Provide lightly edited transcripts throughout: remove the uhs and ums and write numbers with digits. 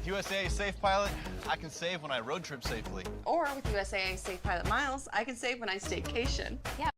With USAA Safe Pilot, I can save when I road trip safely. Or with USAA Safe Pilot Miles, I can save when I staycation. Yeah.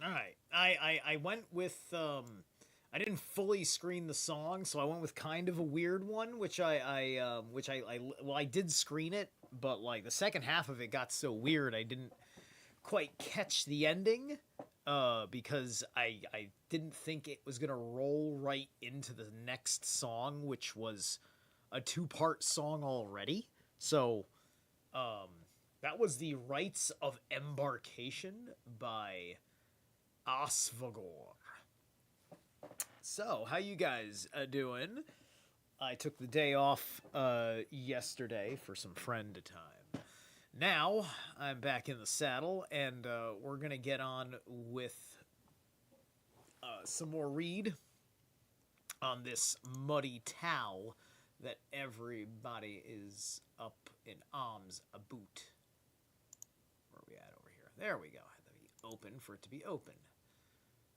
All right. I went with I didn't fully screen the song, so I went with kind of a weird one, which I did screen it, but like the second half of it got so weird I didn't quite catch the ending because I didn't think it was gonna roll right into the next song, which was a two-part song already. So that was the Rites of Embarkation by Asvagor. So, how you guys doing? I took the day off yesterday for some friend time. Now, I'm back in the saddle, and we're going to get on with some more read on this muddy towel that everybody is up in arms about. Where are we at over here? There we go. Had to be open for it to be open.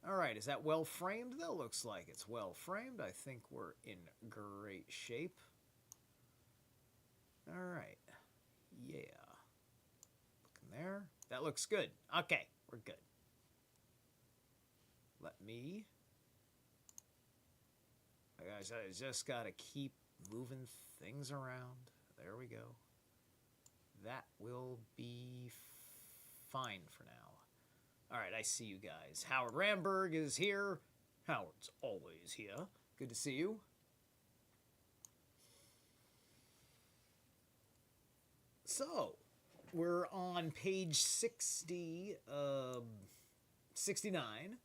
All right, is that well framed? That looks like it's well framed. I think we're in great shape. All right. Yeah. Looking there. That looks good. Okay, we're good. Let me... Guys, I just got to keep moving things around. There we go. That will be fine for now. All right, I see you guys. Howard Ramberg is here. Howard's always here. Good to see you. So, we're on page 69,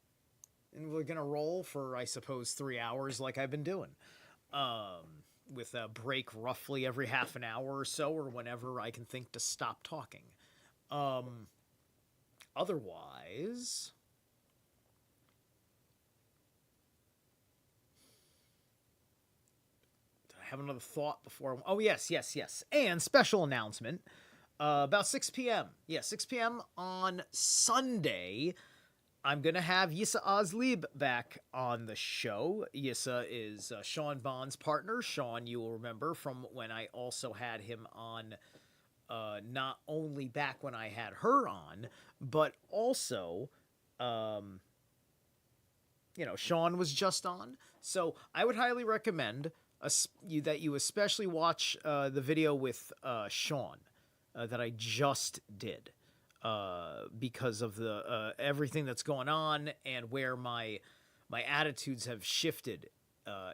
and we're going to roll for, I suppose, 3 hours like I've been doing, with a break roughly every half an hour or so, or whenever I can think to stop talking. Otherwise, did I have another thought before? Oh, yes. And special announcement, about 6 p.m. Yeah, 6 p.m. on Sunday, I'm going to have Yissa Ozlieb back on the show. Yissa is Sean Bond's partner. Sean, you will remember from when I also had him on, not only back when I had her on, but also, Sean was just on. So I would highly recommend that you especially watch the video with Sean that I just did. Because of the everything that's going on and where my attitudes have shifted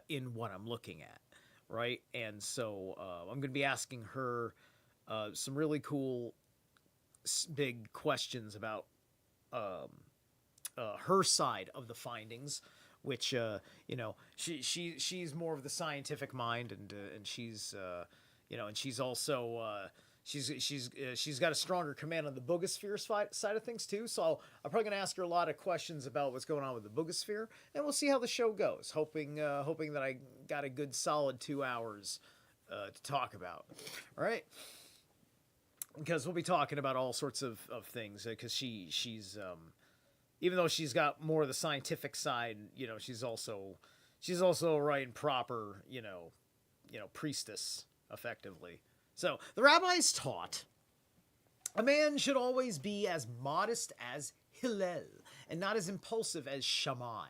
in what I'm looking at, right? And so I'm going to be asking her some really cool big questions about her side of the findings, which she's more of the scientific mind, and she's and she's also She's got a stronger command on the boogosphere side of things too. So I'm probably gonna ask her a lot of questions about what's going on with the boogosphere, and we'll see how the show goes. Hoping that I got a good solid 2 hours to talk about. All right, because we'll be talking about all sorts of things. Because she's even though she's got more of the scientific side, she's also right and proper priestess effectively. So, the rabbis taught, a man should always be as modest as Hillel, and not as impulsive as Shammai.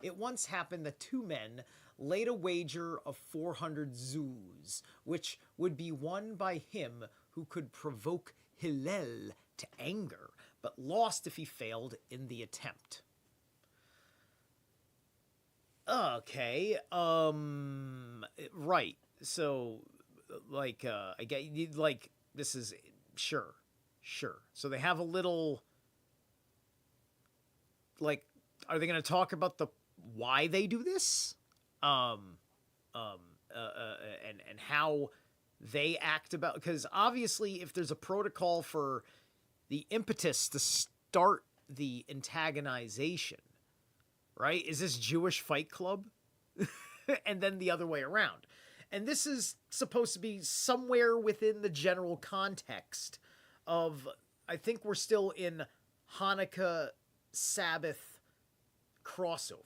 It once happened that 2 men laid a wager of 400 zuz, which would be won by him who could provoke Hillel to anger, but lost if he failed in the attempt. Okay, right, so... I get you, this is sure. So they have a little, are they going to talk about why they do this? And how they act about, because obviously if there's a protocol for the impetus to start the antagonization, right? Is this Jewish Fight Club? And then the other way around. And this is supposed to be somewhere within the general context of, I think we're still in Hanukkah Sabbath crossover.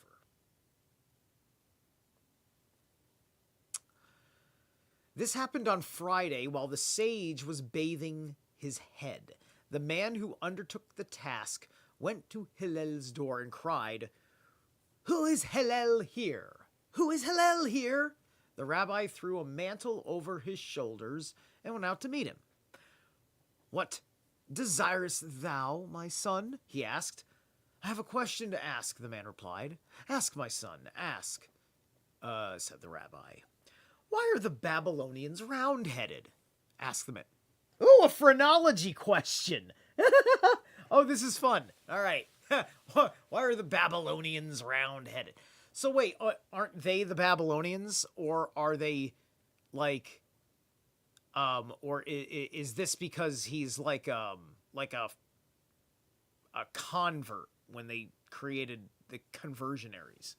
This happened on Friday while the sage was bathing his head. The man who undertook the task went to Hillel's door and cried, "Who is Hillel here? Who is Hillel here?" The rabbi threw a mantle over his shoulders and went out to meet him. "What desirest thou, my son?" he asked. "I have a question to ask," the man replied. "Ask, my son, ask," said the rabbi. "Why are the Babylonians round-headed?" asked the man. Ooh, a phrenology question. Oh, this is fun. All right. Why are the Babylonians round-headed? So wait, aren't they the Babylonians, or are they or is this because he's like a convert when they created the conversionaries?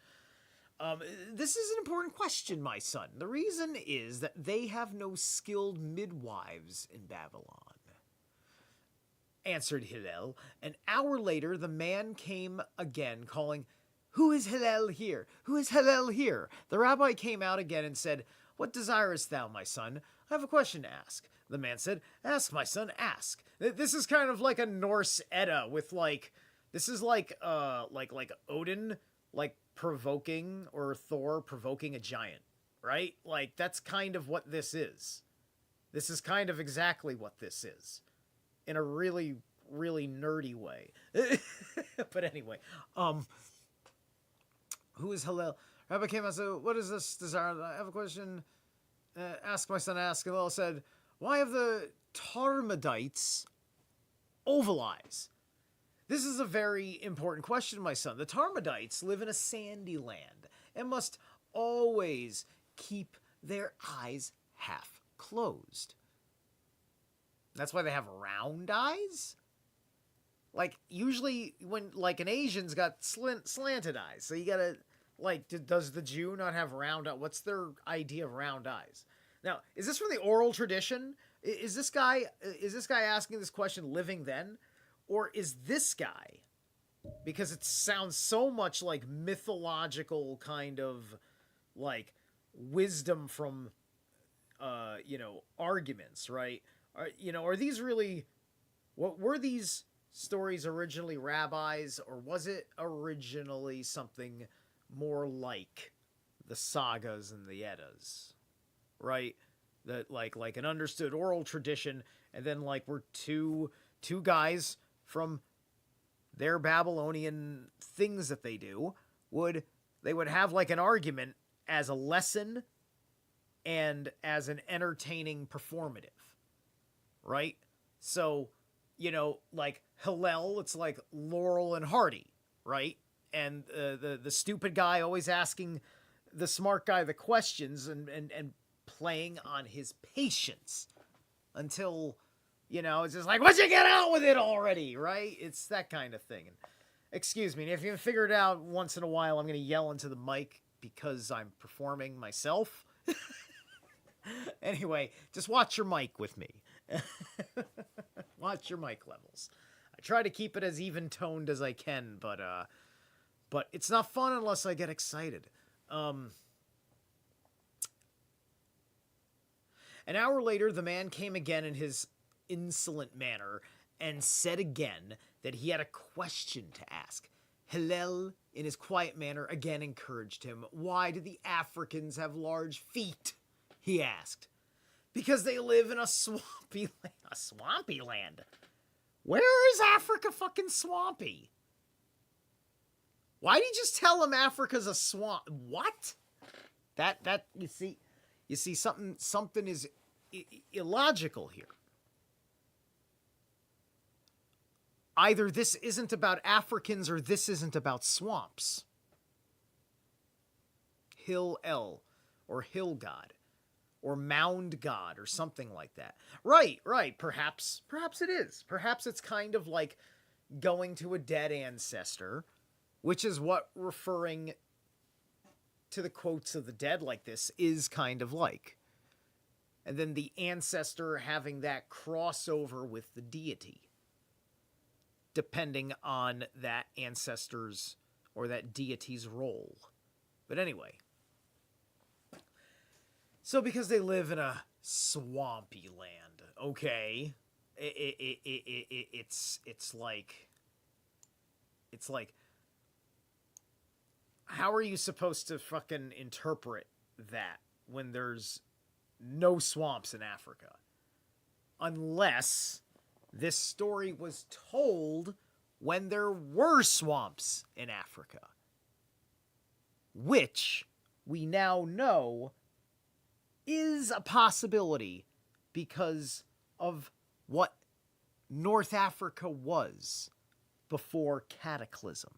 This is an important question, my son. The reason is that they have no skilled midwives in Babylon, answered Hillel. An hour later, the man came again, calling, "Who is Hillel here? Who is Hillel here?" The rabbi came out again and said, "What desirest thou, my son? I have a question to ask." The man said, "Ask, my son, ask." This is kind of like a Norse Edda with this is like Odin, provoking, or Thor provoking a giant, right? That's kind of what this is. This is kind of exactly what this is, in a really, really nerdy way. But anyway, who is Hillel? Rabbi came and said, "What is this desire? I have a question. Ask, my son, ask." Hillel said, "Why have the Talmudites oval eyes?" This is a very important question, my son. The Talmudites live in a sandy land and must always keep their eyes half closed. That's why they have round eyes? Usually when, an Asian's got slanted eyes. So you gotta, does the Jew not have round eyes? What's their idea of round eyes? Now, is this from the oral tradition? Is this guy asking this question living then? Or is this guy because it sounds so much like mythological kind of like wisdom from arguments, right? Are these really, what were these stories originally rabbis, or was it originally something more like the sagas and the Eddas, right? That like an understood oral tradition, and then like we're two guys from their Babylonian things that they do would have like an argument as a lesson and as an entertaining performative, right? So, like Hillel, it's like Laurel and Hardy, right? And the stupid guy always asking the smart guy the questions and playing on his patience until, it's just like, what'd you get out with it already, right? It's that kind of thing. And excuse me, if you figure it out once in a while, I'm going to yell into the mic because I'm performing myself. Anyway, just watch your mic with me. Watch your mic levels. I try to keep it as even toned as I can, but it's not fun unless I get excited. An hour later, the man came again in his insolent manner and said again that he had a question to ask. Hillel, in his quiet manner, again encouraged him. Why do the Africans have large feet? He asked. Because they live in a swampy land. Where is Africa fucking swampy? Why did you just tell him Africa's a swamp? What? That you see something is illogical here. Either this isn't about Africans or this isn't about swamps. Hillel or Hill God or Mound God or something like that. Right. Perhaps it is. Perhaps it's kind of like going to a dead ancestor, which is what referring to the quotes of the dead like this is kind of like. And then the ancestor having that crossover with the deity, depending on that ancestor's or that deity's role. But anyway. So because they live in a swampy land, okay, it's like, how are you supposed to fucking interpret that when there's no swamps in Africa? Unless this story was told when there were swamps in Africa, which we now know is a possibility because of what North Africa was before Cataclysm.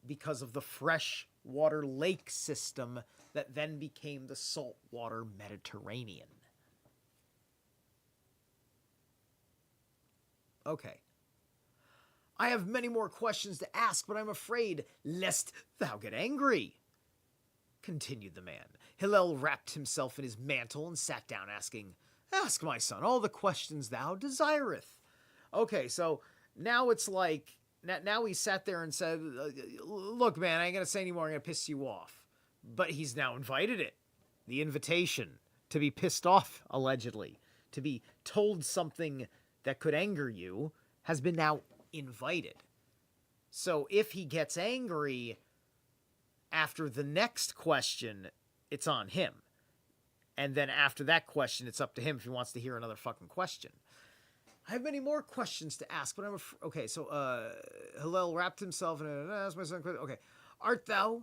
Because of the freshwater lake system that then became the saltwater Mediterranean. Okay. I have many more questions to ask, but I'm afraid lest thou get angry, continued the man. Hillel wrapped himself in his mantle and sat down, asking, Ask, my son, all the questions thou desireth. Okay, so now it's like, now he sat there and said, look, man, I ain't going to say anymore, I'm going to piss you off. But he's now invited it. The invitation to be pissed off, allegedly, to be told something that could anger you, has been now invited. So if he gets angry after the next question, it's on him. And then after that question, it's up to him if he wants to hear another fucking question. I have many more questions to ask, but okay, so Hillel wrapped himself in asked my son, okay, art thou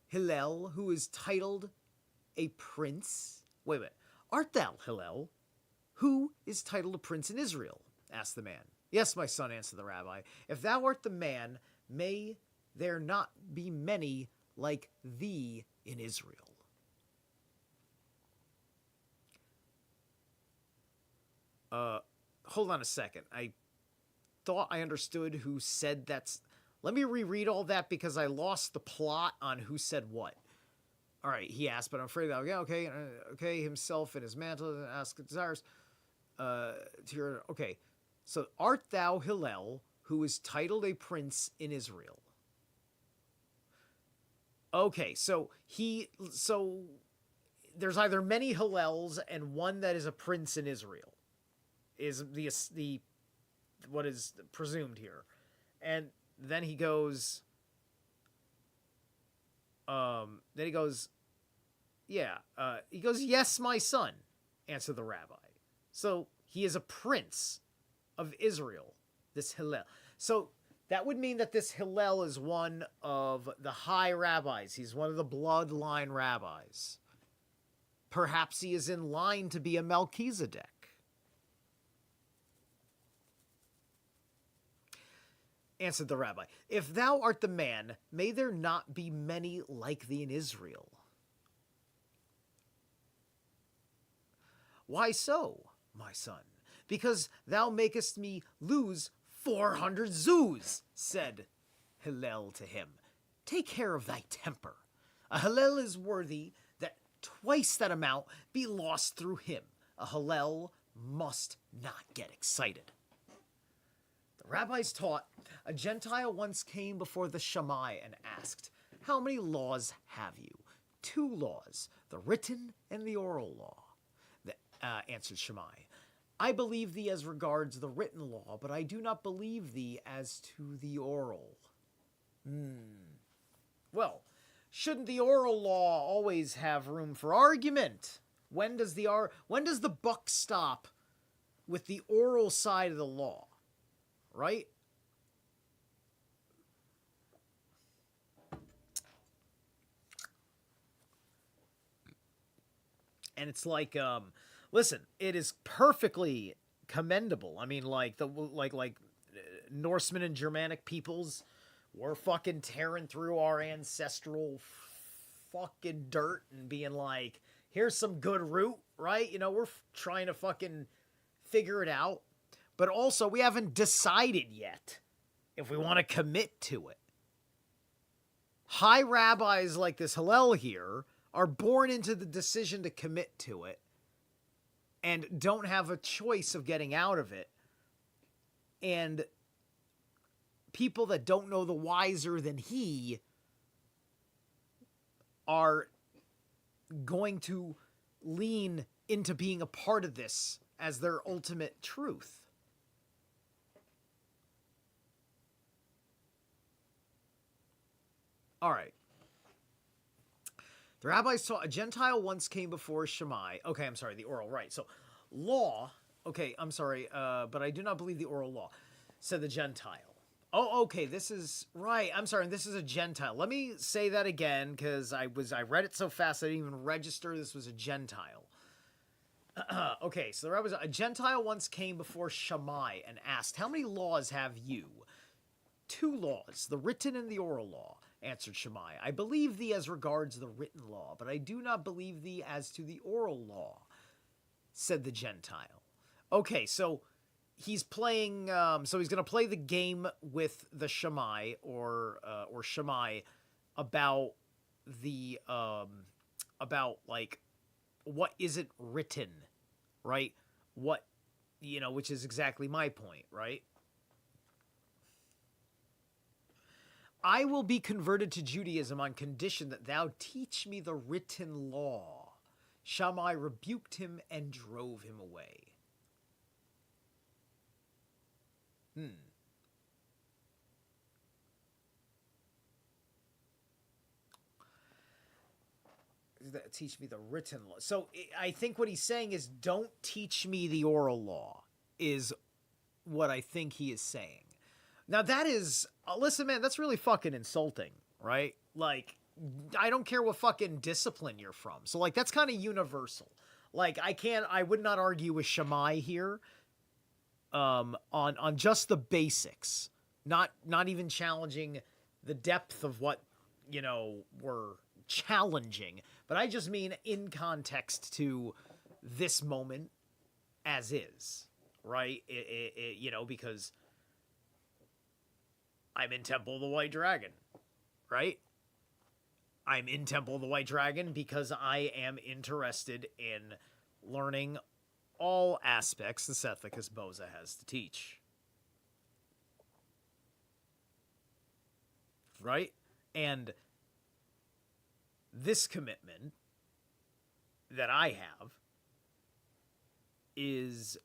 Hillel, who is titled a prince? Wait. Art thou Hillel, who is titled a prince in Israel? Asked the man. Yes, my son, answered the rabbi. If thou art the man, may there not be many like thee in Israel. Hold on a second. I thought I understood who said that's... Let me reread all that because I lost the plot on who said what. All right, he asked, but I'm afraid that... Okay, himself in his mantle, asked desires. Okay, so art thou Hillel, who is titled a prince in Israel. Okay, so there's either many Hillels and one that is a prince in Israel, is the what is presumed here. And then he goes, yes, my son, answered the rabbi. So he is a prince of Israel, this Hillel. So that would mean that this Hillel is one of the high rabbis. He's one of the bloodline rabbis. Perhaps he is in line to be a Melchizedek. Answered the rabbi, if thou art the man, may there not be many like thee in Israel. Why so, my son? Because thou makest me lose 400 zuz, said Hillel to him. Take care of thy temper. A Hillel is worthy that twice that amount be lost through him. A Hillel must not get excited. The rabbis taught, a Gentile once came before the Shammai and asked, how many laws have you? 2 laws, the written and the oral law. Answered Shammai, I believe thee as regards the written law, but I do not believe thee as to the oral. Well, shouldn't the oral law always have room for argument? When does the buck stop with the oral side of the law? Right? And it's like, listen, it is perfectly commendable. I mean, like Norsemen and Germanic peoples were fucking tearing through our ancestral fucking dirt and being like, here's some good root, right? You know, we're trying to fucking figure it out. But also, we haven't decided yet if we want to commit to it. High rabbis like this Hillel here are born into the decision to commit to it and don't have a choice of getting out of it. And people that don't know the wiser than he are going to lean into being a part of this as their ultimate truth. All right. The rabbis taught, a Gentile once came before Shammai. Okay, I'm sorry, the oral, right. So, law, okay, I'm sorry, but I do not believe the oral law, said the Gentile. Oh, okay, this is, right, I'm sorry, this is a Gentile. Let me say that again, because I read it so fast I didn't even register this was a Gentile. Okay, so the rabbis, a Gentile once came before Shammai and asked, how many laws have you? 2 laws, the written and the oral law. Answered Shammai, I believe thee as regards the written law, but I do not believe thee as to the oral law, said the Gentile. Okay, so he's playing, so he's going to play the game with the Shammai, or Shammai, about the, about, like, what isn't written, right? What, you know, which is exactly my point, right? I will be converted to Judaism on condition that thou teach me the written law. Shammai rebuked him and drove him away. Teach me the written law. So I think what he's saying is, don't teach me the oral law, is what I think he is saying. Now that is, listen, man, that's really fucking insulting, right? Like, I don't care what fucking discipline you're from. So, like, that's kind of universal. Like, I would not argue with Shammai here, on just the basics. Not even challenging the depth of what, you know, we're challenging. But I just mean in context to this moment as is, right? You know, because I'm in Temple of the White Dragon, right? I'm in Temple of the White Dragon because I am interested in learning all aspects the Sethicus Boza has to teach. right? And this commitment that I have is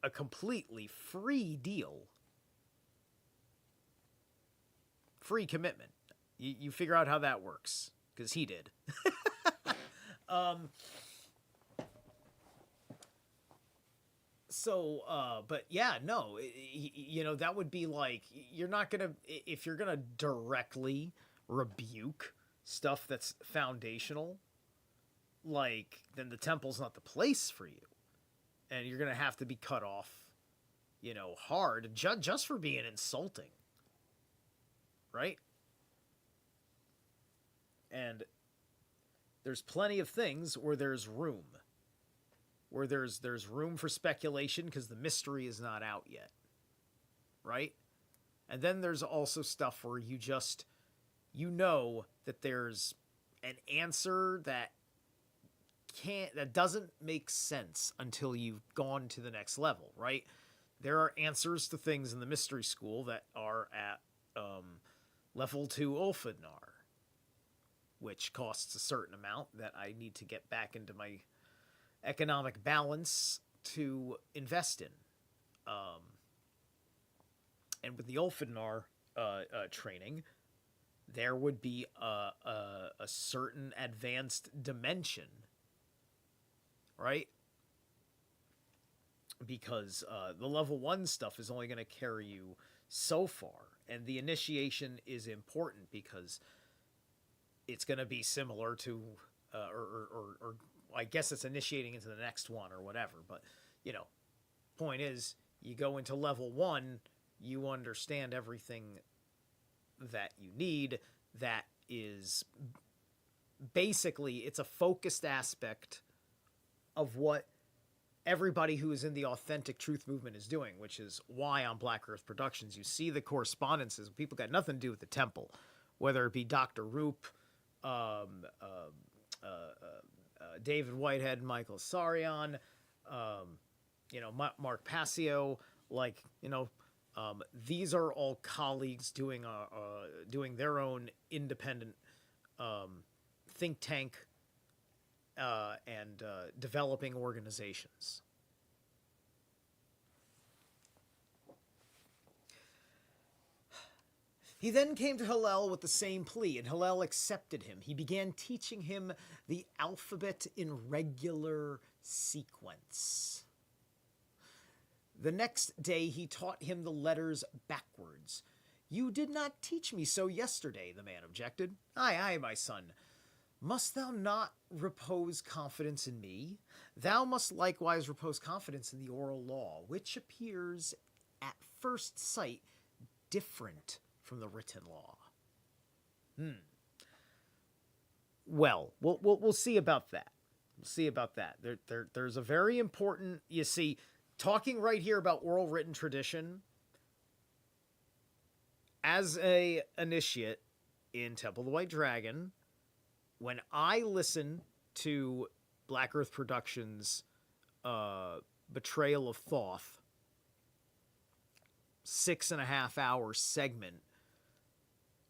a completely free deal. Free commitment. You figure out how that works, because he did. But yeah, no, that would be like, you're not gonna, if you're gonna directly rebuke stuff that's foundational, like, then the temple's not the place for you. And you're gonna have to be cut off, hard, just for being insulting. Right? And there's plenty of things where there's room. Where there's room for speculation because the mystery is not out yet. Right? And then there's also stuff where you know that there's an answer that doesn't make sense until you've gone to the next level, right? There are answers to things in the mystery school that are at level 2 Ulfadnar, which costs a certain amount that I need to get back into my economic balance to invest in. And with the Ulfadnar training, there would be a certain advanced dimension, right? Because the level 1 stuff is only going to carry you so far. And the initiation is important because it's going to be similar to, or I guess it's initiating into the next one or whatever. But, point is, you go into level 1, you understand everything that you need. That is basically, it's a focused aspect of what everybody who is in the authentic truth movement is doing, which is why on Black Earth Productions you see the correspondences. People got nothing to do with the temple, whether it be Dr. Roop, David Whitehead, Michael Sarian, Mark Passio, these are all colleagues doing their own independent think tank and developing organizations. He then came to Hillel with the same plea, and Hillel accepted him. He began teaching him the alphabet in regular sequence. The next day he taught him the letters backwards. "You did not teach me so yesterday," the man objected. Aye, my son. "Must thou not repose confidence in me? Thou must likewise repose confidence in the oral law, which appears at first sight different from the written law." Well, we'll see about that. We'll see about that. There's a very important, you see, talking right here about oral written tradition. As a initiate in Temple of the White Dragon, when I listen to Black Earth Productions' Betrayal of Thoth, 6.5-hour segment,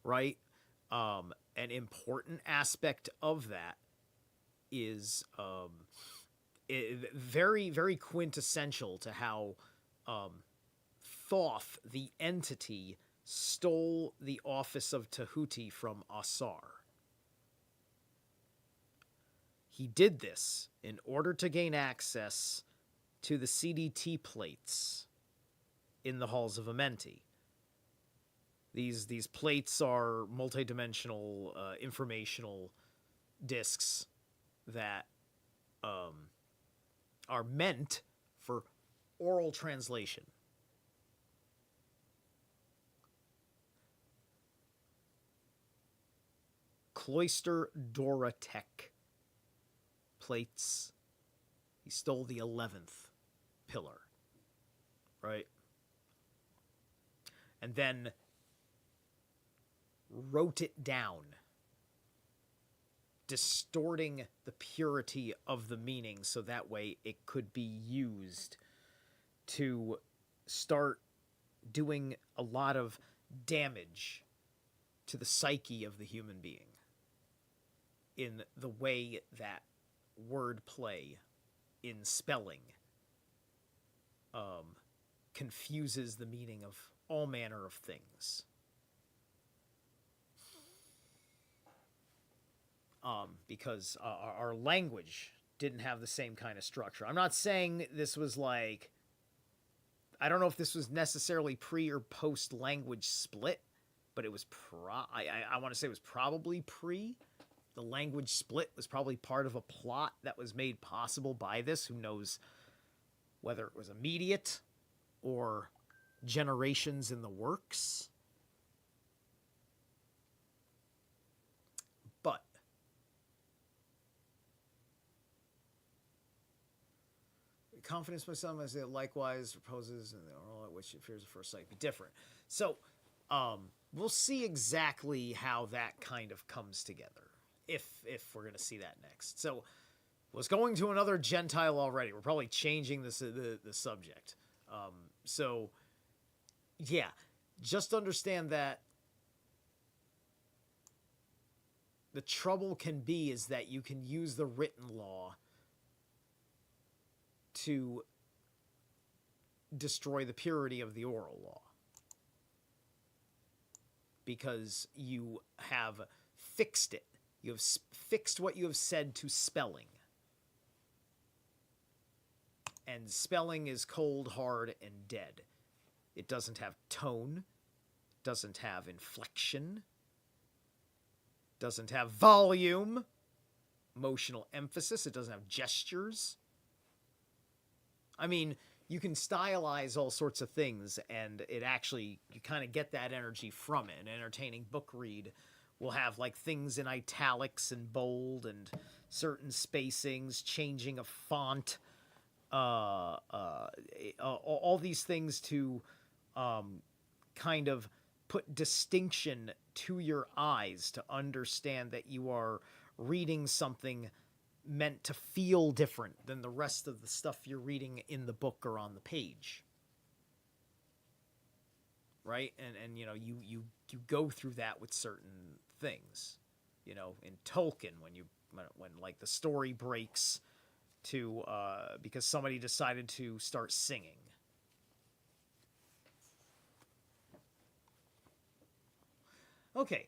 right? An important aspect of that is very, very quintessential to how Thoth, the entity, stole the office of Tahuti from Asar. He did this in order to gain access to the CDT plates in the halls of Amenti. These plates are multidimensional informational discs that are meant for oral translation. Cloister Doratech plates. He stole the 11th pillar, right? And then wrote it down, distorting the purity of the meaning so that way it could be used to start doing a lot of damage to the psyche of the human being in the way that wordplay in spelling confuses the meaning of all manner of things. Because our language didn't have the same kind of structure. I'm not saying this was like, I don't know if this was necessarily pre or post language split, but it was I want to say it was probably pre. The language split was probably part of a plot that was made possible by this. Who knows whether it was immediate or generations in the works. But confidence by some, as it likewise proposes, and all at which appears at first sight be different. So, we'll see exactly how that kind of comes together, if we're going to see that next. So, was going to another Gentile already. We're probably changing the subject. So, yeah, just understand that the trouble can be is that you can use the written law to destroy the purity of the oral law, because you have fixed it. You have fixed what you have said to spelling. And spelling is cold, hard, and dead. It doesn't have tone, doesn't have inflection, doesn't have volume, emotional emphasis, it doesn't have gestures. I mean, you can stylize all sorts of things, and it actually, you kind of get that energy from it. An entertaining book read will have, like, things in italics and bold and certain spacings, changing of font, all these things to kind of put distinction to your eyes, to understand that you are reading something meant to feel different than the rest of the stuff you're reading in the book or on the page. Right? And you know, you go through that with certain things. You know, in Tolkien, when like the story breaks to because somebody decided to start singing. Okay.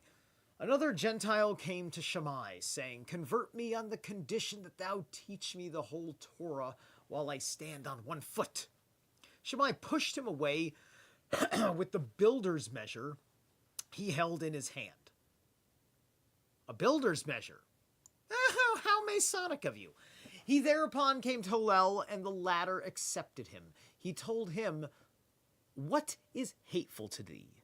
Another Gentile came to Shammai, saying, "Convert me on the condition that thou teach me the whole Torah while I stand on one foot." Shammai pushed him away with the builder's measure he held in his hand. A builder's measure? How Masonic of you. He thereupon came to Hillel, and the latter accepted him. He told him, "What is hateful to thee?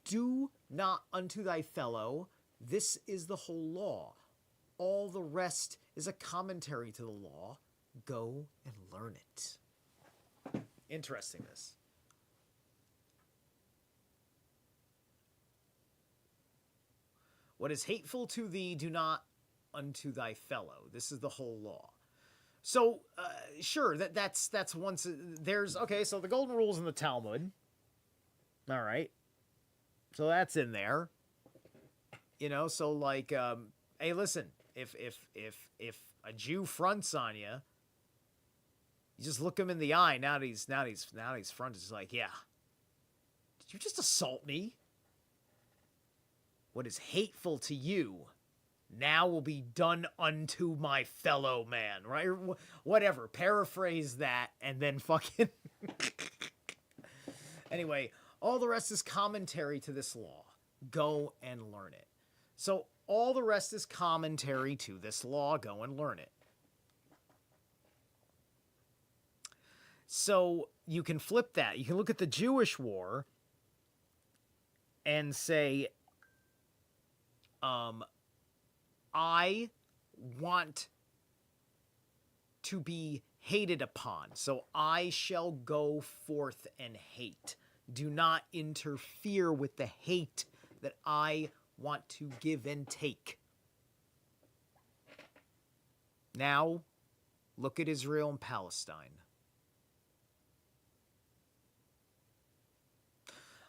Do not unto thy fellow. This is the whole law. All the rest is a commentary to the law. Go and learn it." Interesting, this. What is hateful to thee, do not unto thy fellow. This is the whole law. So, sure, that's once, there's, okay, so the golden rules in the Talmud. All right. So that's in there, you know. So like, hey, listen, if a Jew fronts on you, you just look him in the eye. Now he's fronted. He's like, yeah, did you just assault me? What is hateful to you now will be done unto my fellow man, right? Or whatever. Paraphrase that, and then fucking. Anyway. All the rest is commentary to this law. Go and learn it. So all the rest is commentary to this law. Go and learn it. So you can flip that. You can look at the Jewish war and say, I want to be hated upon, so I shall go forth and hate. Do not interfere with the hate that I want to give and take. Now, look at Israel and Palestine.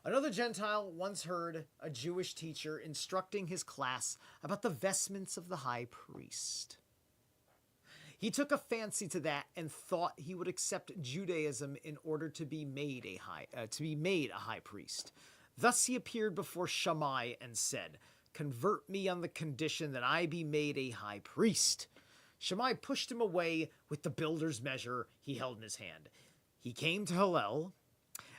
Another Gentile once heard a Jewish teacher instructing his class about the vestments of the high priest. He took a fancy to that and thought he would accept Judaism in order to be made a high priest. Thus he appeared before Shammai and said, "Convert me on the condition that I be made a high priest." Shammai pushed him away with the builder's measure he held in his hand. He came to Hillel.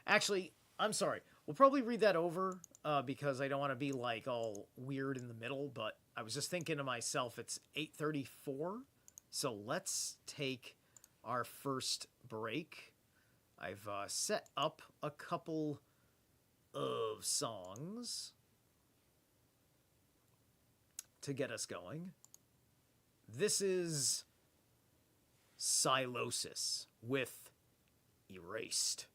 Actually, I'm sorry. We'll probably read that over because I don't want to be like all weird in the middle, but I was just thinking to myself, it's 8:34. So let's take our first break. I've set up a couple of songs to get us going. This is Silosis with Erased.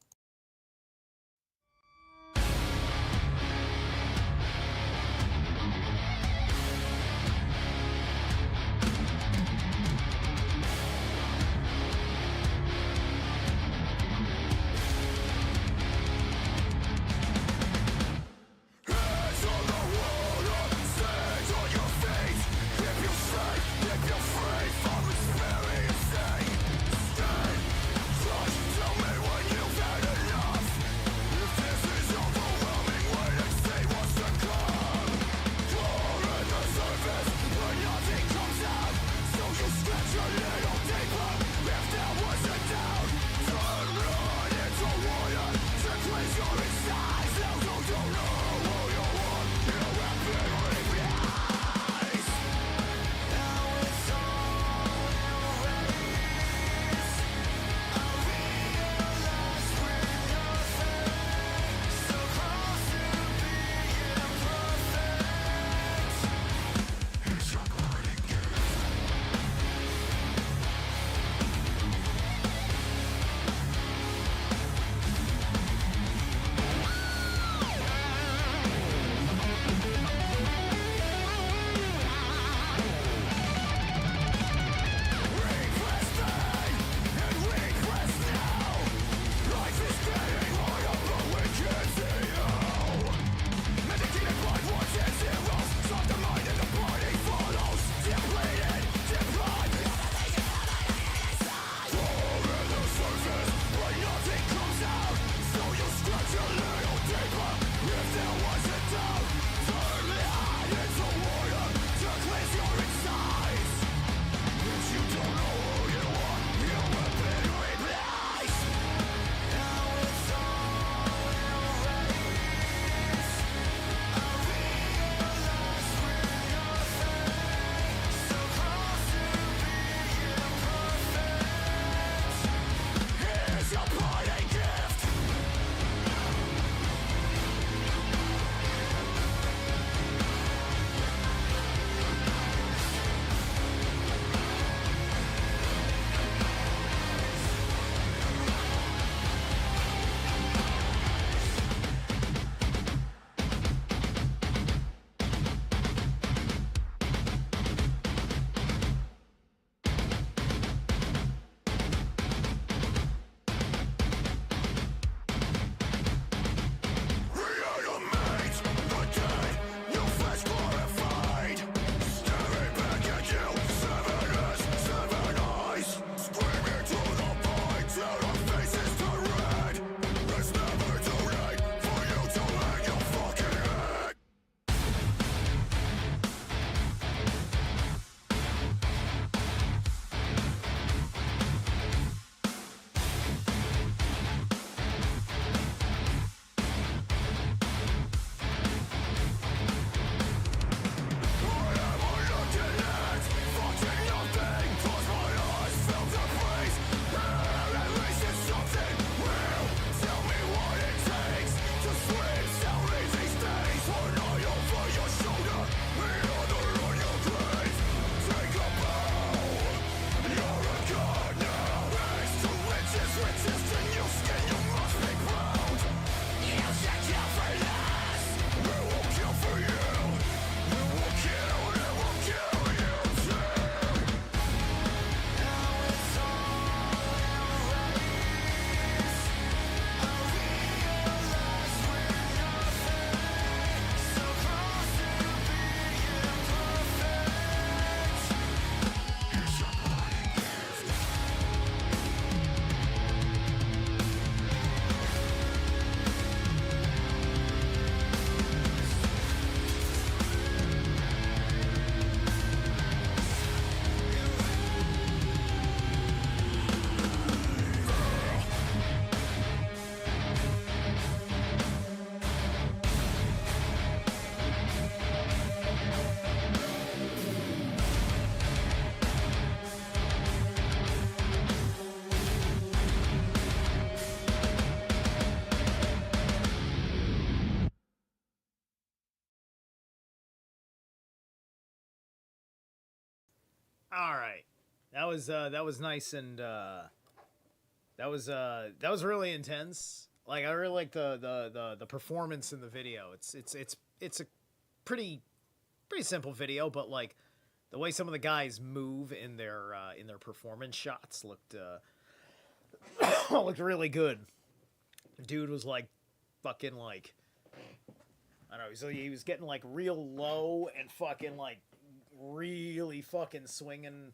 Tell me when you've had All right, that was nice, and that was really intense. Like I really like the performance in the video. It's a pretty simple video, but like the way some of the guys move in their performance shots looked looked really good. Dude was like fucking like I don't know. He was getting like real low and fucking like really fucking swinging,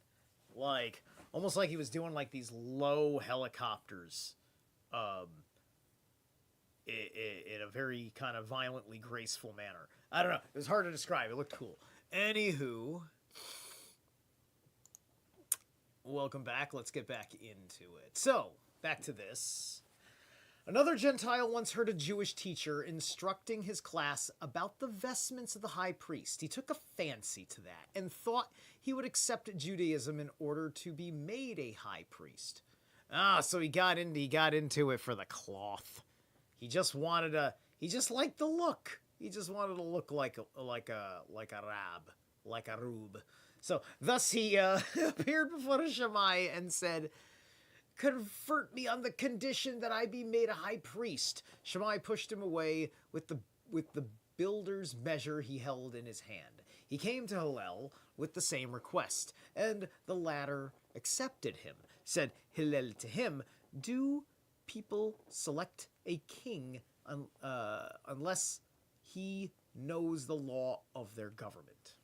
like almost like he was doing like these low helicopters, um, in a very kind of violently graceful manner. I don't know. It was hard to describe. It looked cool. Anywho, welcome back. Let's get back into it. So, back to this. Another Gentile once heard a Jewish teacher instructing his class about the vestments of the high priest. He took a fancy to that and thought he would accept Judaism in order to be made a high priest. So he got into it for the cloth. He just liked the look. He just wanted to look like a rab. So thus he appeared before Shammai and said, "Convert me on the condition that I be made a high priest." Shammai pushed him away with the builder's measure he held in his hand. He came to Hillel with the same request, and the latter accepted him. Said Hillel to him, "Do people select a king unless he knows the law of their government?"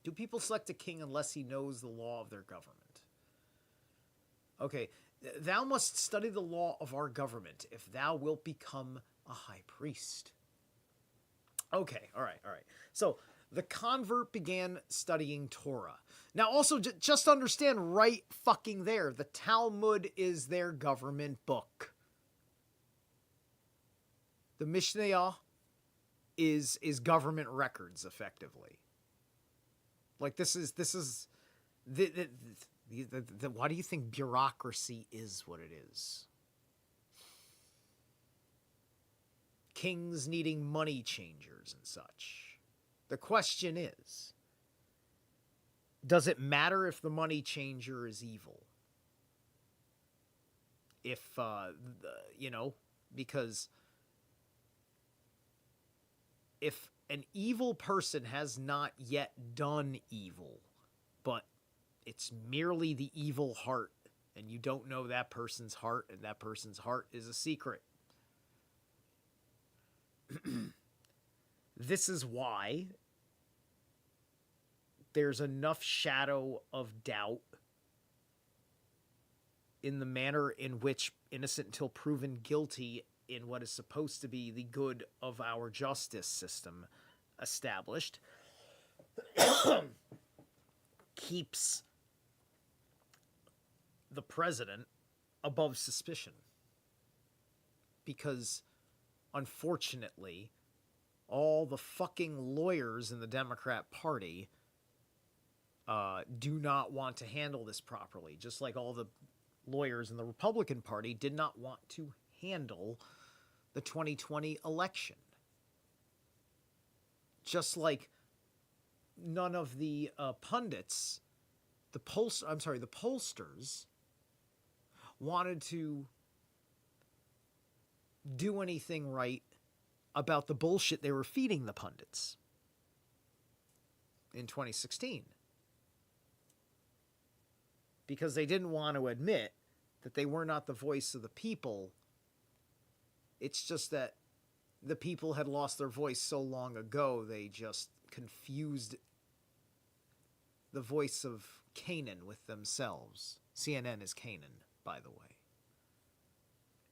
Do people select a king unless he knows the law of their government? Okay, thou must study the law of our government if thou wilt become a high priest. Okay, all right. So the convert began studying Torah. Now also, just understand right fucking there, the Talmud is their government book. The Mishnah is government records, effectively. Like this is why do you think bureaucracy is what it is? Kings needing money changers and such. The question is, does it matter if the money changer is evil? If, because if an evil person has not yet done evil, but it's merely the evil heart, and you don't know that person's heart, and that person's heart is a secret. This is why there's enough shadow of doubt in the manner in which innocent until proven guilty in what is supposed to be the good of our justice system established keeps the president above suspicion. Because, unfortunately, all the fucking lawyers in the Democrat Party do not want to handle this properly. Just like all the lawyers in the Republican Party did not want to handle the 2020 election. Just like none of the pundits, the pollsters wanted to do anything right about the bullshit they were feeding the pundits in 2016. Because they didn't want to admit that they were not the voice of the people. It's just that the people had lost their voice so long ago, they just confused the voice of Canaan with themselves. CNN is Canaan, by the way.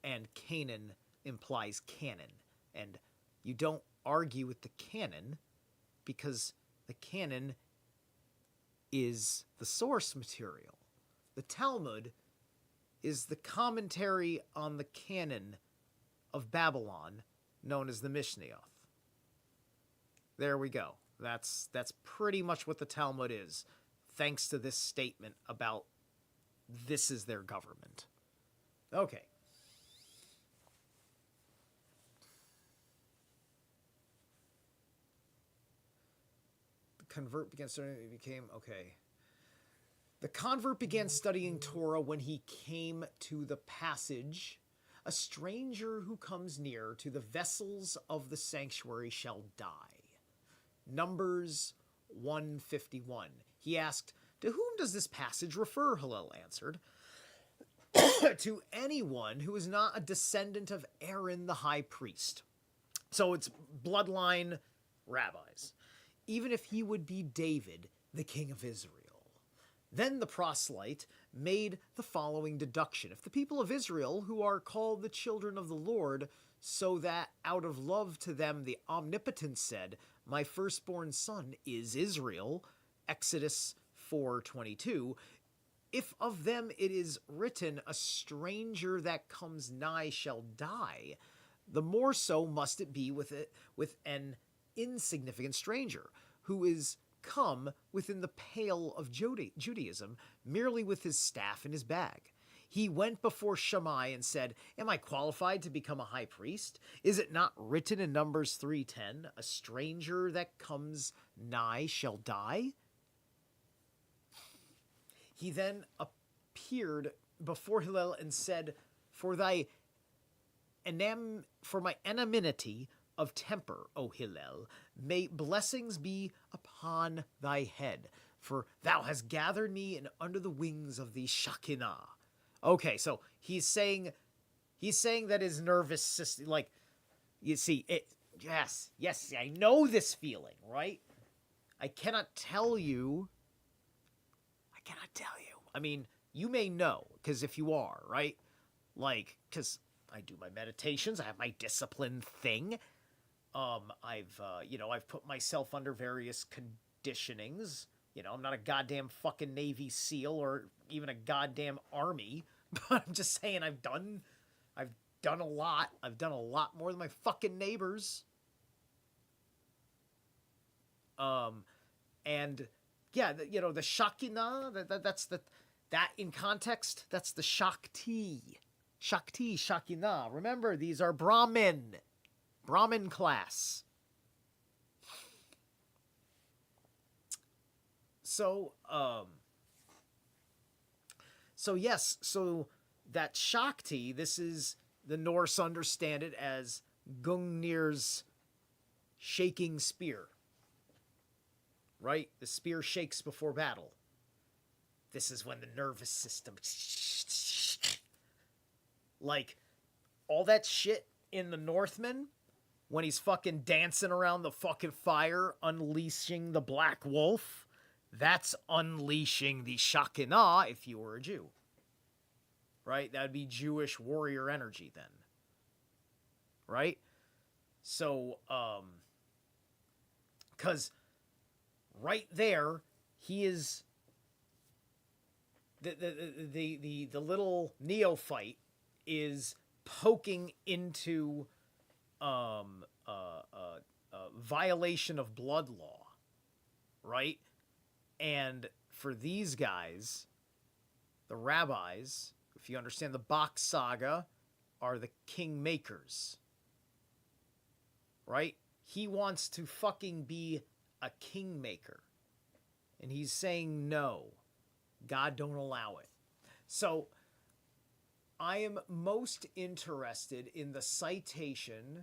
And Canaan implies canon. And you don't argue with the canon because the canon is the source material. The Talmud is the commentary on the canon of Babylon, known as the Mishnah. There we go. That's pretty much what the Talmud is, thanks to this statement about this is their government. Okay. The convert began studying, it became, okay. The convert began studying Torah when he came to the passage, a stranger who comes near to the vessels of the sanctuary shall die. Numbers 151. He asked, to whom does this passage refer? Hillel answered, to anyone who is not a descendant of Aaron the high priest. So it's bloodline rabbis. Even if he would be David, the king of Israel. Then the proselyte made the following deduction. If the people of Israel, who are called the children of the Lord, so that out of love to them the Omnipotent said, my firstborn son is Israel, Exodus 4:22, if of them it is written, a stranger that comes nigh shall die, the more so must it be with an insignificant stranger, who is come within the pale of Judaism, merely with his staff in his bag. He went before Shammai and said, am I qualified to become a high priest? Is it not written in Numbers 3:10, a stranger that comes nigh shall die? He then appeared before Hillel and said, for my anonymity of temper, O Hillel, may blessings be upon thy head, for thou hast gathered me in under the wings of the Shekinah. Okay, so he's saying that his nervous system, like, you see, yes, I know this feeling, right? I cannot tell you. I mean, you may know, because if you are, right? Like, because I do my meditations, I have my discipline thing. I've put myself under various conditionings. You know, I'm not a goddamn fucking Navy SEAL or even a goddamn Army, but I'm just saying I've done a lot. I've done a lot more than my fucking neighbors. And yeah, the Shekinah, that in context, that's the Shakti, Shekinah. Remember, These are Brahmin class. So that Shakti, this is, the Norse understand it as Gungnir's shaking spear. Right? The spear shakes before battle. This is when the nervous system, like, all that shit in the Northman, when he's fucking dancing around the fucking fire, unleashing the black wolf, that's unleashing the Shekinah if you were a Jew. Right? That would be Jewish warrior energy then. Right? So, because right there, he is the little neophyte is poking into violation of blood law, right? And for these guys, the rabbis, if you understand the Bach saga, are the kingmakers, right? He wants to fucking be a kingmaker. And he's saying no. God don't allow it. So I am most interested in the citation.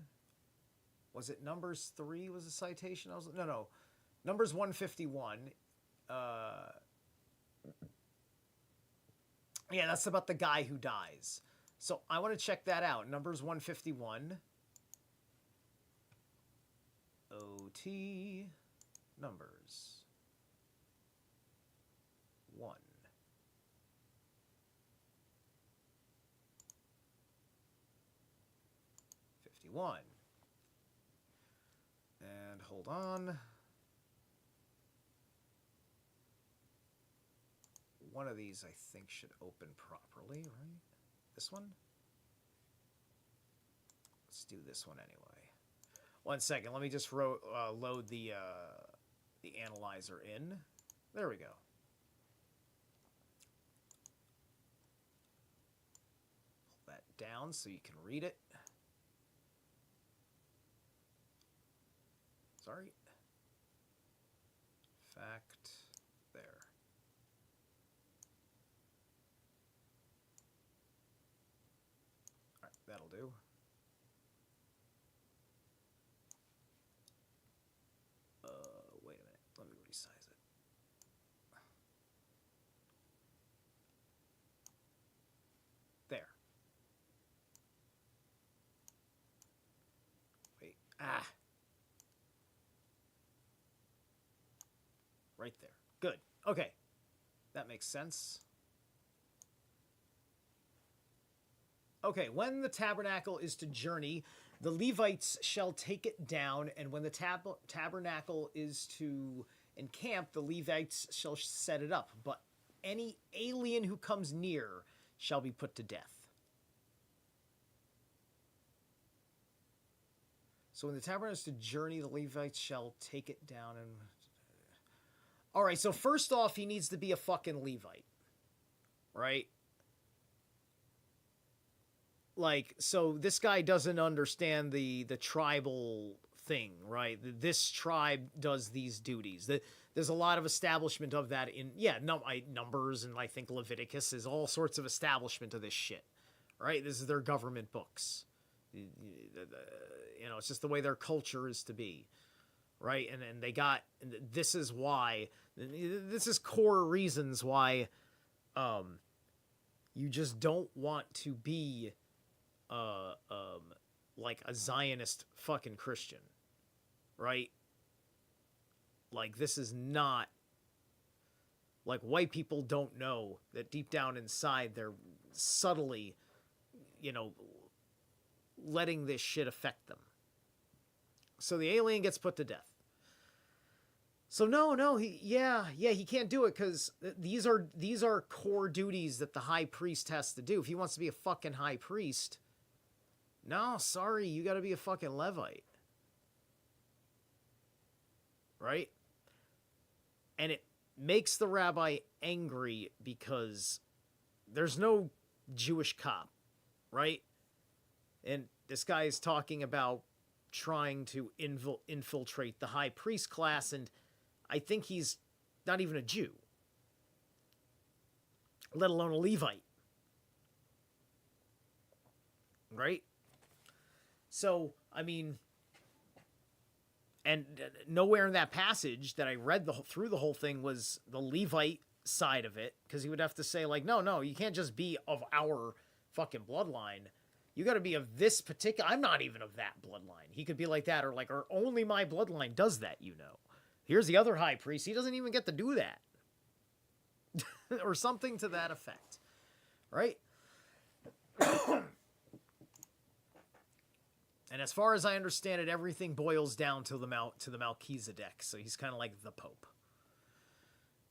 Was it Numbers 3 was the citation? No. Numbers 151. Yeah, that's about the guy who dies. So I want to check that out. Numbers 151. OT Numbers 1. And hold on. One of these I think should open properly, right? This one? Let's do this one anyway. 1 second, let me just load the analyzer in. There we go. Pull that down so you can read it. Sorry. fact, there. All right, that'll do. Wait a minute. Let me resize it. There. Wait. Ah. Right there. Good. Okay. That makes sense. Okay, when the tabernacle is to journey, the Levites shall take it down, and when the tabernacle is to encamp, the Levites shall set it up. But any alien who comes near shall be put to death. So when the tabernacle is to journey, the Levites shall take it down and... All right, so first off, he needs to be a fucking Levite, right? Like, so this guy doesn't understand the tribal thing, right? This tribe does these duties. There's a lot of establishment of that in, Numbers, and I think Leviticus is all sorts of establishment of this shit, right? This is their government books. You know, it's just the way their culture is to be. Right, and they got. This is why. This is core reasons why. You just don't want to be, like a Zionist fucking Christian, right? Like, this is not. Like, white people don't know that deep down inside they're subtly, letting this shit affect them. So the alien gets put to death. So he can't do it because these are core duties that the high priest has to do. If he wants to be a fucking high priest, no, sorry, you got to be a fucking Levite, right? And it makes the rabbi angry because there's no Jewish cop, right? And this guy is talking about trying to infiltrate the high priest class, and I think he's not even a Jew, let alone a Levite, right? So, I mean, and nowhere in that passage that I read through the whole thing was the Levite side of it, because he would have to say, like, no, you can't just be of our fucking bloodline. You got to be of this particular... I'm not even of that bloodline. He could be like that, or only my bloodline does that, Here's the other high priest. He doesn't even get to do that. Or something to that effect. Right? And as far as I understand it, everything boils down to the Melchizedek. So he's kind of like the Pope.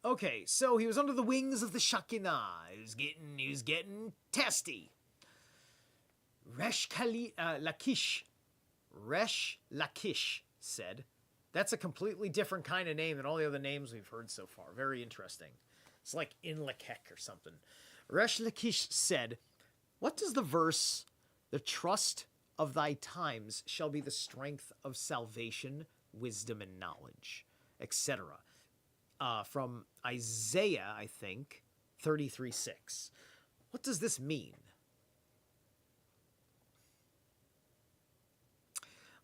Okay, so he was under the wings of the Shekinah. He was getting testy. Resh Lakish said, that's a completely different kind of name than all the other names we've heard so far. Very interesting. It's like in Lakek or something. Resh Lakish said, what does the verse, the trust of thy times shall be the strength of salvation, wisdom, and knowledge, etc. From Isaiah, I think, 33:6. What does this mean?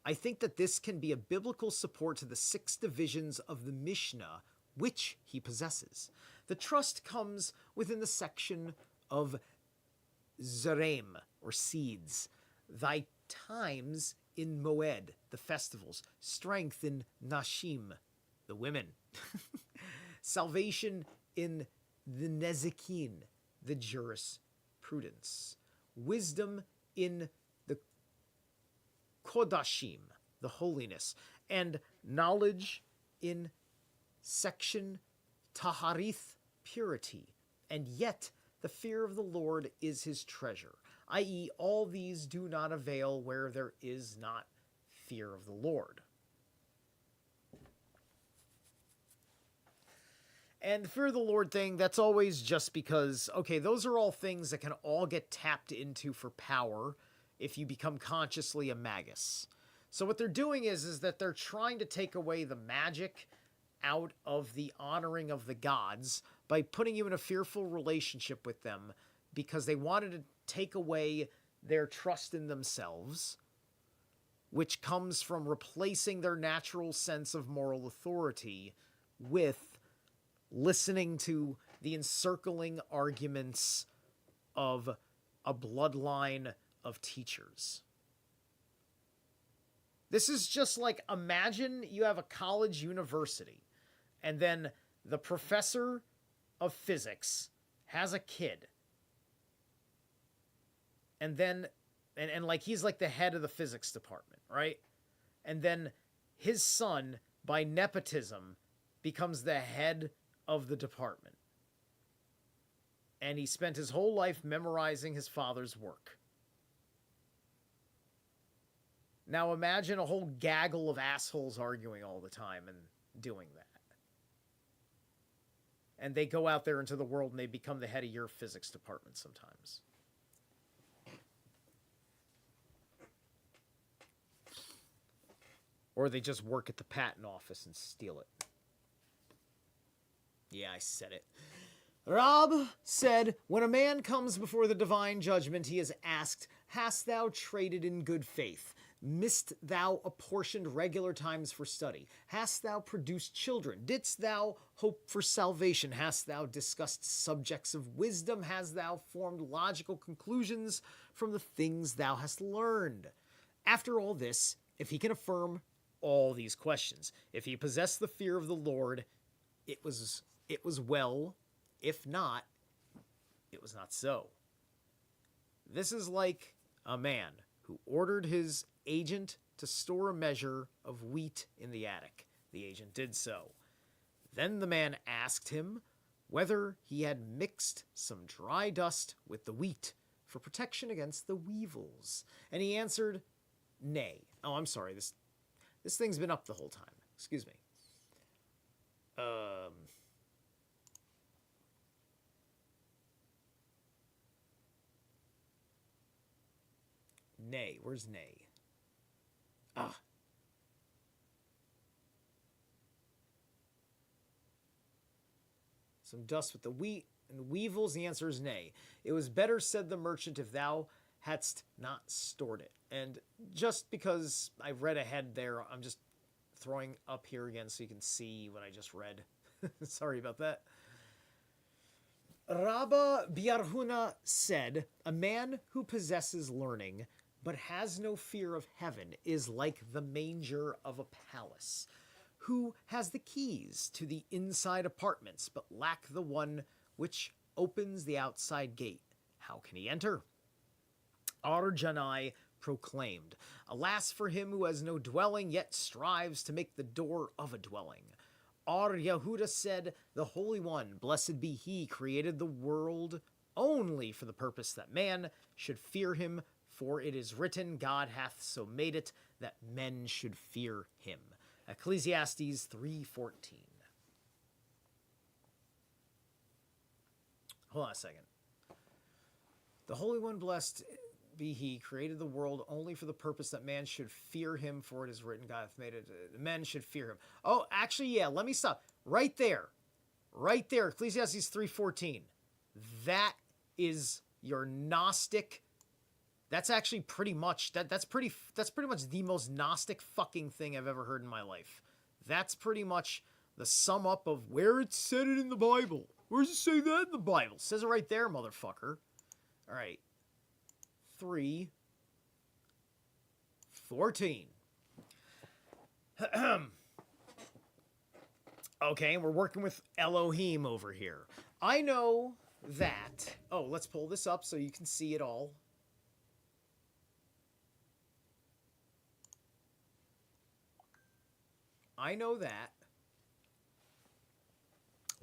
I think that this can be a biblical support to the 6 divisions of the Mishnah, which he possesses. The trust comes within the section of Zerem, or seeds. Thy times in Moed, the festivals. Strength in Nashim, the women. Salvation in the Nezikin, the jurisprudence. Wisdom in Kodashim, the holiness, and knowledge in section Taharith, purity, and yet the fear of the Lord is his treasure, i.e., all these do not avail where there is not fear of the Lord. And the fear of the Lord thing, that's always just because, okay, those are all things that can all get tapped into for power if you become consciously a magus. So what they're doing is that they're trying to take away the magic out of the honoring of the gods by putting you in a fearful relationship with them because they wanted to take away their trust in themselves, which comes from replacing their natural sense of moral authority with listening to the encircling arguments of a bloodline of teachers. This is just like, imagine you have a college university, and then the professor of physics has a kid. And then, and like, he's like the head of the physics department, right? And then his son, by nepotism, becomes the head of the department. And he spent his whole life memorizing his father's work. Now imagine a whole gaggle of assholes arguing all the time and doing that. And they go out there into the world and they become the head of your physics department sometimes. Or they just work at the patent office and steal it. Yeah, I said it. Rab said, when a man comes before the divine judgment, he is asked, hast thou traded in good faith? Missed thou apportioned regular times for study? Hast thou produced children? Didst thou hope for salvation? Hast thou discussed subjects of wisdom? Hast thou formed logical conclusions from the things thou hast learned? After all this, if he can affirm all these questions, if he possessed the fear of the Lord, it was well. If not, it was not so. This is like a man who ordered his agent to store a measure of wheat in the attic. The agent did so. Then the man asked him whether he had mixed some dry dust with the wheat for protection against the weevils. And he answered, nay. Oh, I'm sorry. This thing's been up the whole time. Excuse me. Nay. Where's nay? Ah. Some dust with the wheat and weevils. The answer is nay. It was better, said the merchant, if thou hadst not stored it. And just because I read ahead there, I'm just throwing up here again so you can see what I just read. Sorry about that. Rabba Biarhuna said, a man who possesses learning but has no fear of heaven is like the manger of a palace, who has the keys to the inside apartments but lack the one which opens the outside gate. How can he enter? Arjanai proclaimed, alas for him who has no dwelling, yet strives to make the door of a dwelling. Ar Yehuda said, the Holy One, blessed be he, created the world only for the purpose that man should fear him, for it is written, God hath so made it, that men should fear him. Ecclesiastes 3:14. Hold on a second. The Holy One, blessed be he, created the world only for the purpose that man should fear him, for it is written, God hath made it, men should fear him. Oh, actually, yeah, let me stop. Right there. Right there, Ecclesiastes 3:14. That is your Gnostic. That's actually pretty much, that's pretty much the most Gnostic fucking thing I've ever heard in my life. That's pretty much the sum up of where it said it in the Bible. Where does it say that in the Bible? It says it right there, motherfucker. All right. 3:14. Okay, we're working with Elohim over here. I know that... Oh, let's pull this up so you can see it all. I know that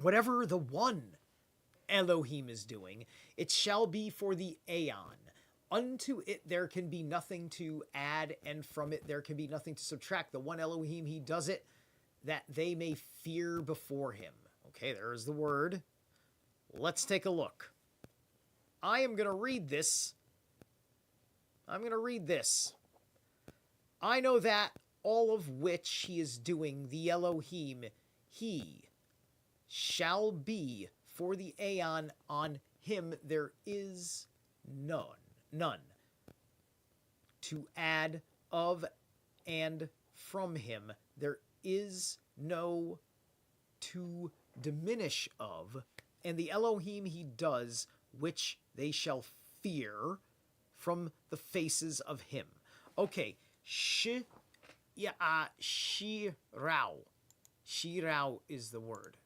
whatever the one Elohim is doing, it shall be for the aeon. Unto it there can be nothing to add, and from it there can be nothing to subtract. The one Elohim, he does it that they may fear before him. Okay, there's the word. Let's take a look. I am going to read this. I know that all of which he is doing, the Elohim, he shall be for the aeon, on him there is none to add of and from him there is no to diminish of, and the Elohim he does, which they shall fear from the faces of him. Okay, Shirau. Shirau is the word.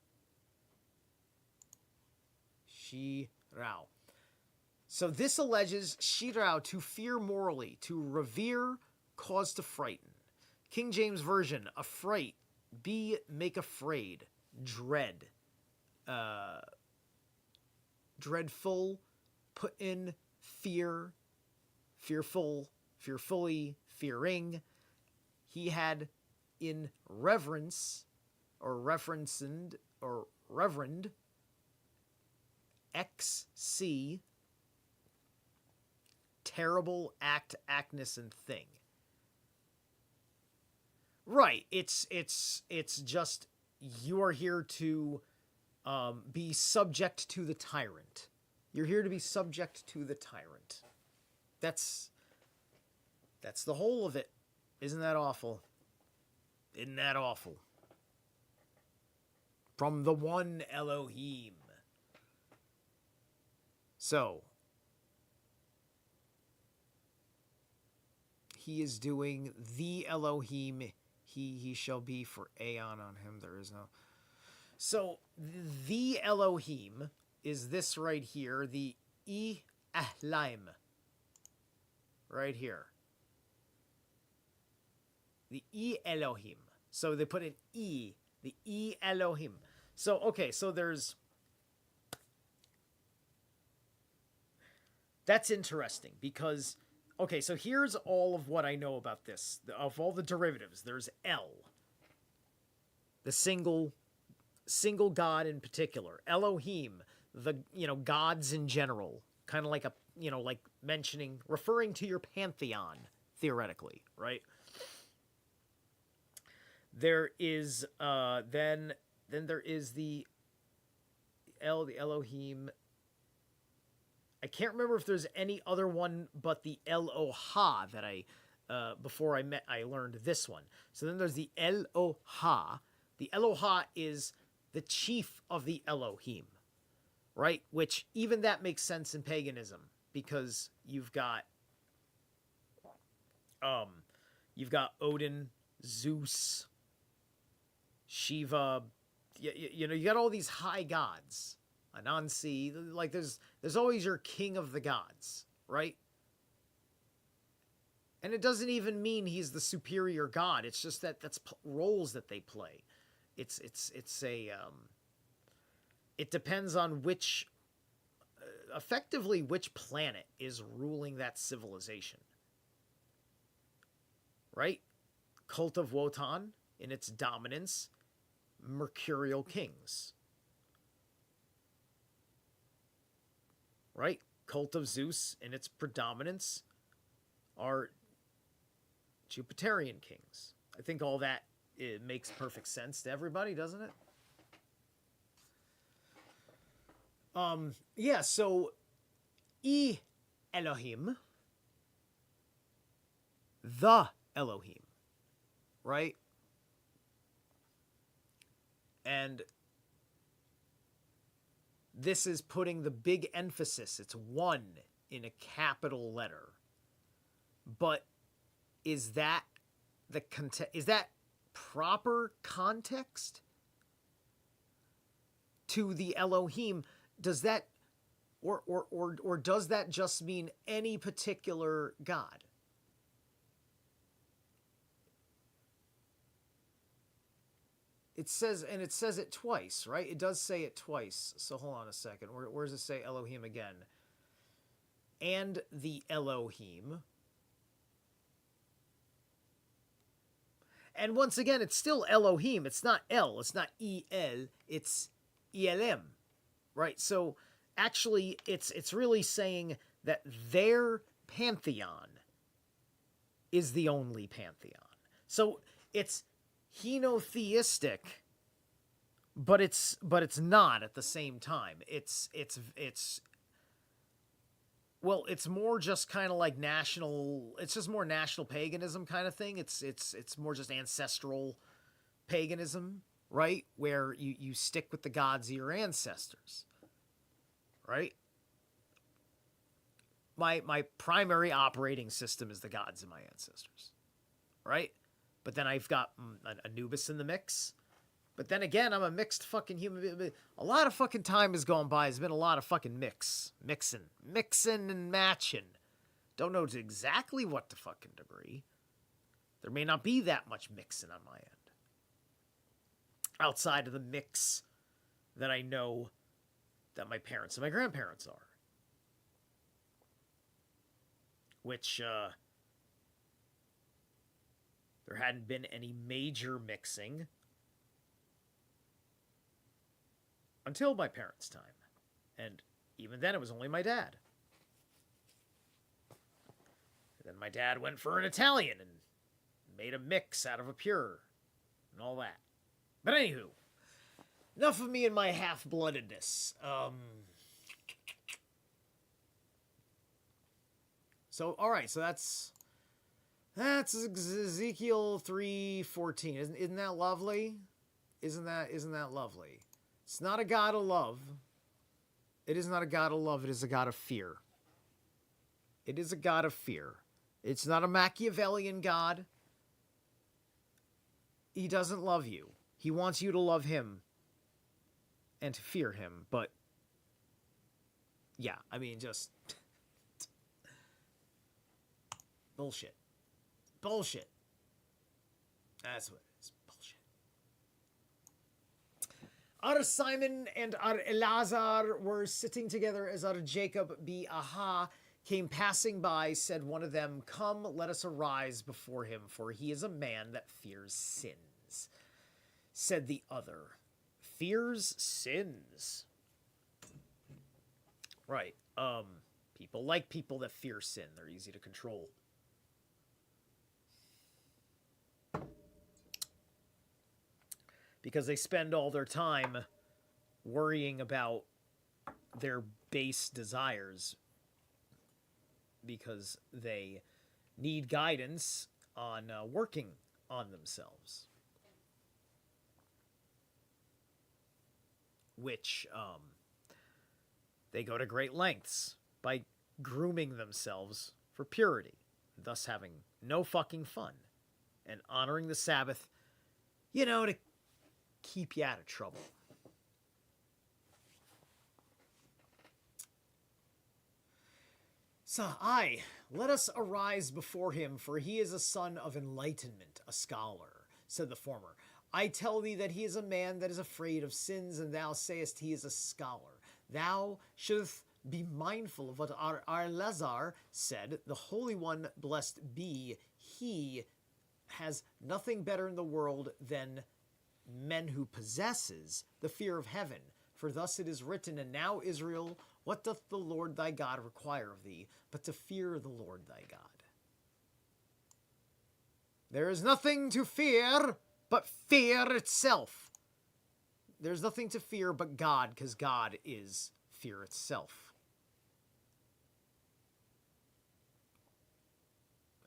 Shirau. So this alleges Shirau to fear morally, to revere, cause to frighten. King James Version, affright, be, make afraid, dread. Dreadful, put in, fear, fearful, fearfully, fearing. He had in reverence, or referenced, or reverend, XC, terrible act, actness, and thing. Right, it's just, you are here to be subject to the tyrant. You're here to be subject to the tyrant. That's the whole of it. Isn't that awful? Isn't that awful? From the one Elohim. So, he is doing the Elohim. He shall be for aeon, on him there is no. So, the Elohim is this right here, the Ehlaim. Right here. The Elohim. So they put an E, the Elohim. So, okay, so there's... That's interesting because, okay, so here's all of what I know about this. Of all the derivatives, there's El. The single God in particular. Elohim, the, gods in general. Kind of like a, like mentioning, referring to your pantheon, theoretically, right? There is, then there is the Elohim. I can't remember if there's any other one but the Eloha that before I learned this one. So then there's the Eloha. The Eloha is the chief of the Elohim, right? Which even that makes sense in paganism because you've got Odin, Zeus, Shiva, you got all these high gods. Anansi, like there's always your king of the gods, right? And it doesn't even mean he's the superior god. It's just that's roles that they play. It's a it depends on which effectively which planet is ruling that civilization. Right? Cult of Wotan in its dominance, mercurial kings. Right? Cult of Zeus in its predominance are Jupiterian kings. I think all that it makes perfect sense to everybody, doesn't it? Yeah, so Elohim, the Elohim, right? And this is putting the big emphasis. It's one in a capital letter. But is that is that proper context to the Elohim? Does that or does that just mean any particular god? It says it twice, right? It does say it twice. So hold on a second. Where does it say Elohim again? And the Elohim. And once again, it's still Elohim. It's not El. It's not E-L. It's E-L-M. Right? So actually, it's really saying that their pantheon is the only pantheon. So it's henotheistic but it's not at the same time. Well, it's more just kind of like national. It's just more national paganism kind of thing. It's more just ancestral paganism, right? Where you stick with the gods of your ancestors, right? My primary operating system is the gods of my ancestors, right? But then I've got Anubis in the mix. But then again, I'm a mixed fucking human. A lot of fucking time has gone by. There's been a lot of fucking mixing and matching. Don't know to exactly what to fucking degree. There may not be that much mixing on my end. Outside of the mix that I know that my parents and my grandparents are. Which, there hadn't been any major mixing until my parents' time. And even then, it was only my dad. And then my dad went for an Italian and made a mix out of a pure and all that. But anywho, enough of me and my half-bloodedness. So, all right, so that's Ezekiel 3:14. Isn't that lovely? Isn't that lovely? It's not a God of love. It is not a God of love. It is a God of fear. It is a God of fear. It's not a Machiavellian God. He doesn't love you. He wants you to love him and to fear him. But, yeah, I mean, just bullshit. Bullshit. That's what it is. Bullshit. Our Simon and our Elazar were sitting together as our Jacob be Aha came passing by, said one of them, "Come, let us arise before him, for he is a man that fears sins." Said the other, "Fears sins?" Right. People like people that fear sin. They're easy to control. Because they spend all their time worrying about their base desires because they need guidance on working on themselves. Which they go to great lengths by grooming themselves for purity, thus having no fucking fun and honoring the Sabbath, to keep you out of trouble. So let us arise before him, for he is a son of enlightenment, a scholar, said the former. I tell thee that he is a man that is afraid of sins, and thou sayest he is a scholar. Thou shouldst be mindful of what our Elazar said. The Holy One, blessed be he, has nothing better in the world than men who possesses the fear of heaven. For thus it is written, and now, Israel, what doth the Lord thy God require of thee, but to fear the Lord thy God? There is nothing to fear but fear itself. There's nothing to fear but God, because God is fear itself.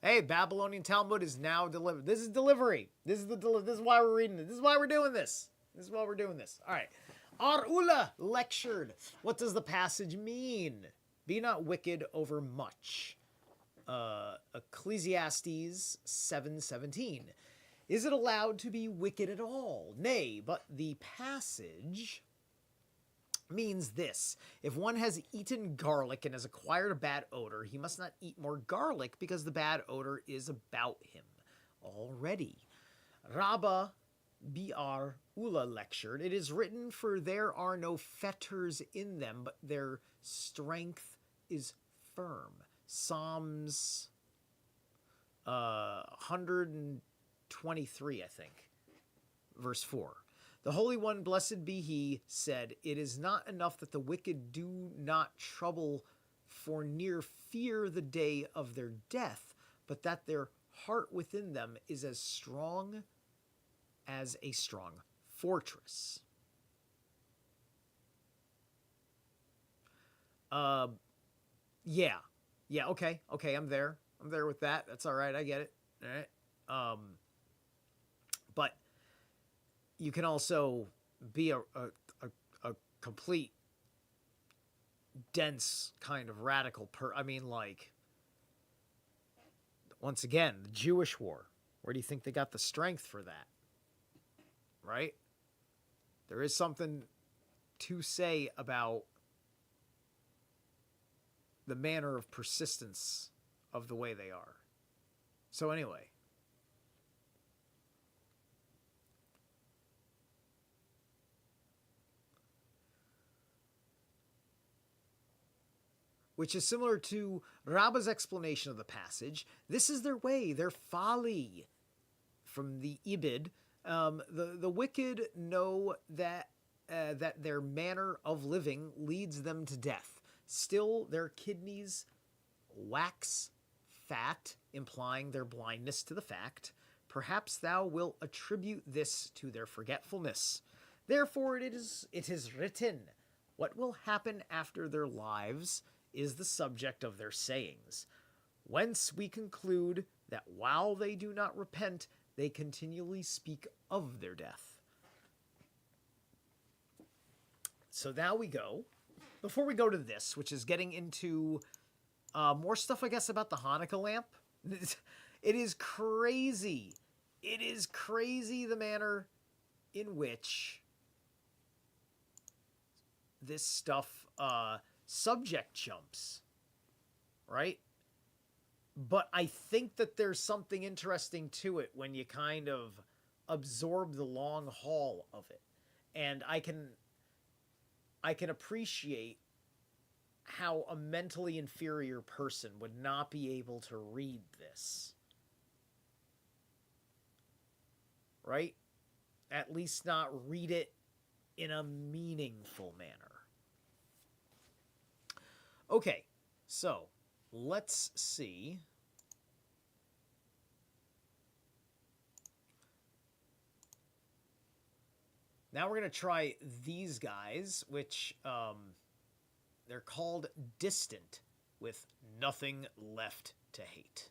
Hey, Babylonian Talmud is now delivered. This is delivery. This is why we're reading it. This is why we're doing this. This is why we're doing this. All right. Arula lectured. What does the passage mean? Be not wicked over much. Ecclesiastes 7:17. Is it allowed to be wicked at all? Nay, but the passage means this. If one has eaten garlic and has acquired a bad odor, he must not eat more garlic because the bad odor is about him already. Rabbah B.R. Ula lectured, it is written, for there are no fetters in them, but their strength is firm. Psalms 123, I think, verse 4. The Holy One, blessed be he, said, it is not enough that the wicked do not trouble for near fear the day of their death, but that their heart within them is as strong as a strong fortress. Yeah. Yeah, okay. Okay, I'm there. I'm there with that. That's all right. I get it. All right. But you can also be a complete dense kind of radical I mean, like, once again, the Jewish war. Where do you think they got the strength for that? Right? There is something to say about the manner of persistence of the way they are. So anyway. Which is similar to Rabbah's explanation of the passage. This is their way, their folly. From the Ibid, the wicked know that their manner of living leads them to death. Still, their kidneys wax fat, implying their blindness to the fact. Perhaps thou wilt attribute this to their forgetfulness. Therefore, it is written, what will happen after their lives is the subject of their sayings. Whence we conclude that while they do not repent, they continually speak of their death. So now we go. Before we go to this, which is getting into more stuff, I guess, about the Hanukkah lamp. It is crazy. It is crazy the manner in which this stuff subject jumps, right? But I think that there's something interesting to it when you kind of absorb the long haul of it. And I can appreciate how a mentally inferior person would not be able to read this. Right? At least not read it in a meaningful manner. Okay, so let's see. Now we're going to try these guys, which they're called Distant, with Nothing Left to Hate.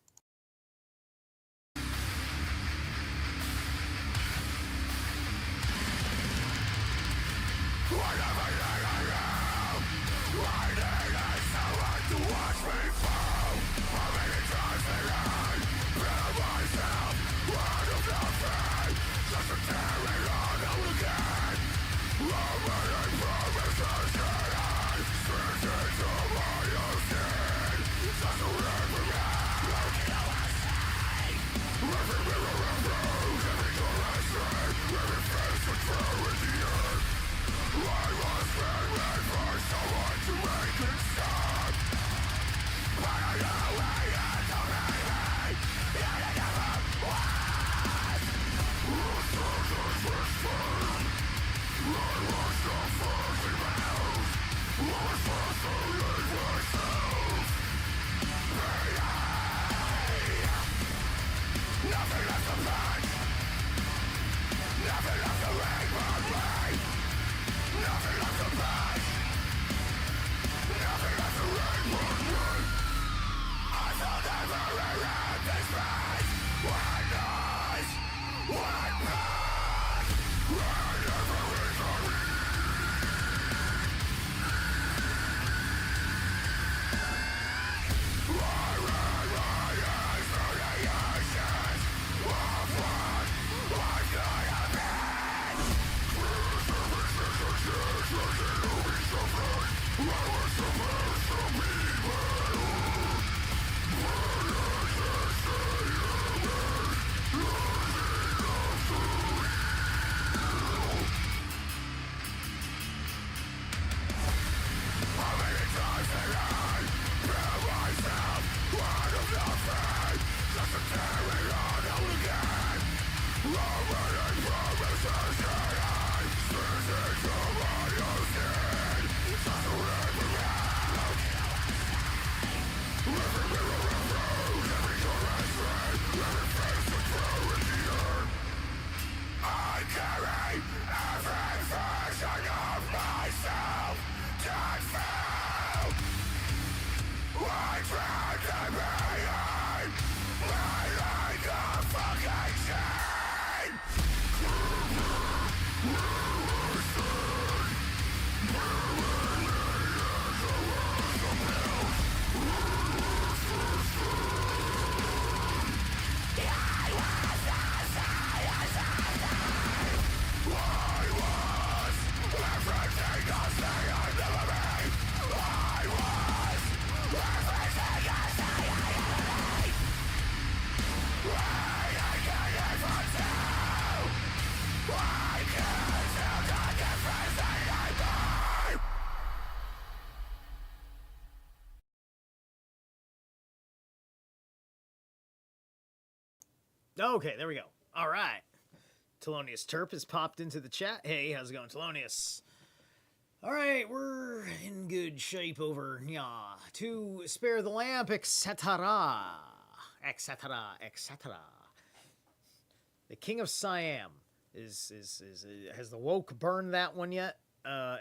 Okay, there we go. All right. Thelonious Turp has popped into the chat. Hey, how's it going, Thelonious? All right, we're in good shape over here to spare the lamp, etc. etc. etc. The King of Siam is has the woke burned that one yet?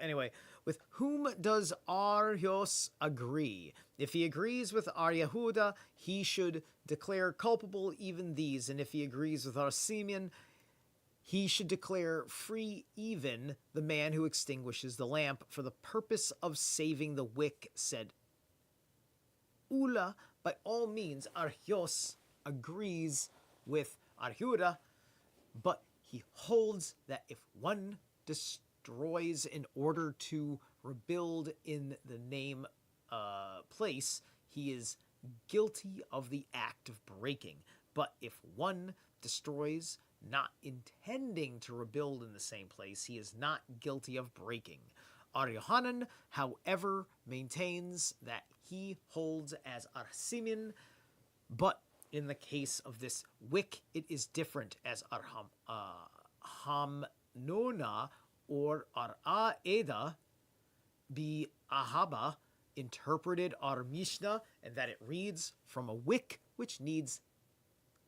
Anyway, with whom does Aryos agree? If he agrees with Aryahuda, he should declare culpable even these, and if he agrees with Arsemian, he should declare free even the man who extinguishes the lamp for the purpose of saving the wick, said Ula. By all means, Arhyos agrees with Arhuda, but he holds that if one destroys in order to rebuild in the name place, he is guilty of the act of breaking. But if one destroys not intending to rebuild in the same place, he is not guilty of breaking. Aryohanan, however, maintains that he holds as Arsimian, but in the case of this wick, it is different, as Hamnona or Ar'eda be Ahaba interpreted our Mishnah, and that it reads from a wick which needs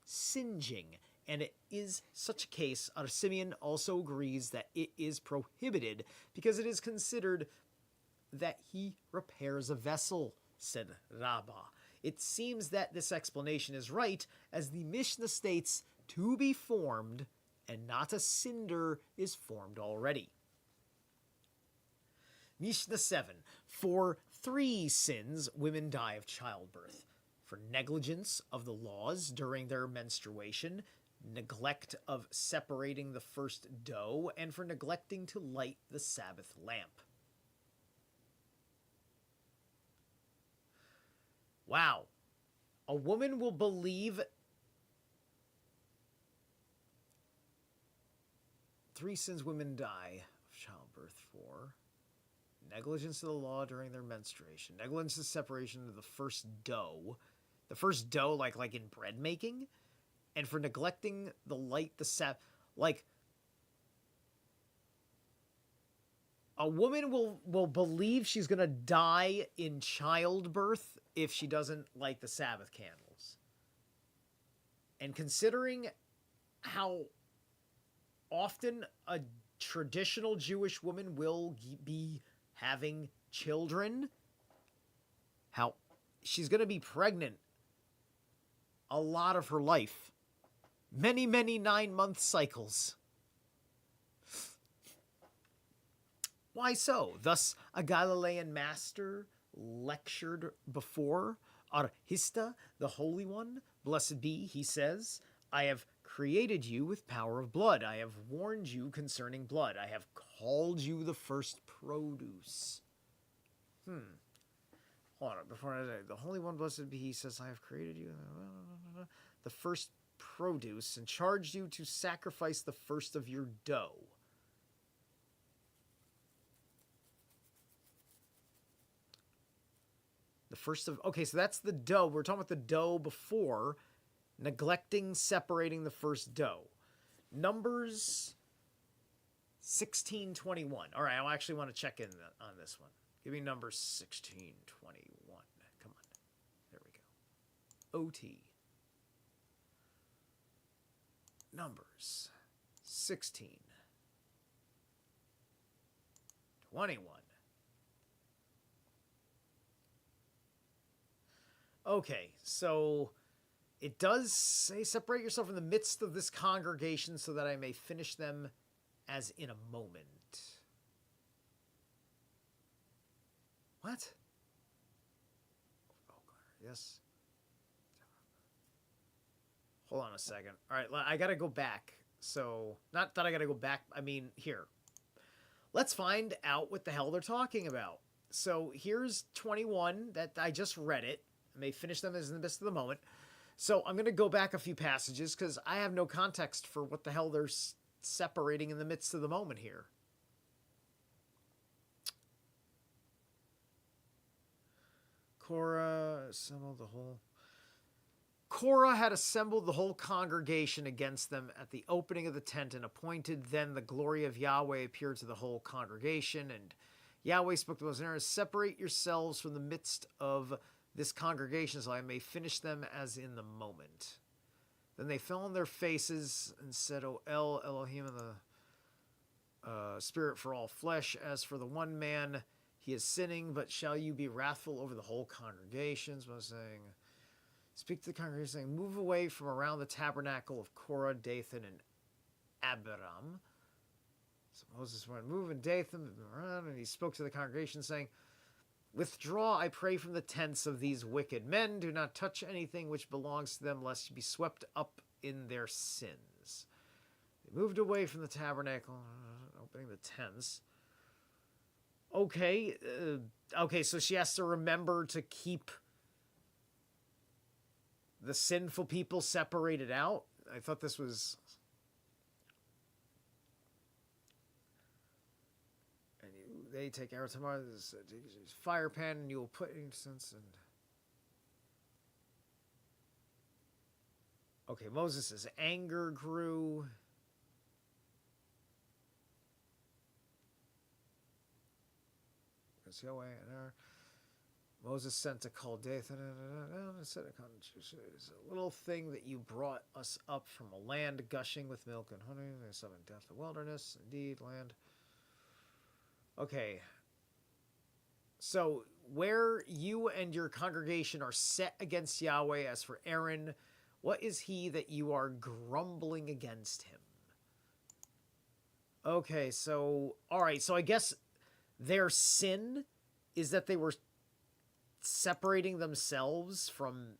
singeing. And it is such a case, Arsimian also agrees that it is prohibited because it is considered that he repairs a vessel, said Rabbah. It seems that this explanation is right, as the Mishnah states to be formed, and not a cinder is formed already. Mishnah 7. For 3 sins, women die of childbirth. For negligence of the laws during their menstruation, neglect of separating the first dough, and for neglecting to light the Sabbath lamp. Wow. A woman will believe 3 sins women die of childbirth for: negligence of the law during their menstruation, negligence of separation of the first dough, like in bread making, and for neglecting the light the Sabbath. Like, a woman will believe she's gonna die in childbirth if she doesn't light the Sabbath candles. And considering how often a traditional Jewish woman will be having children, how she's going to be pregnant a lot of her life. Many, many 9-month cycles. Why so? Thus, a Galilean master lectured before Arhista, the Holy One, blessed be, he says, I have created you with power of blood. I have warned you concerning blood. I have called you the first produce. Hold on, before I say, the Holy One, blessed be, he says, I have created you the first produce and charged you to sacrifice the first of your dough. The first of, okay, so that's the dough. We're talking about the dough before, neglecting separating the first dough. Numbers 16:21. All right, I actually want to check in on this one. Give me Numbers 16:21. Come on. There we go. OT. Numbers 16:21. Okay, so it does say, separate yourself in the midst of this congregation so that I may finish them as in a moment. What? Oh, yes. Hold on a second. All right, I got to go back. So, not that I got to go back. I mean, here. Let's find out what the hell they're talking about. So, here's 21 that I just read it. I may finish them as in the midst of the moment. So I'm going to go back a few passages because I have no context for what the hell they're separating in the midst of the moment here. Korah assembled the whole. Korah had assembled the whole congregation against them at the opening of the tent and appointed. Then the glory of Yahweh appeared to the whole congregation, and Yahweh spoke to Moses and Aaron, separate yourselves from the midst of this congregation so I may finish them as in the moment. Then they fell on their faces and said, O Elohim, the spirit for all flesh, as for the one man, he is sinning, but shall you be wrathful over the whole congregation? So saying, speak to the congregation, saying, move away from around the tabernacle of Korah, Dathan, and Abiram. So Moses went, move and Dathan around, and he spoke to the congregation, saying, withdraw, I pray, from the tents of these wicked men. Do not touch anything which belongs to them, lest you be swept up in their sins. They moved away from the tabernacle, opening the tents. Okay, so she has to remember to keep the sinful people separated out. I thought this was... They take arrow tomorrow, fire pan, and you will put incense and... Okay, Moses' anger grew. Moses sent to call Dathan. It's a little thing that you brought us up from a land gushing with milk and honey. There's some in death, the wilderness, indeed, land. Okay, so where you and your congregation are set against Yahweh, as for Aaron, what is he that you are grumbling against him? Okay, so, alright, so I guess their sin is that they were separating themselves from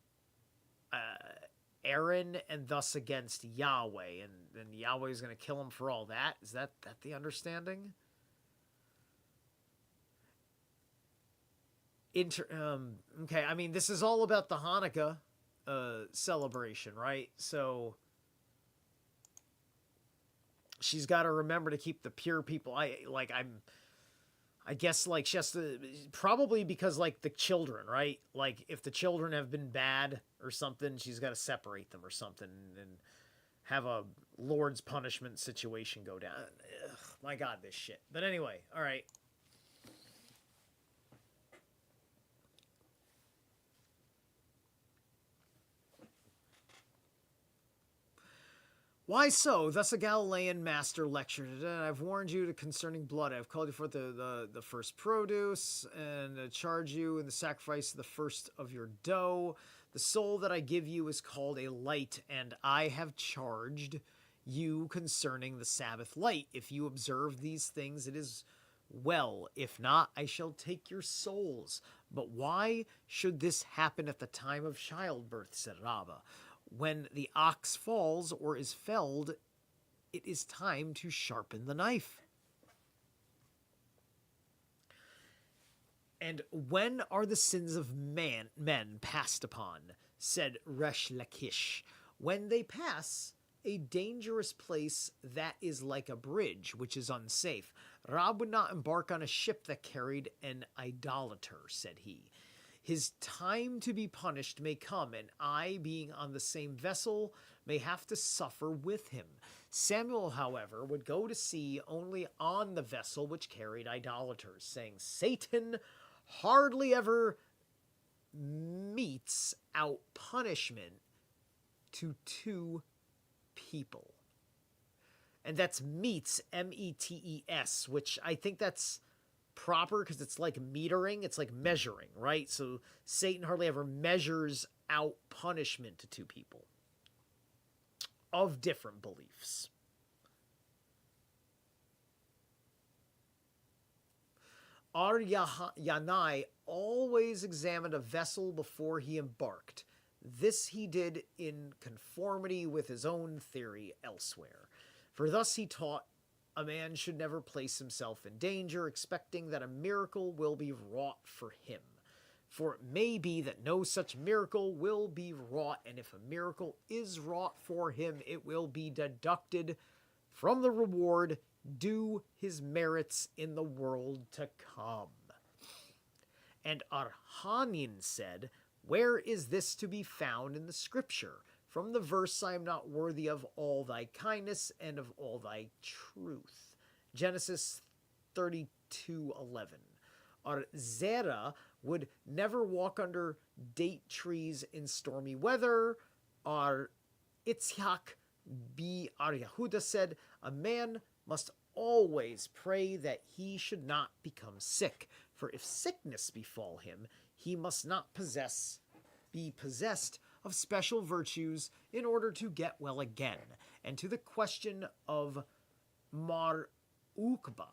Aaron and thus against Yahweh, and then Yahweh is going to kill them for all that? Is that the understanding? Okay, I mean, this is all about the Hanukkah celebration, right? So she's got to remember to keep the pure people. I guess, like, she has to, probably because, like, the children, right? Like, if the children have been bad or something, she's got to separate them or something and have a Lord's punishment situation go down. Ugh, my God, this shit. But anyway, all right. Why so? Thus a Galilean master lectured, and I've warned you concerning blood. I've called you for the first produce, and charge you in the sacrifice of the first of your dough. The soul that I give you is called a light, and I have charged you concerning the Sabbath light. If you observe these things, it is well. If not, I shall take your souls. But why should this happen at the time of childbirth, said Rabbah? When the ox falls or is felled, it is time to sharpen the knife. And when are the sins of men passed upon, said Resh Lakish, when they pass a dangerous place that is like a bridge, which is unsafe. Rab would not embark on a ship that carried an idolater, said he. His time to be punished may come, and I, being on the same vessel, may have to suffer with him. Samuel, however, would go to sea only on the vessel which carried idolaters, saying, Satan hardly ever metes out punishment to two people. And that's metes, M-E-T-E-S, which I think that's proper because it's like metering, it's like measuring, right? So Satan hardly ever measures out punishment to two people of different beliefs. Yanai always examined a vessel before he embarked. This he did in conformity with his own theory elsewhere. For thus he taught, a man should never place himself in danger, expecting that a miracle will be wrought for him. For it may be that no such miracle will be wrought, and if a miracle is wrought for him, it will be deducted from the reward due his merits in the world to come. And Arhanin said, Where is this to be found in the scripture? From the verse, I am not worthy of all thy kindness and of all thy truth. Genesis 32:11. Our Zerah would never walk under date trees in stormy weather. Our Itzhak B. Ar Yehuda said, a man must always pray that he should not become sick, for if sickness befall him, he must not be possessed of special virtues in order to get well again. And to the question of Mar Ukba,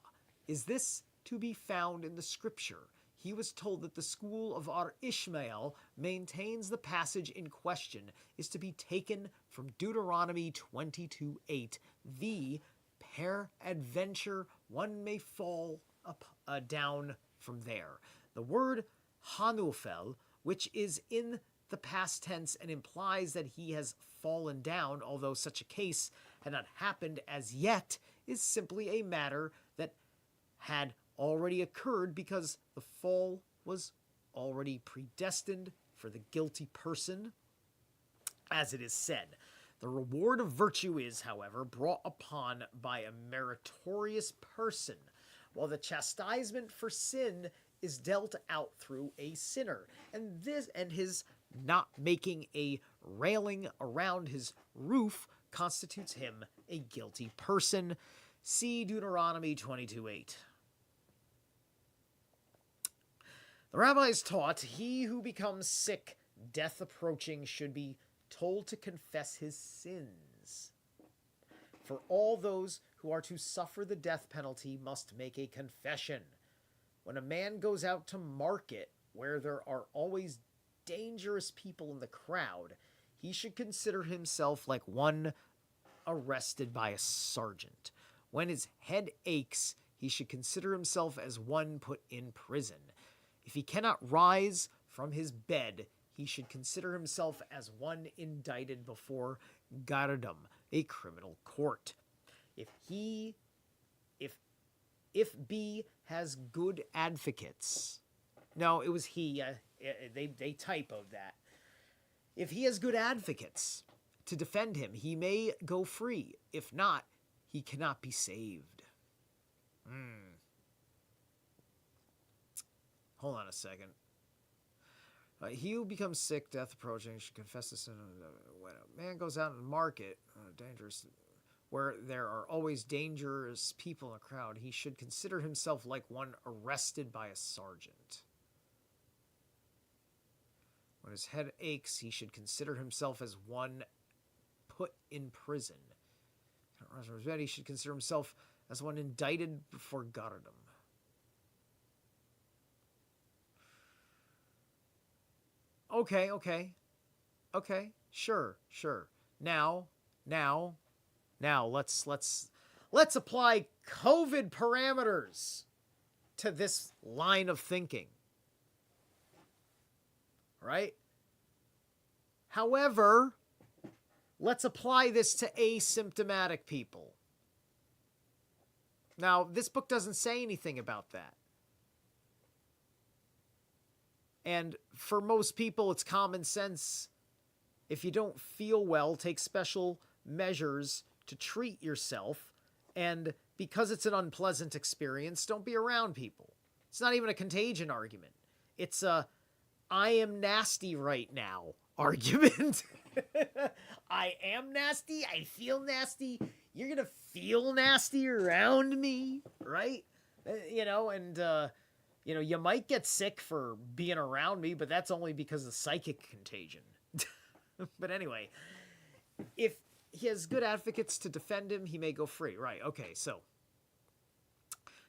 is this to be found in the scripture? He was told that the school of Ar Ishmael maintains the passage in question is to be taken from Deuteronomy 22:8. The peradventure one may fall down from there. The word Hanufel, which is in the past tense and implies that he has fallen down, although such a case had not happened as yet, is simply a matter that had already occurred because the fall was already predestined for the guilty person, as it is said. The reward of virtue is, however, brought upon by a meritorious person, while the chastisement for sin is dealt out through a sinner, and his not making a railing around his roof constitutes him a guilty person. See Deuteronomy 22:8. The rabbis taught he who becomes sick, death approaching, should be told to confess his sins. For all those who are to suffer the death penalty must make a confession. When a man goes out to market, where there are always dangerous people in the crowd, he should consider himself like one arrested by a sergeant. When his head aches, he should consider himself as one put in prison. If he cannot rise from his bed, he should consider himself as one indicted before Gardam, a criminal court. If B has good advocates, no, it was he. They typoed that. If he has good advocates to defend him, he may go free. If not, he cannot be saved. Hold on a second. He who becomes sick, death approaching, should confess the sin. When a man goes out in the market, dangerous, where there are always dangerous people in a crowd, he should consider himself like one arrested by a sergeant. When his head aches, he should consider himself as one put in prison. He should consider himself as one indicted before Gardam. Okay, sure. Now, let's apply COVID parameters to this line of thinking. Right? However, let's apply this to asymptomatic people. Now, this book doesn't say anything about that. And for most people, it's common sense. If you don't feel well, take special measures to treat yourself. And because it's an unpleasant experience, don't be around people. It's not even a contagion argument. It's a, I am nasty right now argument. I am nasty. I feel nasty. You're going to feel nasty around me, right? You might get sick for being around me, but that's only because of psychic contagion. But anyway, if he has good advocates to defend him, he may go free. Right, okay, so.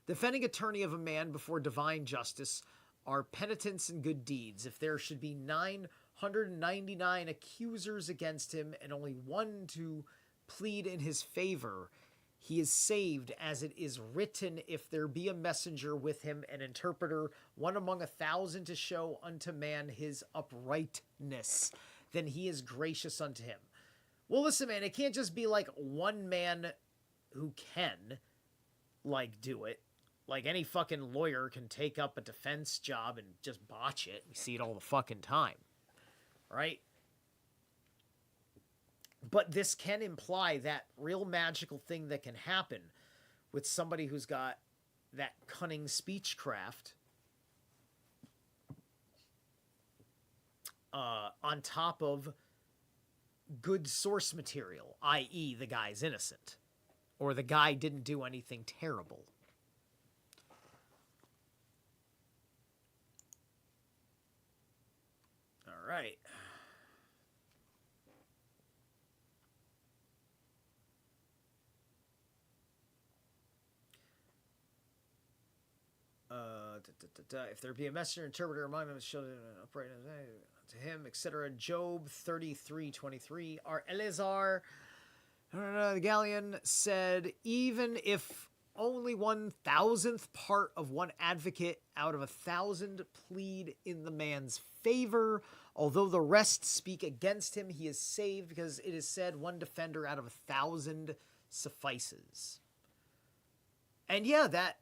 Defending attorney of a man before divine justice are penitence and good deeds. If there should be 999 accusers against him and only one to plead in his favor, he is saved, as it is written, if there be a messenger with him, an interpreter, one among 1,000 to show unto man his uprightness, then he is gracious unto him. Well, listen, man, it can't just be like one man who can, do it. Like, any fucking lawyer can take up a defense job and just botch it. We see it all the fucking time. right? But this can imply that real magical thing that can happen with somebody who's got that cunning speechcraft on top of good source material, i.e. the guy's innocent, or the guy didn't do anything terrible. All right. If there be a messenger, interpreter among them, show upright to him, etc. Job 33:23. Our Eleazar, the Galleon, said, even if only 1,000th part of one advocate out of 1,000 plead in the man's favor, although the rest speak against him, he is saved, because it is said one defender out of 1,000 suffices. And yeah, that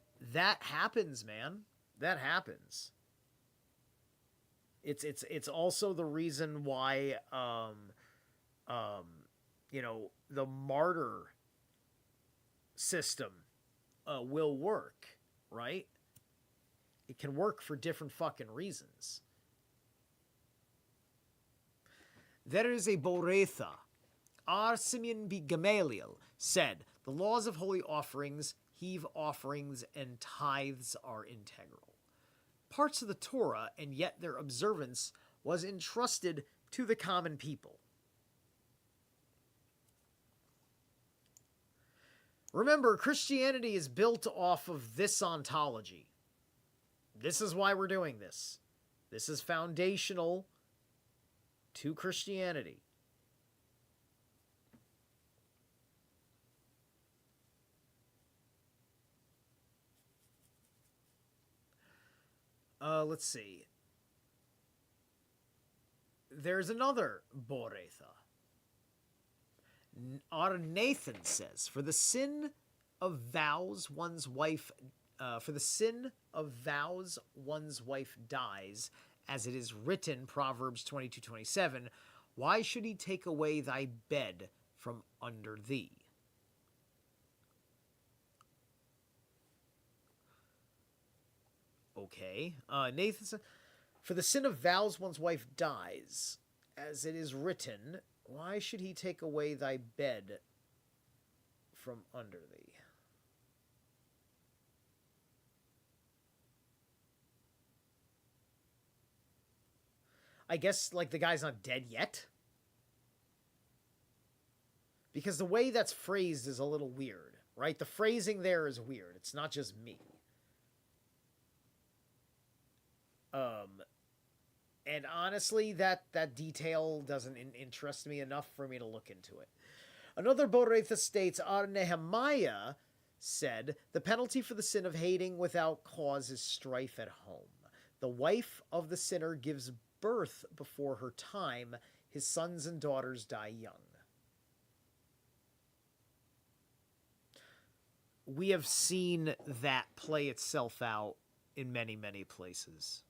happens, man. That happens. It's also the reason why the martyr system will work, right? It can work for different fucking reasons. There is a Boretha. Our Simeon B. Gamaliel said, the laws of holy offerings, heave offerings, and tithes are integral. Parts of the Torah, and yet their observance was entrusted to the common people. Remember, Christianity is built off of this ontology. This is why we're doing this. This is foundational to Christianity. Let's see. There's another Boretha. Our Nathan says, for the sin of vows one's wife dies, as it is written, Proverbs 22:27, why should he take away thy bed from under thee? Okay. Nathan said, for the sin of vows one's wife dies, as it is written, why should he take away thy bed from under thee? I guess, like, the guy's not dead yet? Because the way that's phrased is a little weird, right? The phrasing there is weird. It's not just me. And honestly, that detail doesn't interest me enough for me to look into it. Another Boretha states, our Nehemiah said, the penalty for the sin of hating without cause is strife at home. The wife of the sinner gives birth before her time. His sons and daughters die young. We have seen that play itself out in many, many places.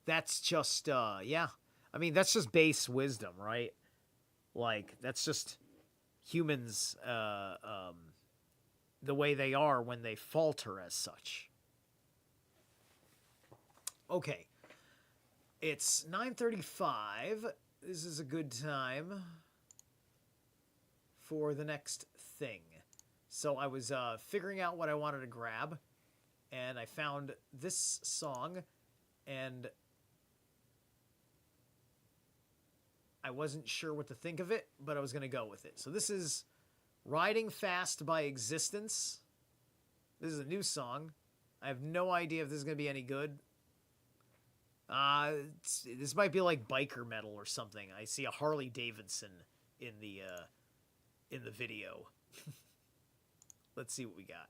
That's just, yeah. I mean, that's just base wisdom, right? Like, that's just humans, the way they are when they falter as such. Okay. It's 9:35. This is a good time for the next thing. So I was figuring out what I wanted to grab, and I found this song, and I wasn't sure what to think of it, but I was going to go with it. So this is Riding Fast by Existence. This is a new song. I have no idea if this is going to be any good. This might be like biker metal or something. I see a Harley Davidson in the video. Let's see what we got.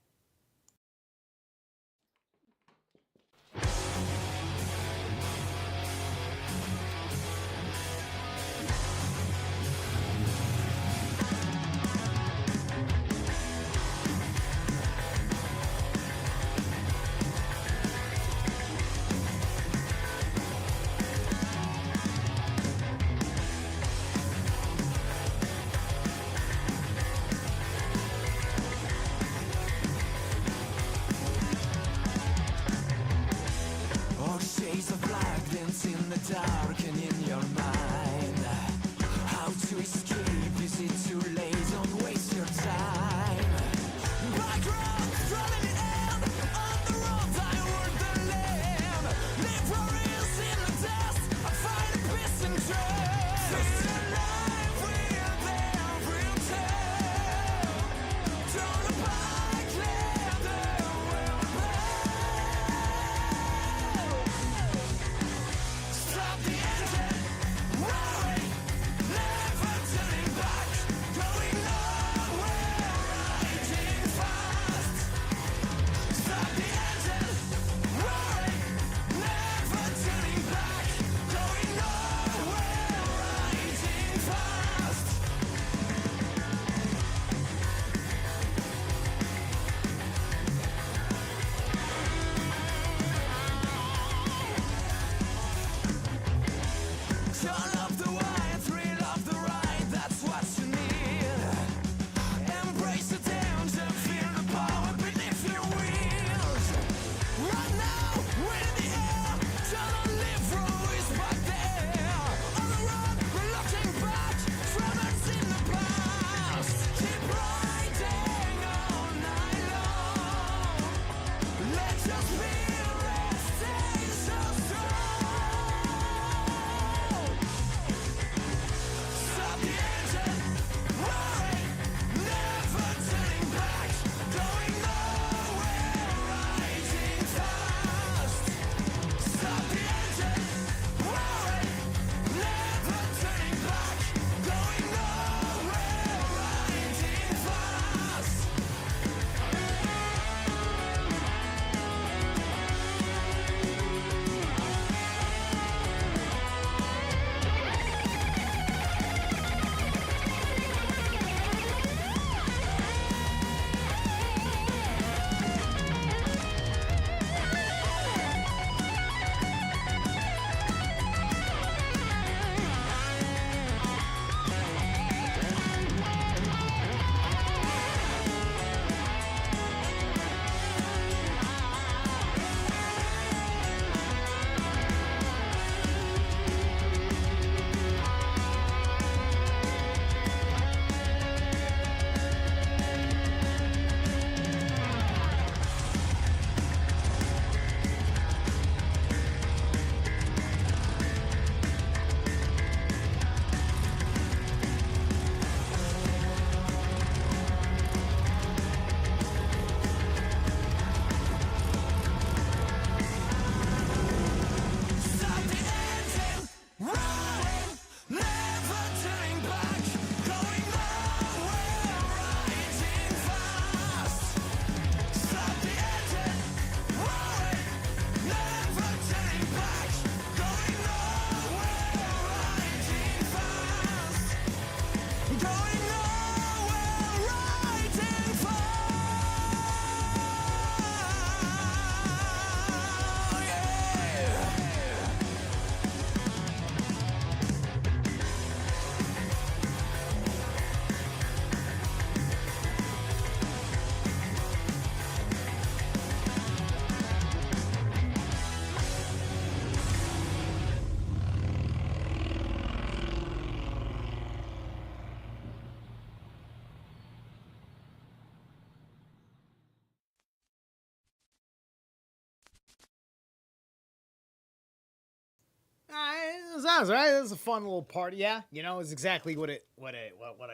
That sounds right. It was a fun little party. Yeah, you know, it's exactly what I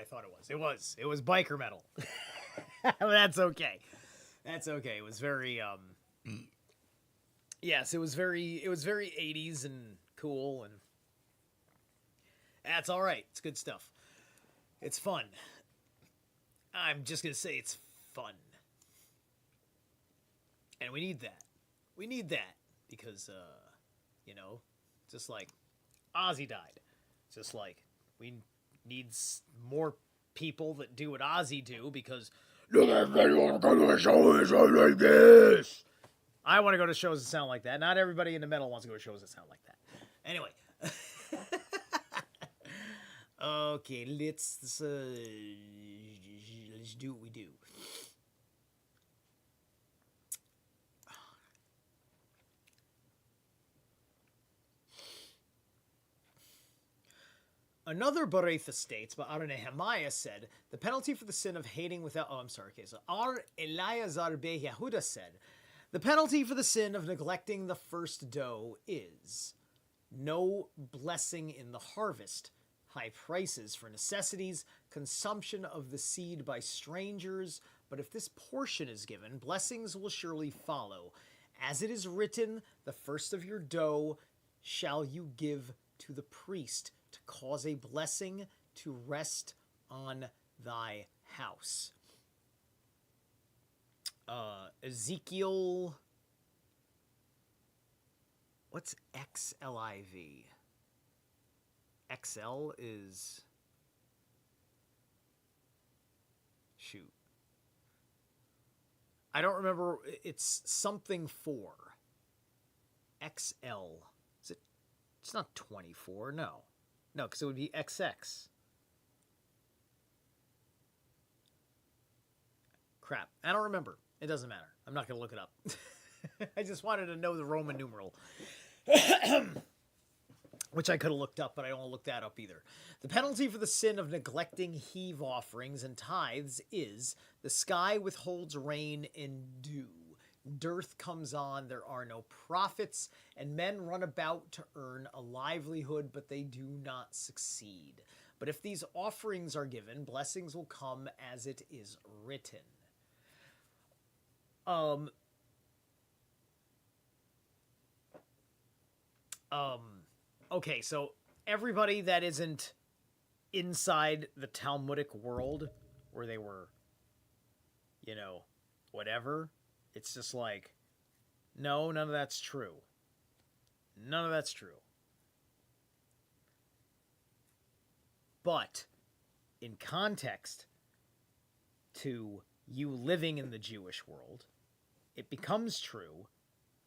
thought it was. It was biker metal. Well, that's okay. That's okay. It was very yes, it was very 80s and cool, and that's all right. It's good stuff. It's fun. I'm just gonna say it's fun, and we need that. We need that because you know, just like Ozzy died, just like we need more people that do what Ozzy do because look at everybody want to go to a show that sounds like this. I want to go to shows that sound like that. Not everybody in the metal wants to go to shows that sound like that. Anyway. Okay, let's do what we do. Another Bereitha states, but Ar Nehemiah said, the penalty for the sin of hating without... Oh, I'm sorry. Okay, so Ar Eleazar be Yehuda said, the penalty for the sin of neglecting the first dough is no blessing in the harvest, high prices for necessities, consumption of the seed by strangers. But if this portion is given, blessings will surely follow. As it is written, the first of your dough shall you give to the priest, to cause a blessing to rest on thy house. Ezekiel, what's XLIV? XL is, shoot, I don't remember. It's something 4. XL. Is it? It's not 24. No, because it would be XX. Crap. I don't remember. It doesn't matter. I'm not going to look it up. I just wanted to know the Roman numeral. Which I could have looked up, but I don't want to look that up either. The penalty for the sin of neglecting heave offerings and tithes is the sky withholds rain and dew. Dearth comes on, there are no profits, and men run about to earn a livelihood, but they do not succeed. But if these offerings are given, blessings will come as it is written. Okay, so everybody that isn't inside the Talmudic world where they were, you know, whatever, it's just like, no, none of that's true. None of that's true. But in context to you living in the Jewish world, it becomes true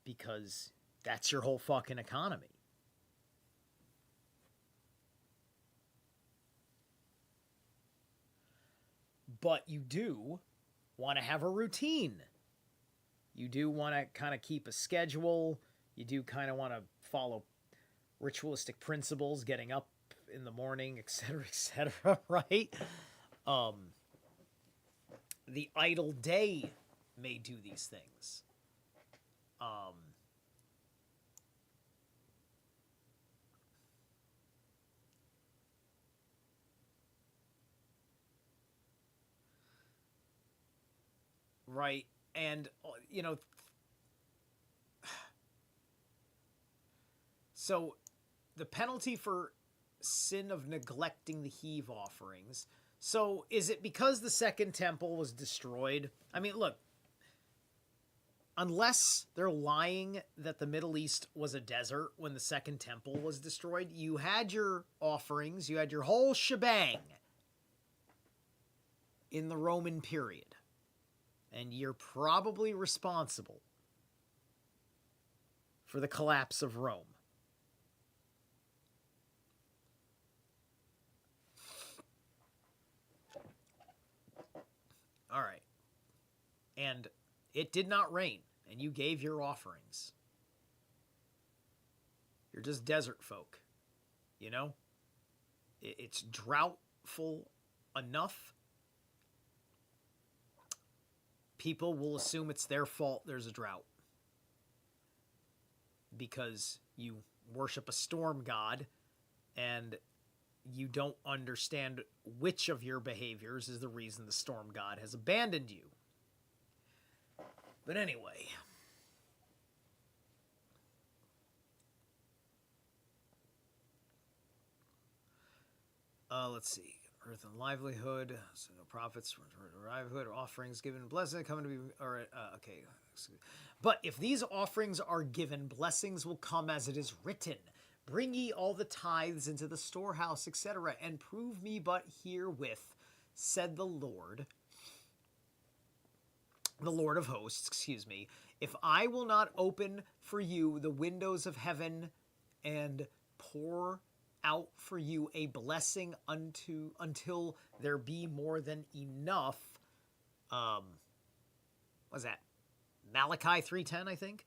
because that's your whole fucking economy. But you do want to have a routine. You do want to kind of keep a schedule. You do kind of want to follow ritualistic principles, getting up in the morning, etc., right? The idle day may do these things. Right, and, you know, so the penalty for sin of neglecting the heave offerings. So is it because the second temple was destroyed? I mean, look, unless they're lying that the Middle East was a desert when the second temple was destroyed, you had your offerings, you had your whole shebang in the Roman period. And you're probably responsible for the collapse of Rome. All right. And it did not rain, and you gave your offerings. You're just desert folk, you know? It's droughtful enough. People will assume it's their fault there's a drought. Because you worship a storm god and you don't understand which of your behaviors is the reason the storm god has abandoned you. But anyway. Let's see. Earth and livelihood. So no profits, livelihood, offerings given, blessing coming to be. Okay. But if these offerings are given, blessings will come as it is written. Bring ye all the tithes into the storehouse, etc., and prove me but herewith, said the Lord of hosts, excuse me, if I will not open for you the windows of heaven and pour out for you a blessing until there be more than enough. What's that? Malachi 3:10, I think.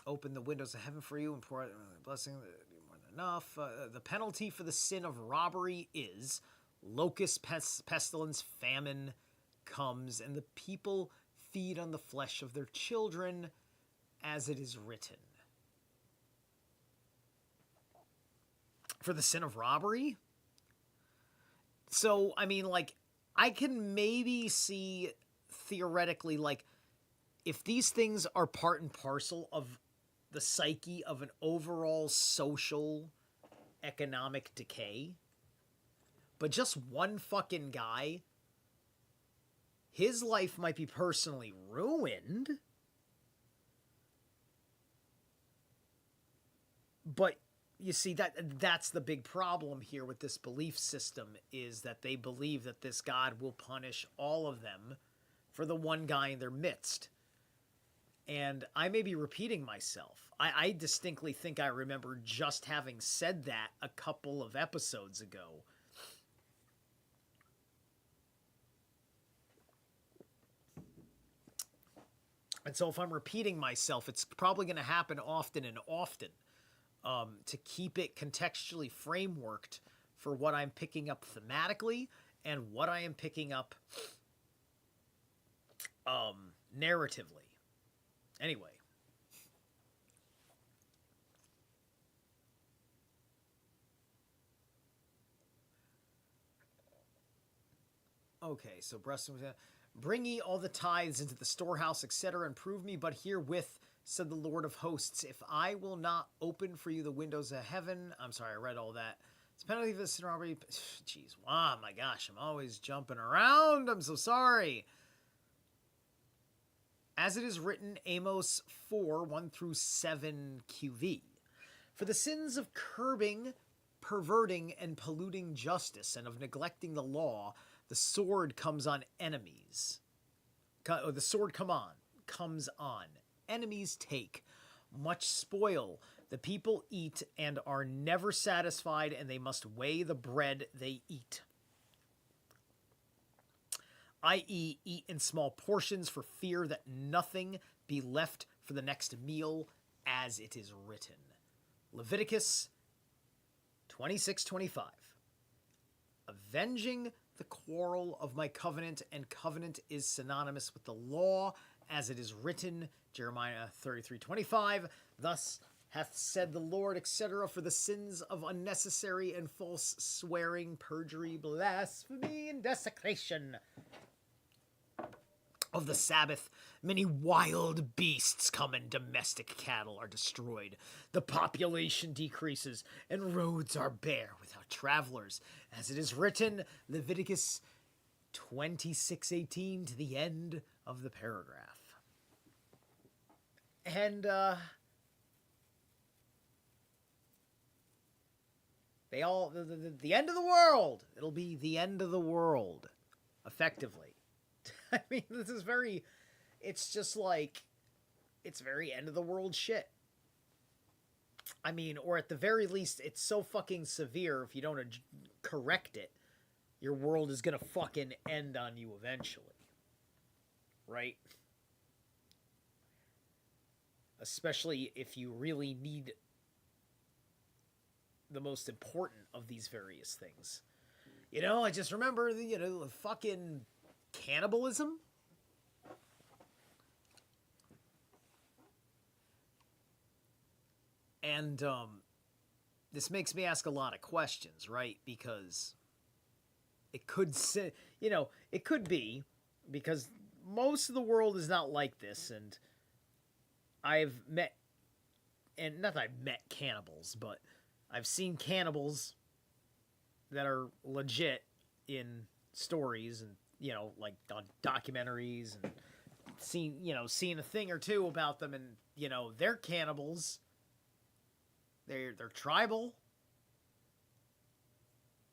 Open the windows of heaven for you and pour out a blessing, more than enough. The penalty for the sin of robbery is locust, pestilence, famine comes, and the people feed on the flesh of their children, as it is written. For the sin of robbery? So, I mean, like, I can maybe see, theoretically, like, if these things are part and parcel of the psyche of an overall social, economic decay, but just one fucking guy, his life might be personally ruined, but you see, that's the big problem here with this belief system, is that they believe that this God will punish all of them for the one guy in their midst. And I may be repeating myself. I distinctly think I remember just having said that a couple of episodes ago. And so if I'm repeating myself, it's probably going to happen often and often. To keep it contextually frameworked for what I'm picking up thematically and what I am picking up narratively. Anyway. Okay, so bring ye all the tithes into the storehouse, etc., and prove me but herewith, said the Lord of hosts, if I will not open for you the windows of heaven. I'm sorry, I read all that. It's penalty for the sin robbery. Jeez, wow, my gosh, I'm always jumping around. I'm so sorry. As it is written, Amos 4, 1-7 QV. For the sins of curbing, perverting, and polluting justice, and of neglecting the law, the sword comes on enemies. The sword comes on. Enemies take. Much spoil. The people eat and are never satisfied, and they must weigh the bread they eat. I.e., eat in small portions for fear that nothing be left for the next meal, as it is written. Leviticus 26:25. Avenging the quarrel of my covenant, and covenant is synonymous with the law, as it is written, Jeremiah 33:25. Thus hath said the Lord, etc., for the sins of unnecessary and false swearing, perjury, blasphemy, and desecration of the Sabbath, many wild beasts come and domestic cattle are destroyed. The population decreases and roads are bare without travelers, as it is written, Leviticus 26:18, to the end of the paragraph. And the end of the world. It'll be the end of the world, effectively. I mean, this is very, it's just like, it's very end of the world shit. I mean, or at the very least, it's so fucking severe, if you don't correct it, your world is gonna fucking end on you eventually. Right? Especially if you really need the most important of these various things. You know, I just remember, the fucking cannibalism. And this makes me ask a lot of questions, right? Because it could say, it could be because most of the world is not like this, and I've met, and not that I've met cannibals, but I've seen cannibals that are legit in stories and, like on documentaries, and seen a thing or two about them, and, they're cannibals. They're tribal,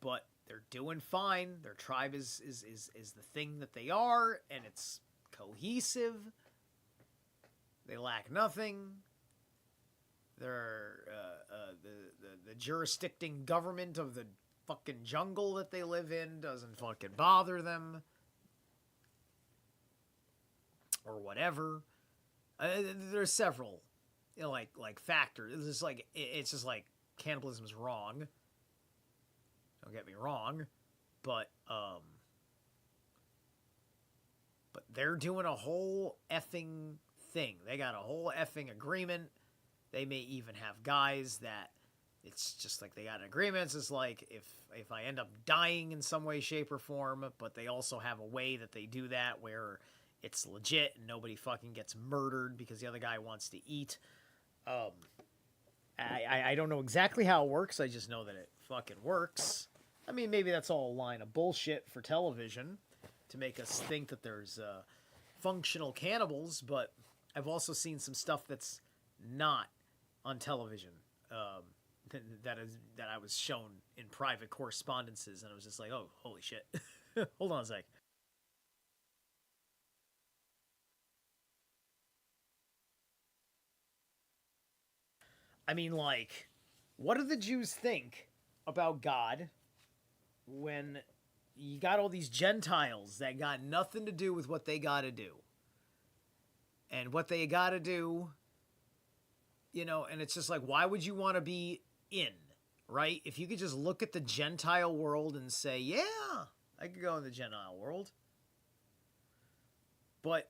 but they're doing fine. Their tribe is the thing that they are, and it's cohesive. They lack nothing. They're the jurisdicting government of the fucking jungle that they live in doesn't fucking bother them, or whatever. There's several, like factors. It's just like cannibalism is wrong. Don't get me wrong, but they're doing a whole effing thing. They got a whole effing agreement. They may even have guys that it's just like they got agreements. It's like if I end up dying in some way, shape, or form, but they also have a way that they do that where it's legit and nobody fucking gets murdered because the other guy wants to eat. I don't know exactly how it works. I just know that it fucking works. I mean, maybe that's all a line of bullshit for television to make us think that there's functional cannibals, but I've also seen some stuff that's not on television that I was shown in private correspondences, and I was just like, oh, holy shit. Hold on a sec. I mean, like, what do the Jews think about God when you got all these Gentiles that got nothing to do with what they got to do? And what they got to do, and it's just like, why would you want to be in, right? If you could just look at the Gentile world and say, yeah, I could go in the Gentile world. But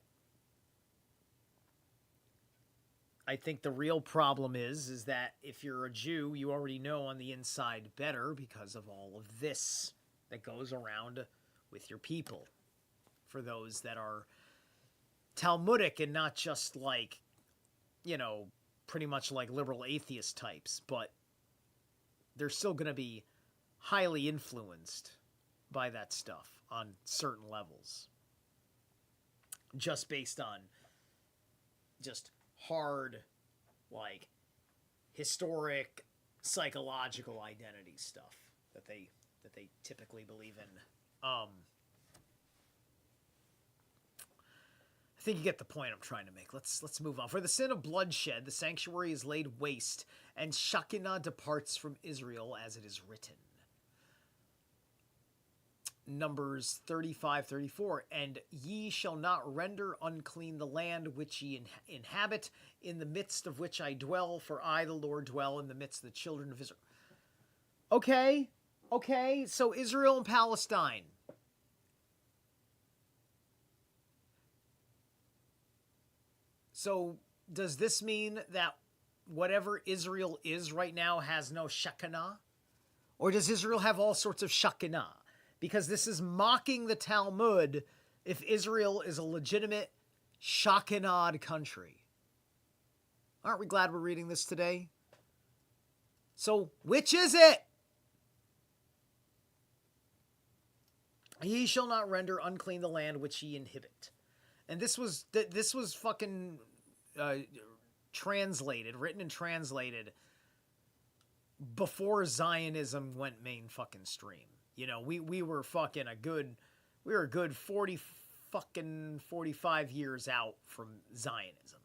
I think the real problem is that if you're a Jew, you already know on the inside better because of all of this that goes around with your people. For those that are Talmudic and not just like, pretty much like liberal atheist types, but they're still going to be highly influenced by that stuff on certain levels. Just based on just hard, like, historic, psychological identity stuff that they typically believe in. I think you get the point I'm trying to make. Let's move on. For the sin of bloodshed, the sanctuary is laid waste, and Shekinah departs from Israel, as it is written. Numbers 35-34, and ye shall not render unclean the land which ye inhabit, in the midst of which I dwell, for I, the Lord, dwell in the midst of the children of Israel. Okay, so Israel and Palestine. So does this mean that whatever Israel is right now has no Shekinah? Or does Israel have all sorts of Shekinah? Because this is mocking the Talmud if Israel is a legitimate Shekinah country. Aren't we glad we're reading this today? So, which is it? Ye shall not render unclean the land which ye inhabit. And this was fucking written and translated before Zionism went main fucking stream. We were fucking we were a good 45 years out from Zionism.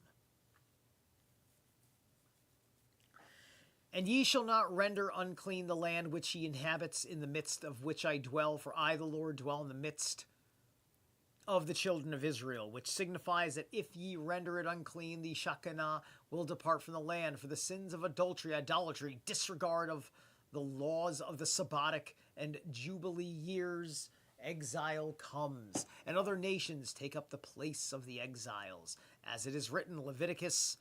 And ye shall not render unclean the land which ye inhabits, in the midst of which I dwell, for I, the Lord, dwell in the midst of the children of Israel, which signifies that if ye render it unclean, the Shekinah will depart from the land, for the sins of adultery, idolatry, disregard of the laws of the Sabbatic and Jubilee years, exile comes, and other nations take up the place of the exiles, as it is written, Leviticus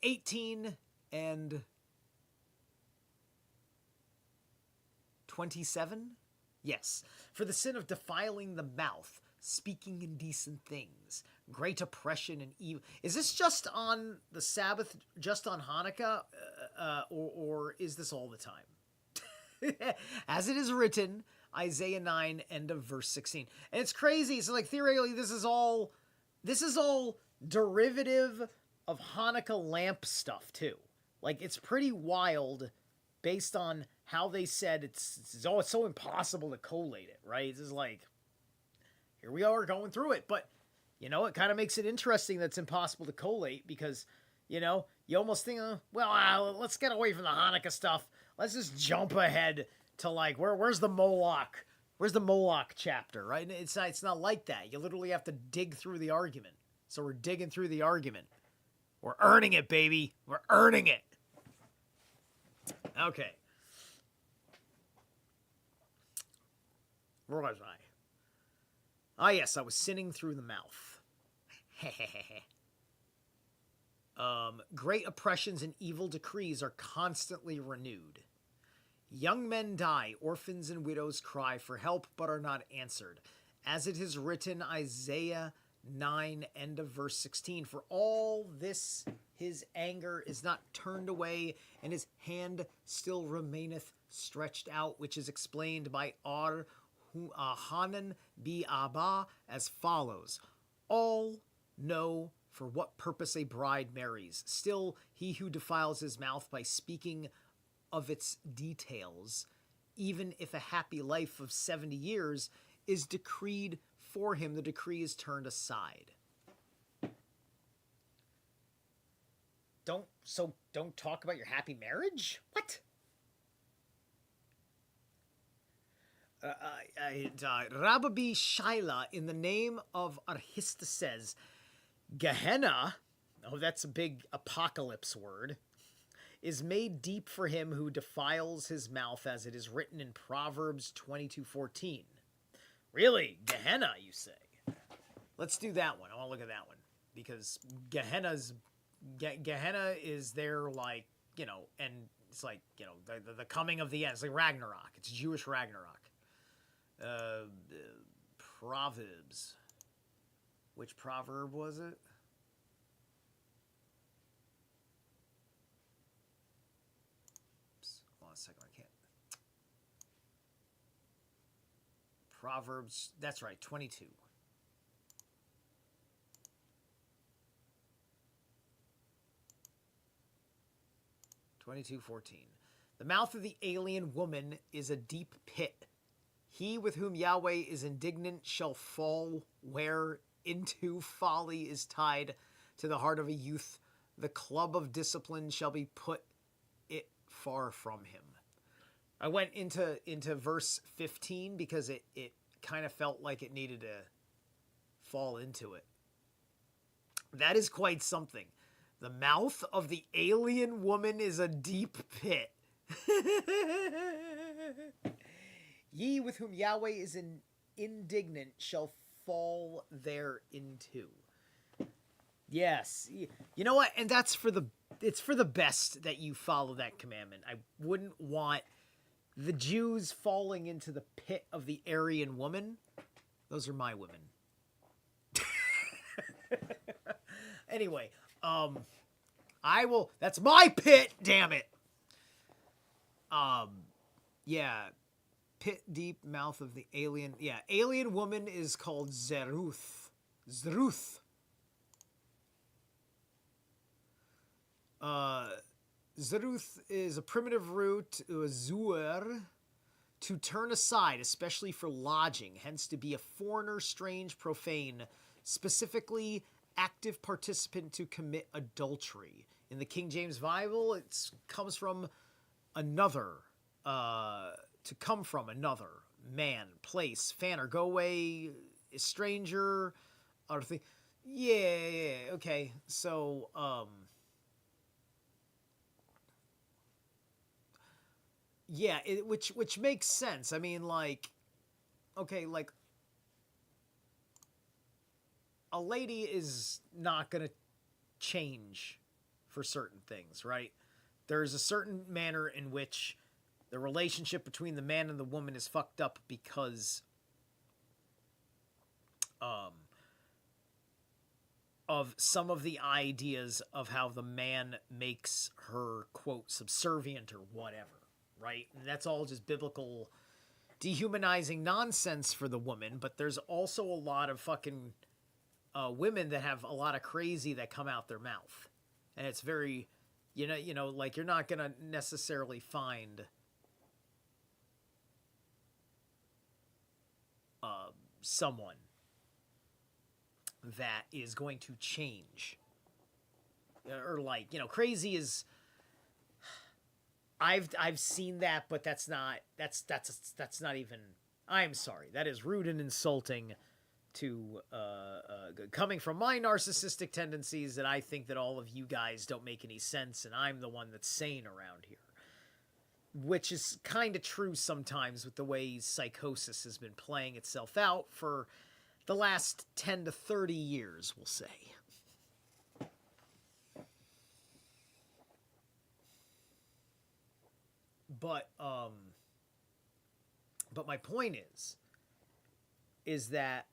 18 and 27? Yes. For the sin of defiling the mouth, speaking indecent things, great oppression and evil. Is this just on the Sabbath, just on Hanukkah, or is this all the time? As it is written, Isaiah 9, end of verse 16. And it's crazy. So, like, theoretically, this is all derivative of Hanukkah lamp stuff, too. Like, it's pretty wild based on how they said it's so impossible to collate it, right? It's just like, here we are going through it. But, you know, it kind of makes it interesting that it's impossible to collate because, you know, you almost think, let's get away from the Hanukkah stuff. Let's just jump ahead to, like, where's the Moloch? Where's the Moloch chapter, right? It's not like that. You literally have to dig through the argument. So we're digging through the argument. We're earning it, baby. We're earning it. Okay. Where was I? Ah, yes, I was sinning through the mouth. Great oppressions and evil decrees are constantly renewed. Young men die, orphans and widows cry for help, but are not answered. As it is written, Isaiah 9, end of verse 16, for all this his anger is not turned away, and his hand still remaineth stretched out, which is explained by Hanan B. Abba as follows. All know for what purpose a bride marries. Still, he who defiles his mouth by speaking of its details, even if a happy life of 70 years is decreed for him, the decree is turned aside. Don't talk about your happy marriage? What? Rabbi Shaila, in the name of Arhista, says, Gehenna, oh, that's a big apocalypse word, is made deep for him who defiles his mouth, as it is written in Proverbs 22:14. Really? Gehenna, you say? Let's do that one. I want to look at that one. Because Gehenna is there, like, you know, and it's like, you know, the coming of the end. It's like Ragnarok. It's Jewish Ragnarok. Proverbs. Which proverb was it? Hold on a second, I can't. Proverbs, that's right, 22. The mouth of the alien woman is a deep pit. He with whom Yahweh is indignant shall fall where into folly is tied to the heart of a youth. The club of discipline shall be put it far from him. I went into verse 15 because it kind of felt like it needed to fall into it. That is quite something. The mouth of the alien woman is a deep pit. Ye with whom Yahweh is indignant shall fall thereinto. Yes. You know what? And it's for the best that you follow that commandment. I wouldn't want the Jews falling into the pit of the Aryan woman. Those are my women. Anyway, that's my pit, damn it. Yeah, pit deep mouth of the alien. Yeah, alien woman is called Zerilath. Zerilath. Zerilath is a primitive root, zur, to turn aside, especially for lodging, hence to be a foreigner, strange, profane, specifically active participant to commit adultery. In the King James Bible, it comes from another, to come from another, man, place, fan, or go away, stranger, other thing. Yeah, okay. So, yeah, which makes sense. I mean, like, okay, like, a lady is not gonna change for certain things, right? There's a certain manner in which the relationship between the man and the woman is fucked up because of some of the ideas of how the man makes her, quote, subservient or whatever, right? And that's all just biblical dehumanizing nonsense for the woman, but there's also a lot of fucking women that have a lot of crazy that come out their mouth. And it's very, like you're not going to necessarily find someone that is going to change. Or like, crazy is, I've seen that, but that's not even, I'm sorry, that is rude and insulting to coming from my narcissistic tendencies, that I think that all of you guys don't make any sense and I'm the one that's sane around here, which is kind of true sometimes with the way psychosis has been playing itself out for the last 10 to 30 years, we'll say. But my point is that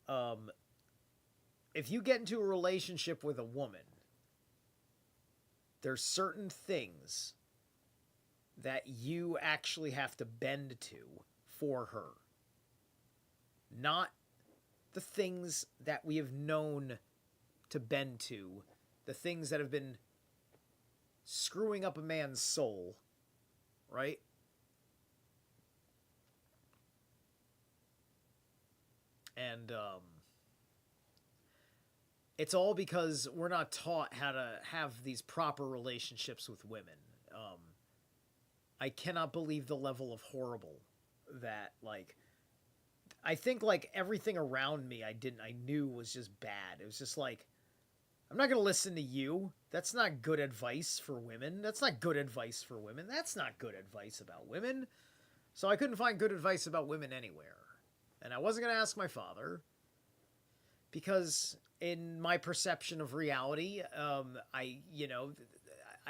if you get into a relationship with a woman, there's certain things that you actually have to bend to for her. Not the things that we have known to bend to, the things that have been screwing up a man's soul, right? And it's all because we're not taught how to have these proper relationships with women. I cannot believe the level of horrible that, like, I think, like, everything around me I knew was just bad. It was just like, I'm not going to listen to you. That's not good advice for women. That's not good advice for women. That's not good advice about women. So I couldn't find good advice about women anywhere. And I wasn't going to ask my father, because in my perception of reality, I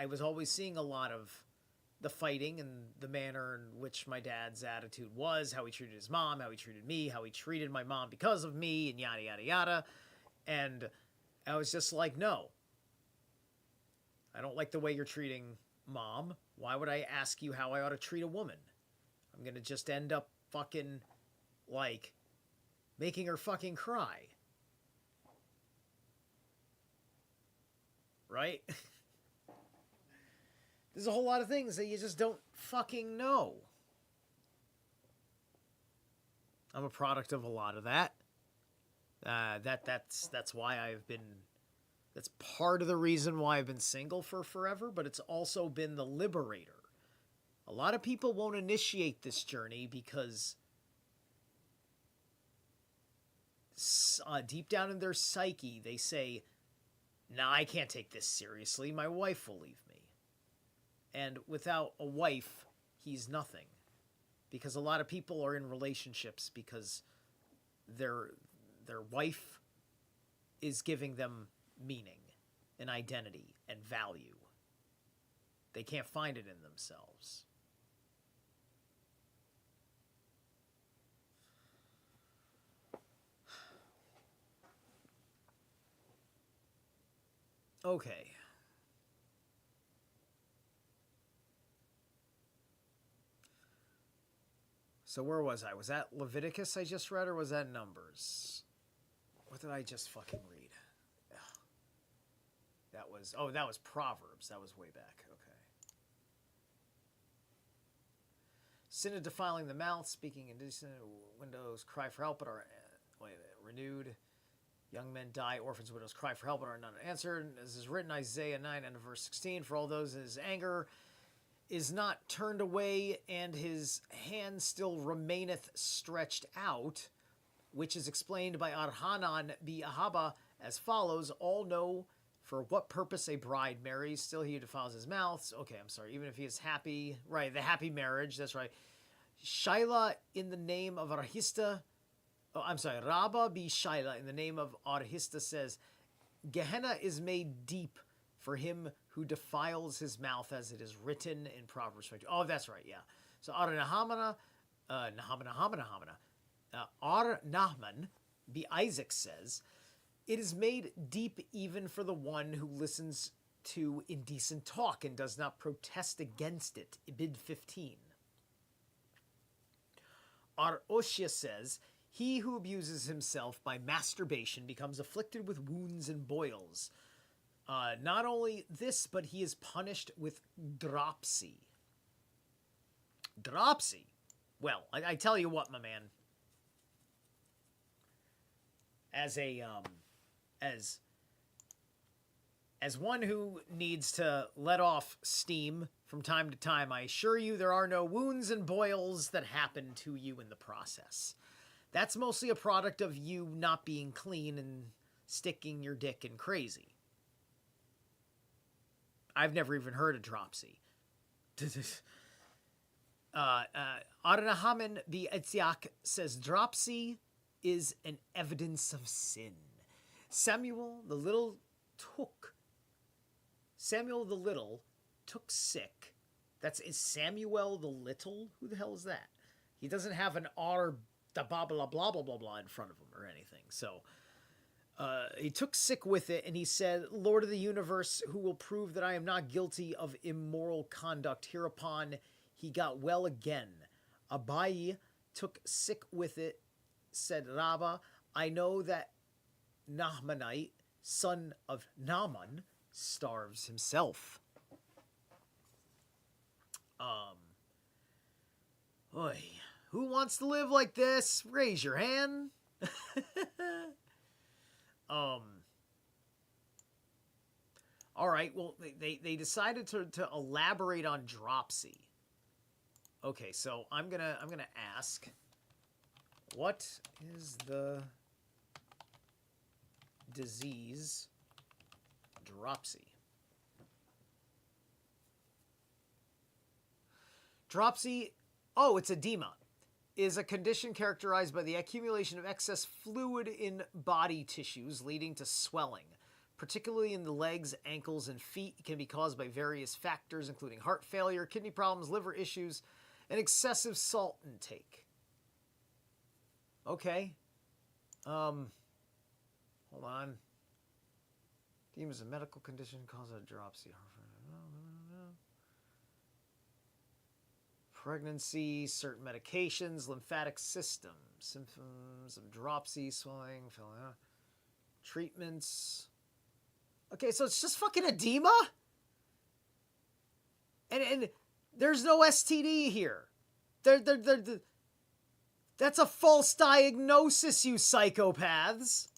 was always seeing a lot of the fighting and the manner in which my dad's attitude was, how he treated his mom, how he treated me, how he treated my mom because of me, and yada, yada, yada. And I was just like, no. I don't like the way you're treating Mom. Why would I ask you how I ought to treat a woman? I'm going to just end up fucking, like, making her fucking cry. Right? There's a whole lot of things that you just don't fucking know. I'm a product of a lot of that. That's why I've been... That's part of the reason why I've been single for forever, but it's also been the liberator. A lot of people won't initiate this journey because deep down in their psyche, they say, nah, I can't take this seriously. My wife will leave me. And without a wife, he's nothing. Because a lot of people are in relationships because their wife is giving them meaning and identity and value. They can't find it in themselves. Okay. So where was I? Was that Leviticus I just read, or was that Numbers? What did I just fucking read? That was Proverbs. That was way back. Okay. Sin of defiling the mouth, speaking indecent, windows cry for help but are renewed. Young men die, orphans, widows cry for help but are not answered. As is written, Isaiah 9 and verse 16, for all those in his anger is not turned away, and his hand still remaineth stretched out, which is explained by Arhanan bi Ahaba as follows: all know for what purpose a bride marries, still he who defiles his mouth. Okay, I'm sorry, even if he is happy, right, the happy marriage, that's right. Shaila in the name of Arhista, Rabba bi Shaila in the name of Arhista says, Gehenna is made deep for him who defiles his mouth, as it is written in Proverbs 22. Oh, that's right, yeah. So Ar Nahman, the Isaac says, it is made deep even for the one who listens to indecent talk and does not protest against it. Ibid 15. Ar Oshia says, he who abuses himself by masturbation becomes afflicted with wounds and boils. Not only this, but he is punished with dropsy. Dropsy? Well, I tell you what, my man. As one who needs to let off steam from time to time, I assure you there are no wounds and boils that happen to you in the process. That's mostly a product of you not being clean and sticking your dick in crazy. I've never even heard of dropsy. Arnahaman the Etziak says dropsy is an evidence of sin. Samuel the Little took sick. Is Samuel the Little? Who the hell is that? He doesn't have an R, the blah, blah, blah, blah, blah, blah in front of him or anything. So he took sick with it, and he said, Lord of the universe, who will prove that I am not guilty of immoral conduct? Hereupon he got well again. Abai took sick with it, said Rabbah, I know that Nahmanite, son of Naaman, starves himself. Who wants to live like this? Raise your hand. All right, well, they decided to elaborate on dropsy. Okay, so I'm gonna ask, what is the disease dropsy? Dropsy, it's edema, is a condition characterized by the accumulation of excess fluid in body tissues leading to swelling, particularly in the legs, ankles, and feet. It can be caused by various factors, including heart failure, kidney problems, liver issues, and excessive salt intake. Okay. Hold on. Edema is a medical condition caused by dropsy. Pregnancy, certain medications, lymphatic system, symptoms of dropsy, swelling, treatments. Okay, so it's just fucking edema? And there's no STD here. That's a false diagnosis, you psychopaths.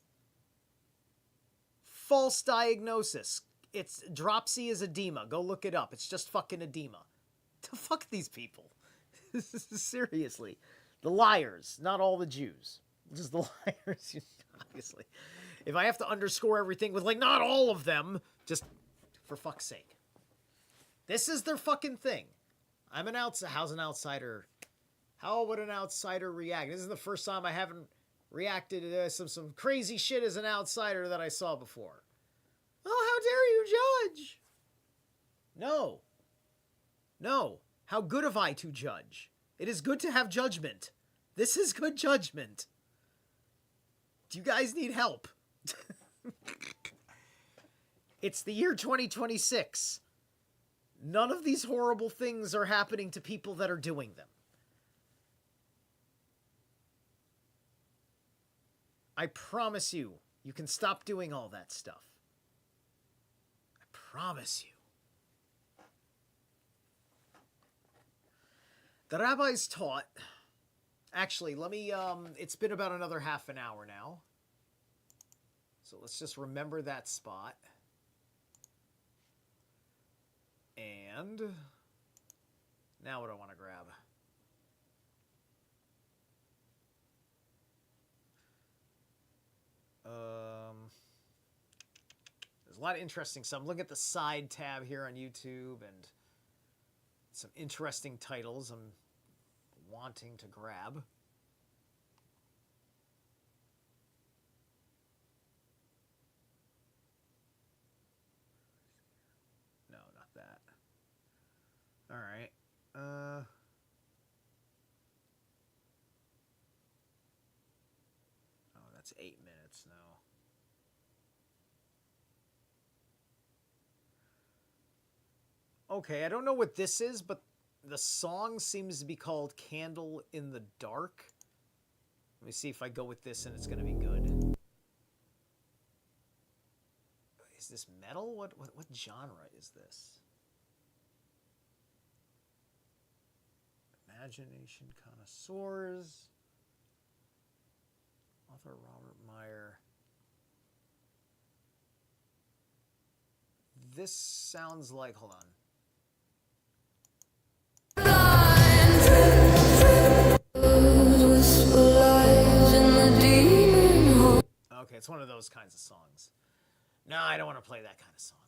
False diagnosis. It's dropsy is edema. Go look it up. It's just fucking edema. To fuck these people. Seriously. The liars, not all the Jews. Just the liars, obviously. If I have to underscore everything with, not all of them, just for fuck's sake. This is their fucking thing. I'm an outsider. How's an outsider? How would an outsider react? This is the first time I haven't reacted to some crazy shit as an outsider that I saw before. Oh, how dare you judge? No. No. How good have I to judge? It is good to have judgment. This is good judgment. Do you guys need help? It's the year 2026. None of these horrible things are happening to people that are doing them. I promise you, you can stop doing all that stuff. I promise you. The rabbis taught... Actually, let me... it's been about another half an hour now. So let's just remember that spot. And... now what do I want to grab? There's a lot of interesting stuff. I'm looking at the side tab here on YouTube and some interesting titles I'm wanting to grab. Oh, that's 8 minutes now. Okay, I don't know what this is, but the song seems to be called Candle in the Dark. Let me see if I go with this and it's going to be good. Is this metal? What genre is this? Imagination Connoisseurs. Author Robert Meyer. This sounds like, hold on. Okay, it's one of those kinds of songs. No, I don't want to play that kind of song.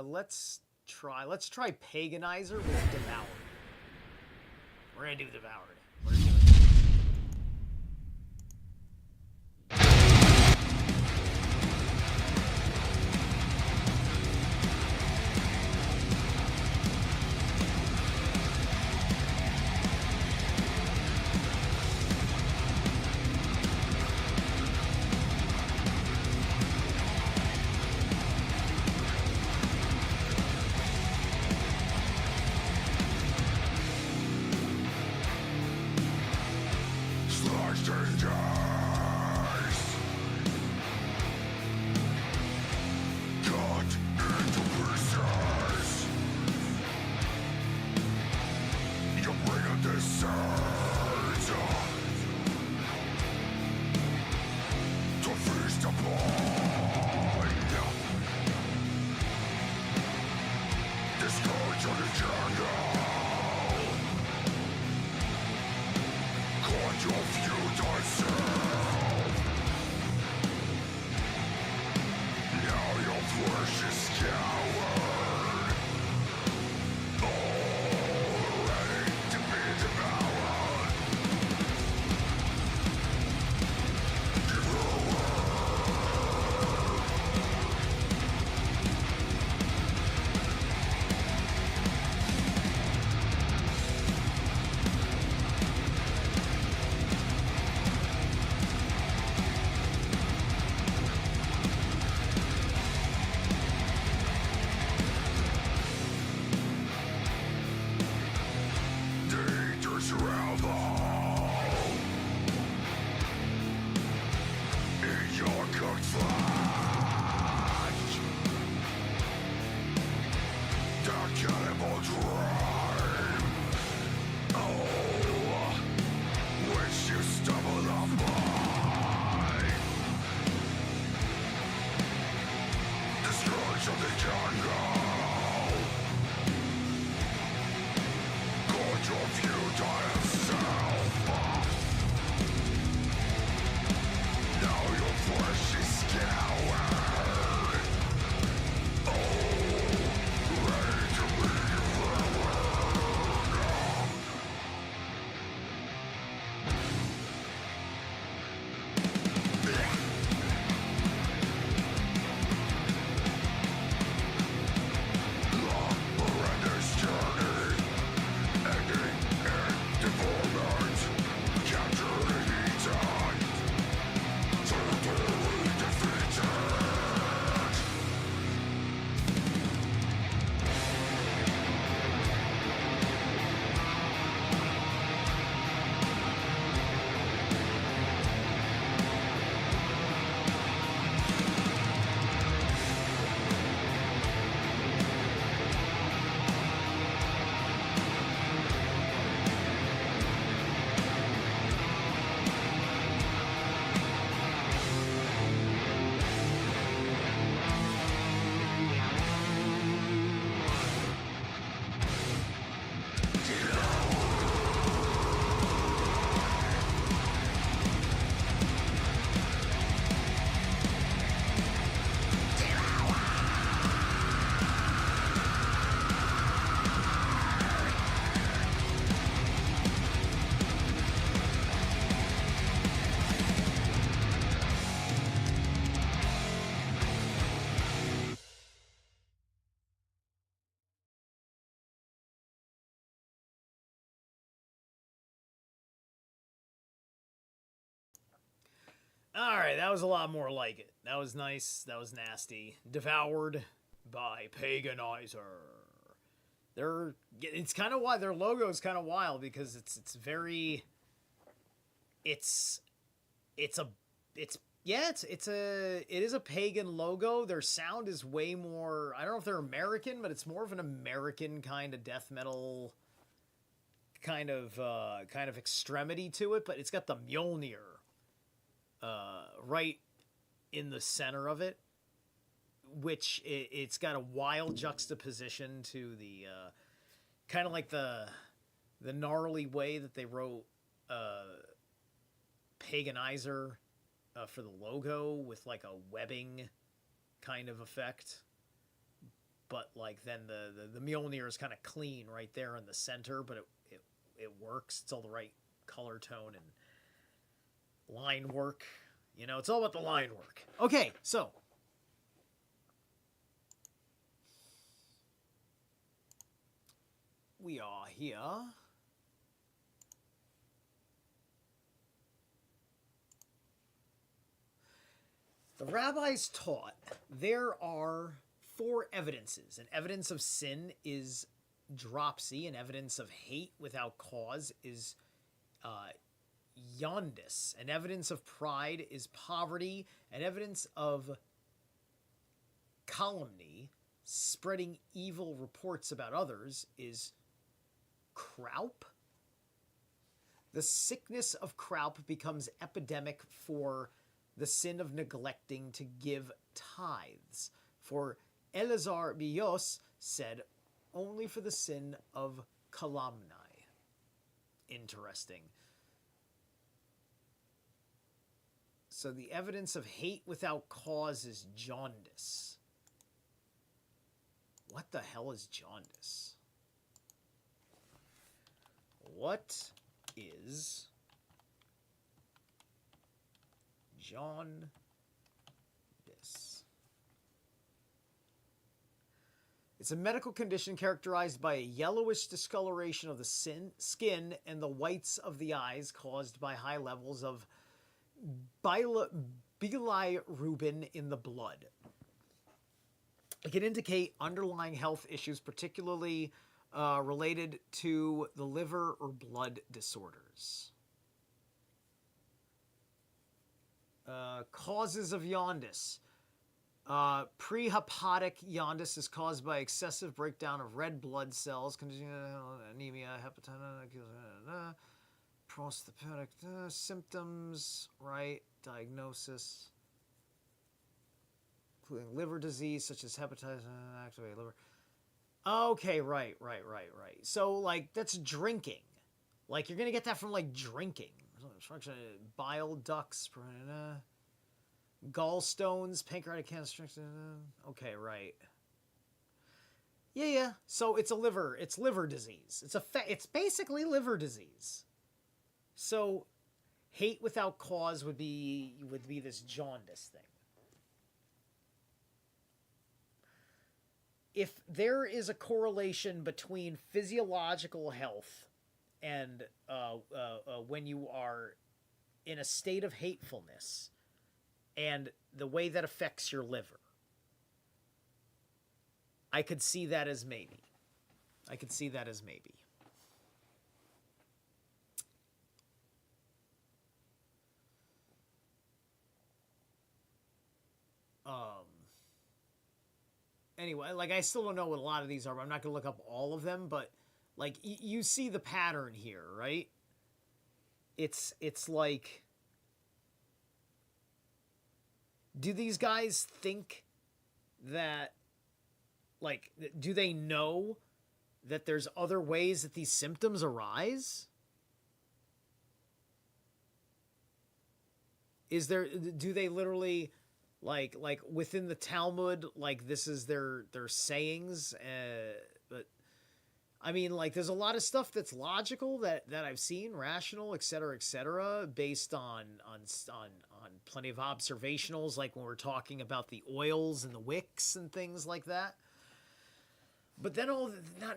Let's try Paganizer with Devoured. We're gonna do Devoured. We're gonna do it. All right, that was a lot more like it. That was nice. That was nasty. Devoured by paganizer. It's kind of why their logo is kind of wild because it's very. It is a pagan logo. Their sound is way more. I don't know if they're American, but it's more of an American kind of death metal. Kind of extremity to it, but it's got the Mjolnir right in the center of it, which it's got a wild juxtaposition to the kind of like the gnarly way that they wrote Paganizer for the logo with like a webbing kind of effect. But like then the Mjolnir is kind of clean right there in the center, but it works. It's all the right color tone and line work. You know, it's all about the line work. Okay, so we are here. The rabbis taught there are 4 evidences. An evidence of sin is dropsy. An evidence of hate without cause is yondis. An evidence of pride is poverty. An evidence of calumny, spreading evil reports about others, is croup. The sickness of croup becomes epidemic for the sin of neglecting to give tithes. For Elazar Bios said, only for the sin of calumny. Interesting. So the evidence of hate without cause is jaundice. What the hell is jaundice? What is jaundice? It's a medical condition characterized by a yellowish discoloration of the skin and the whites of the eyes caused by high levels of bilirubin in the blood. It can indicate underlying health issues, particularly related to the liver or blood disorders. Causes of jaundice. Prehepatic jaundice is caused by excessive breakdown of red blood cells, anemia, hepatitis, prostatic symptoms, right? Diagnosis, including liver disease such as hepatitis, activated liver. Okay, right. So, like, that's drinking. Like, you're gonna get that from, like, drinking. Bile ducts, gallstones, pancreatic cancer. Okay, right. Yeah. So it's liver disease. It's basically liver disease. So hate without cause would be this jaundice thing. If there is a correlation between physiological health and when you are in a state of hatefulness and the way that affects your liver, I could see that as maybe. Anyway, like, I still don't know what a lot of these are, but I'm not going to look up all of them, but, like, you see the pattern here, right? It's like, do these guys think that, like, do they know that there's other ways that these symptoms arise? Do they literally, like within the Talmud, like, this is their sayings? But I mean, like, there's a lot of stuff that's logical that I've seen, rational, etc., based on plenty of observationals, like when we're talking about the oils and the wicks and things like that. But then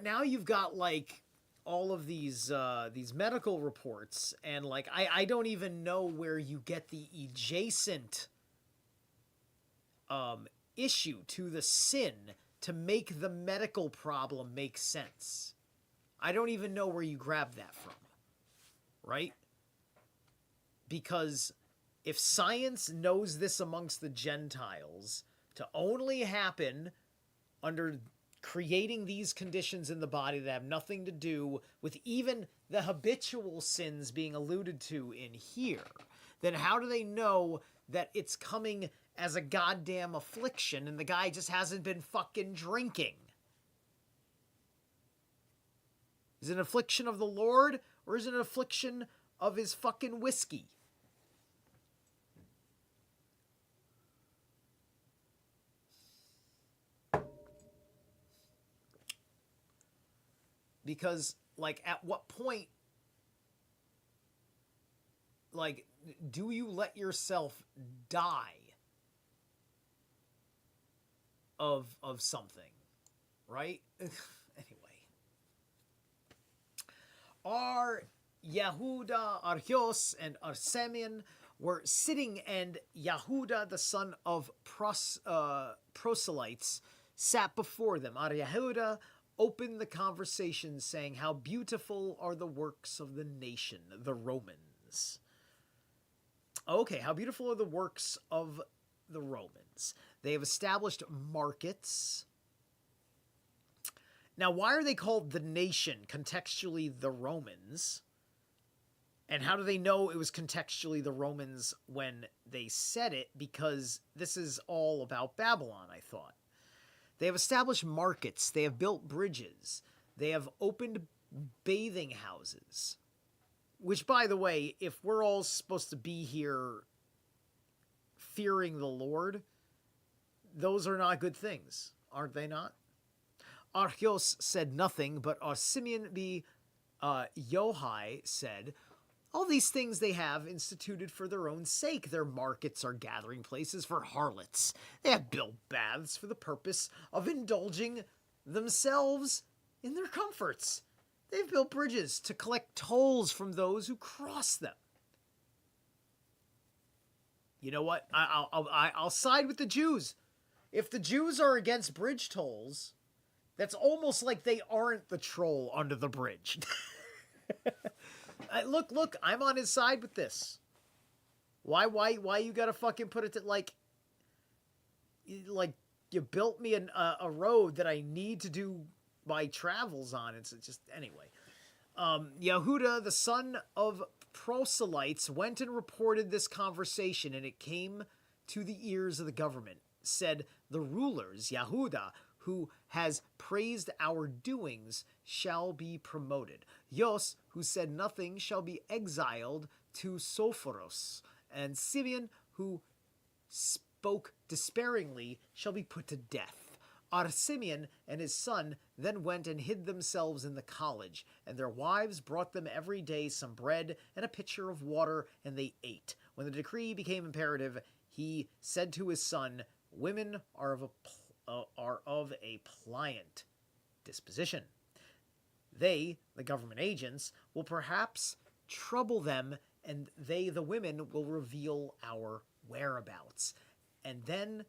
now you've got, like, all of these medical reports, and like I don't even know where you get the adjacent issue to the sin to make the medical problem make sense. I don't even know where you grab that from, right? Because if science knows this amongst the Gentiles to only happen under creating these conditions in the body that have nothing to do with even the habitual sins being alluded to in here, then how do they know that it's coming as a goddamn affliction and the guy just hasn't been fucking drinking? Is it an affliction of the Lord, or is it an affliction of his fucking whiskey? Because, like, at what point, like, do you let yourself die of something, right? Anyway. Yehuda, Archios, and Arsemian were sitting, and Yehuda, the son of proselytes, sat before them. Yehuda opened the conversation saying, "How beautiful are the works of the nation, the Romans." Okay, how beautiful are the works of the Romans. They have established markets. Now, why are they called the nation, contextually the Romans? And how do they know it was contextually the Romans when they said it? Because this is all about Babylon, I thought. They have established markets. They have built bridges. They have opened bathing houses. Which, by the way, if we're all supposed to be here fearing the Lord, those are not good things, aren't they not? Archios said nothing, but Simeon B. Yohai said, "All these things they have instituted for their own sake. Their markets are gathering places for harlots. They have built baths for the purpose of indulging themselves in their comforts. They've built bridges to collect tolls from those who cross them." You know what? I'll side with the Jews. If the Jews are against bridge tolls, that's almost like they aren't the troll under the bridge. Look, I'm on his side with this. Why you gotta fucking put it to, like you built me a road that I need to do my travels on. It's just, anyway. Yehuda, the son of proselytes, went and reported this conversation, and it came to the ears of the government. Said, "The rulers, Yehuda, who has praised our doings, shall be promoted. Yos, who said nothing, shall be exiled to Sophoros. And Simeon, who spoke despairingly, shall be put to death." Simeon and his son then went and hid themselves in the college, and their wives brought them every day some bread and a pitcher of water, and they ate. When the decree became imperative, he said to his son, "Women are of a pliant disposition. They, the government agents, will perhaps trouble them, and they, the women, will reveal our whereabouts." And then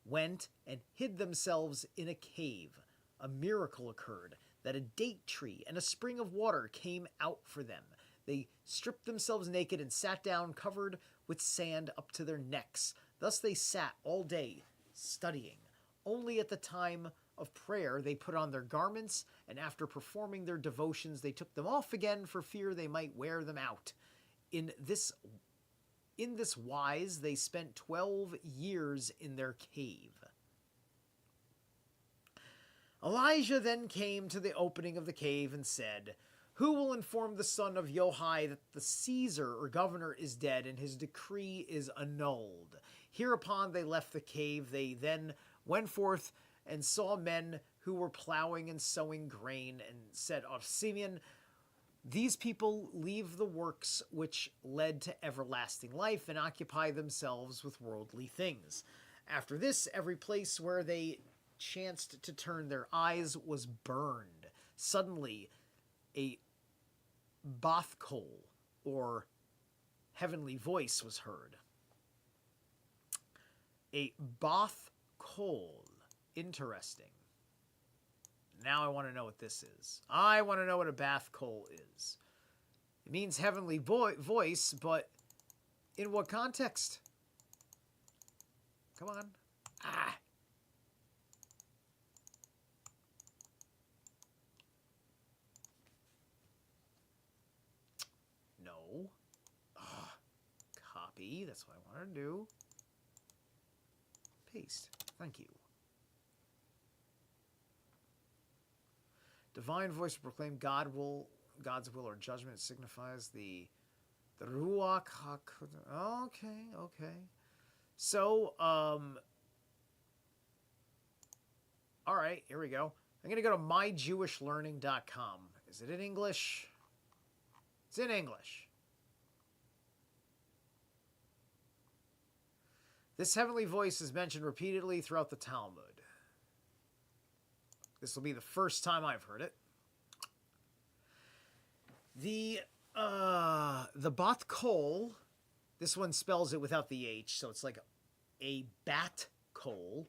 went and hid themselves in a cave. A miracle occurred, that a date tree and a spring of water came out for them. They stripped themselves naked and sat down, covered with sand up to their necks. Thus they sat all day, studying. Only at the time of prayer they put on their garments, and after performing their devotions they took them off again for fear they might wear them out. In this wise they spent 12 years in their cave. Elijah then came to the opening of the cave and said, "Who will inform the son of Yohai that the Caesar or governor is dead and his decree is annulled?" Hereupon they left the cave. They then went forth and saw men who were plowing and sowing grain, and said of Simeon, "These people leave the works which led to everlasting life and occupy themselves with worldly things." After this, every place where they chanced to turn their eyes was burned. Suddenly, a bath coal, or heavenly voice, was heard. A bath coal. Interesting. Now I want to know what this is. I want to know what a bath coal is. It means heavenly voice, but in what context? Come on. Ah. No. Copy. That's what I want to do. Paste. Thank you. Divine voice to proclaim God's will or judgment. It signifies the Ruach HaKodesh. Okay. So, all right, here we go. I'm going to go to myjewishlearning.com. Is it in English? It's in English. This heavenly voice is mentioned repeatedly throughout the Talmud. This will be the first time I've heard it. The bat kol, this one spells it without the H, so it's like a bat kol,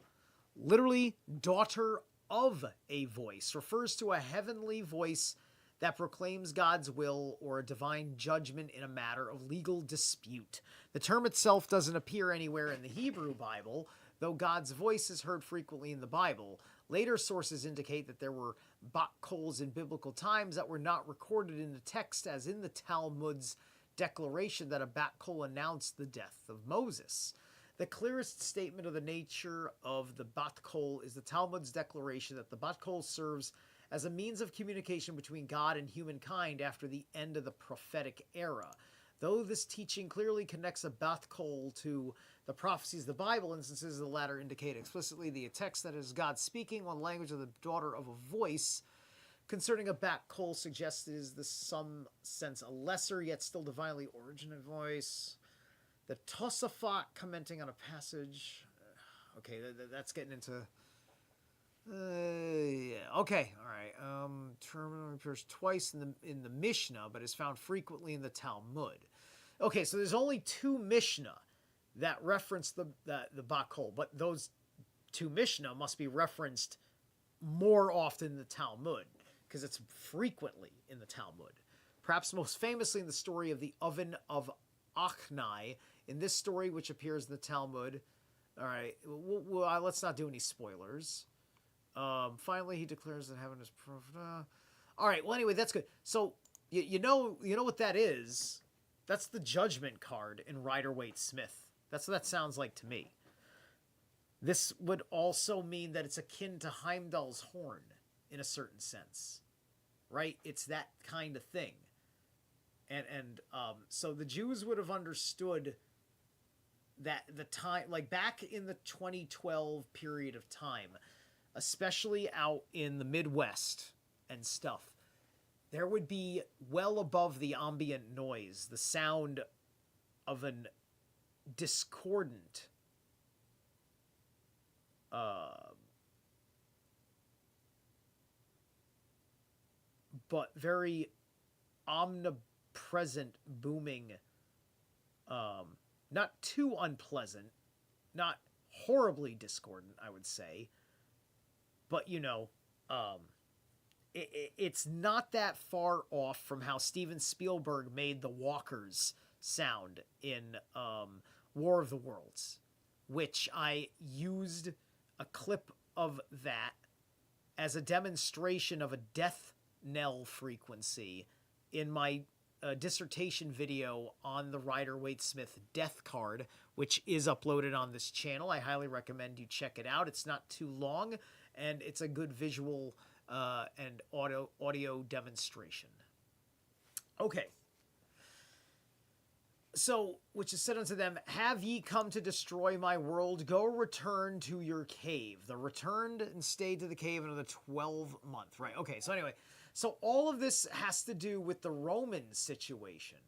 literally daughter of a voice, refers to a heavenly voice that proclaims God's will or a divine judgment in a matter of legal dispute. The term itself doesn't appear anywhere in the Hebrew Bible, though God's voice is heard frequently in the Bible. Later sources indicate that there were bat kols in biblical times that were not recorded in the text, as in the Talmud's declaration that a bat kol announced the death of Moses. The clearest statement of the nature of the bat kol is the Talmud's declaration that the bat kol serves as a means of communication between God and humankind after the end of the prophetic era. Though this teaching clearly connects a bat kol to the prophecies of the Bible, instances of the latter indicate explicitly the text that is God speaking on the language of the daughter of a voice. Concerning a bat kol suggests it is in some sense a lesser yet still divinely originate voice. The Tosafot commenting on a passage. Okay, that's getting into. Yeah. Okay. All right. Term appears twice in the Mishnah, but is found frequently in the Talmud. Okay, so there's only two Mishnah that reference the bat kol, but those two Mishnah must be referenced more often in the Talmud because it's frequently in the Talmud. Perhaps most famously in the story of the oven of Achnai. In this story, which appears in the Talmud, all right, let's not do any spoilers. Finally, he declares that heaven is proof. All right. Well, anyway, that's good. So you know what that is. That's the judgment card in Rider-Waite-Smith. That's what that sounds like to me. This would also mean that it's akin to Heimdall's horn in a certain sense, right? It's that kind of thing. And so the Jews would have understood that the time, like back in the 2012 period of time, especially out in the Midwest and stuff, there would be well above the ambient noise, the sound of an discordant, but very omnipresent booming, not too unpleasant, not horribly discordant, I would say, but it's not that far off from how Steven Spielberg made the walkers sound in War of the Worlds, which I used a clip of that as a demonstration of a death knell frequency in my dissertation video on the Rider-Waite-Smith death card, which is uploaded on this channel. I highly recommend you check it out. It's not too long, and it's a good visual and audio demonstration. Okay. So, which is said unto them, have ye come to destroy my world? Go return to your cave. They returned and stayed to the cave another 12 months. Right, okay, so anyway. So all of this has to do with the Roman situation,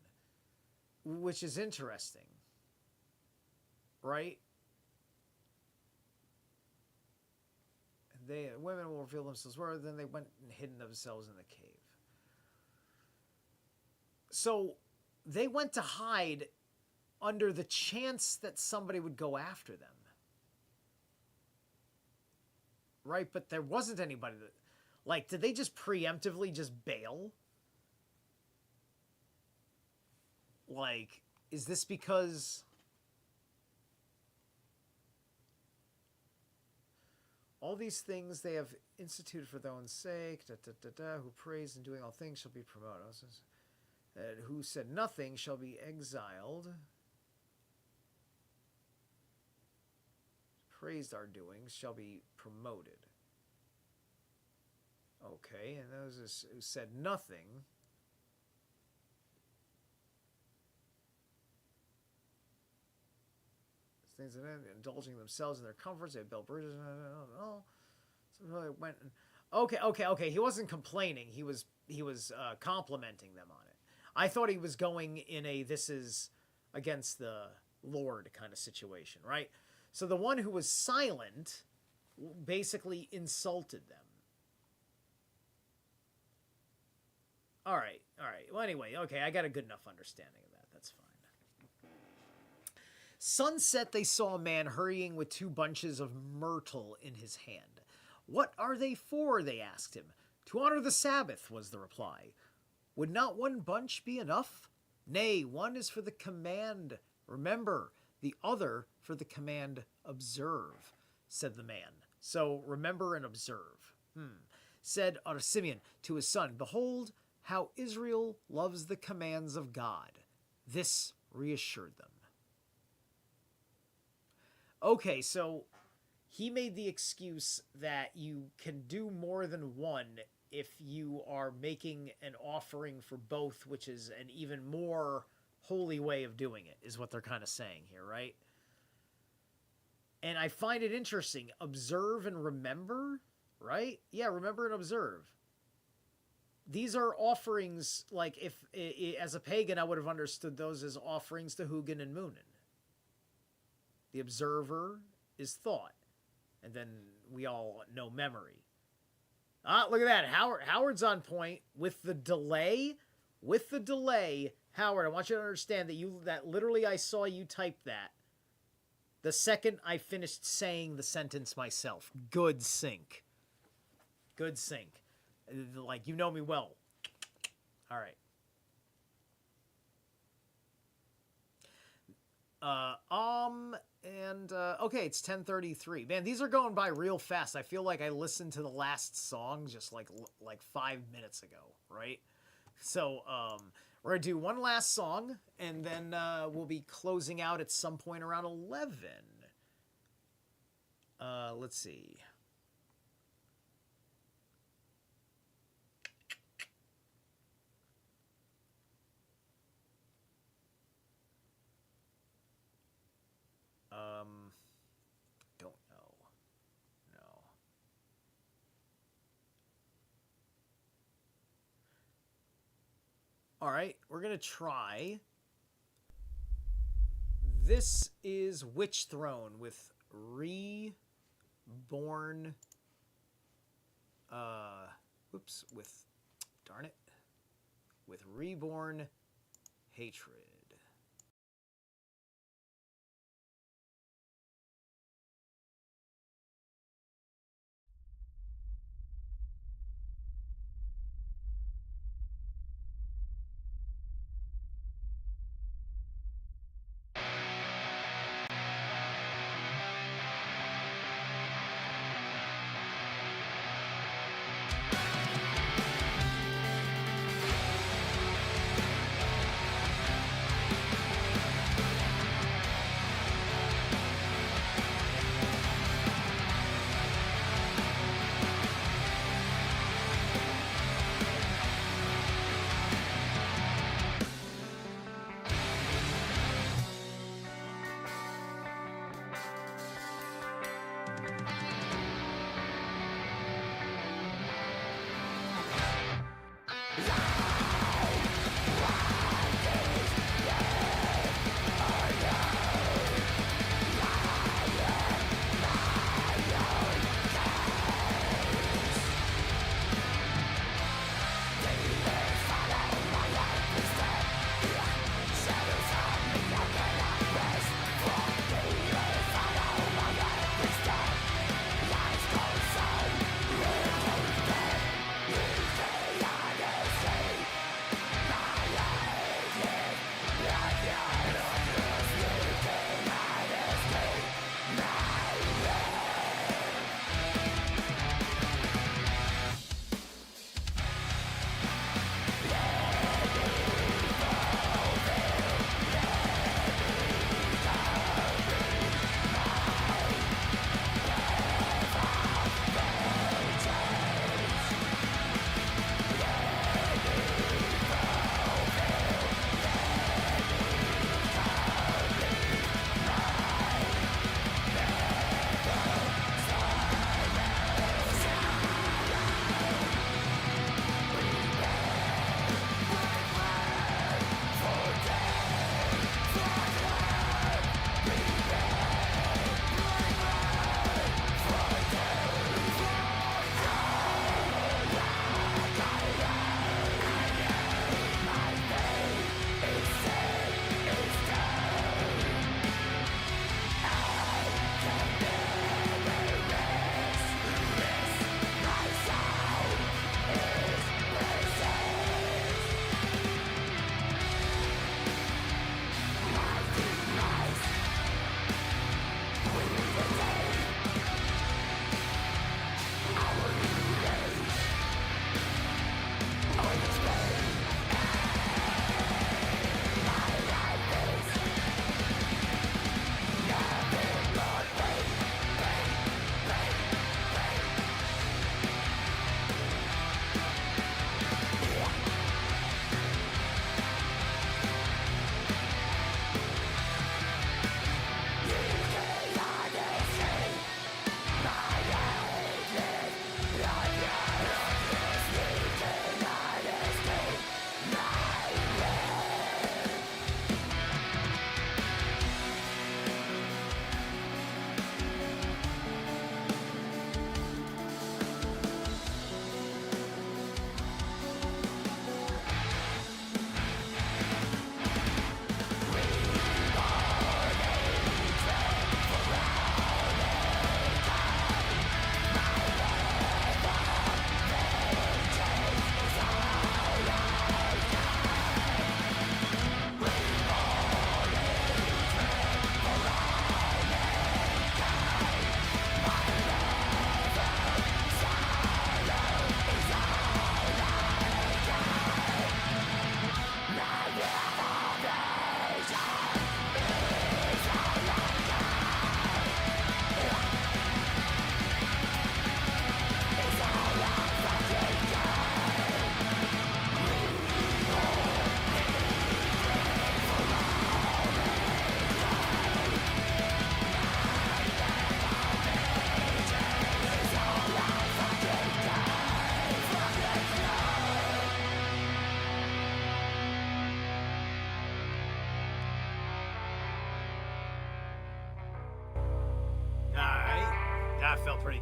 which is interesting. Right? Women will reveal themselves where, then they went and hidden themselves in the cave. So they went to hide under the chance that somebody would go after them. Right? But there wasn't anybody that... Like, did they just preemptively just bail? Like, is this because... All these things they have instituted for their own sake, who praise in doing all things shall be promoted. Who said nothing shall be exiled. Praised our doings shall be promoted. Okay, and those who said nothing things that indulging themselves in their comforts, they built bridges. So they went. Okay. He wasn't complaining. He was complimenting them on it. I thought he was going in a this is against the Lord kind of situation, right? So the one who was silent basically insulted them. All right. Well, anyway, okay, I got a good enough understanding of that. That's fine. Sunset, they saw a man hurrying with 2 bunches of myrtle in his hand. What are they for? They asked him. To honor the Sabbath, was the reply. Would not 1 bunch be enough? Nay, 1 is for the command. Remember, the other for the command observe, said the man. So remember and observe. Said Simeon to his son, behold how Israel loves the commands of God. This reassured them. Okay, so he made the excuse that you can do more than 1 if you are making an offering for both, which is an even more holy way of doing it, is what they're kind of saying here, right? And I find it interesting. Observe and remember, right? Yeah, remember and observe. These are offerings, like, if as a pagan, I would have understood those as offerings to Hugin and Munin. The observer is thought. And then we all know memory. Look at that. Howard's on point with the delay. With the delay, Howard, I want you to understand that literally I saw you type that the second I finished saying the sentence myself. Good sync. Good sync. Like, you know me well. All right. Okay, it's 10:33. Man, these are going by real fast. I feel like I listened to the last song just like 5 minutes ago, right? So, we're gonna do one last song, and then we'll be closing out at some point around 11. Let's see. Don't know. No. All right, we're going to try. This is Witch Throne with Reborn. Darn it. With Reborn Hatred.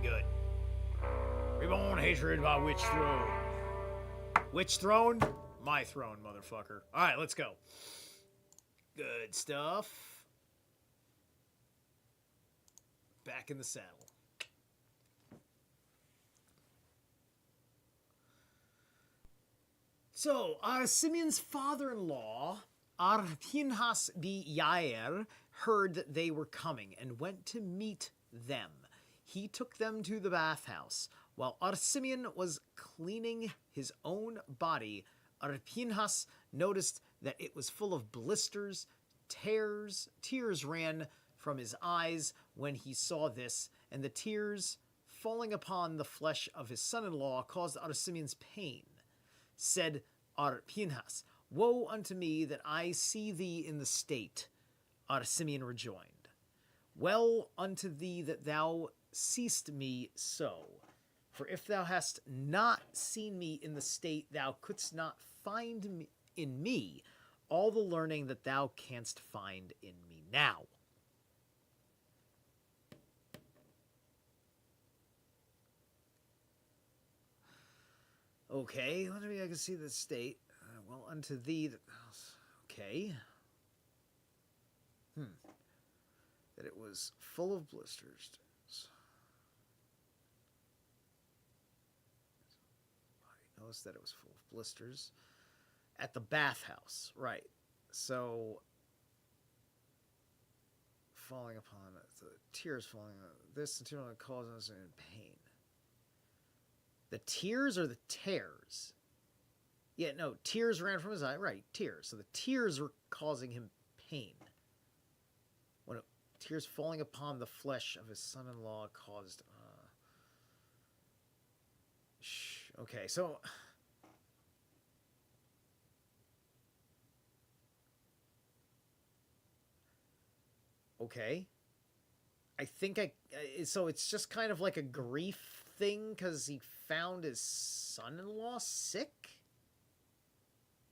good. Reborn hatred by which throne? Which throne? My throne, motherfucker. Alright, let's go. Good stuff. Back in the saddle. So, Simeon's father-in-law, Pinhas b Yair, heard that they were coming and went to meet them. He took them to the bathhouse. While Simeon was cleaning his own body, Pinhas noticed that it was full of blisters, tears ran from his eyes when he saw this, and the tears falling upon the flesh of his son-in-law caused Simeon's pain. Said Pinhas, "Woe unto me that I see thee in the state." Simeon rejoined, "Well unto thee that thou seest me so. For if thou hast not seen me in the state, thou couldst not find in me all the learning that thou canst find in me now." Okay, let me, I can see the state. Well, unto thee that... Okay. That it was full of blisters. I noticed that it was full of blisters. At the bathhouse, right. So, falling upon it, the tears falling on this material causes us in pain. The tears or the tears? Yeah, no, tears ran from his eye. Right, tears. So the tears were causing him pain. Tears falling upon the flesh of his son-in-law caused... Okay, so... Okay. I think so it's just kind of like a grief thing because he found his son-in-law sick?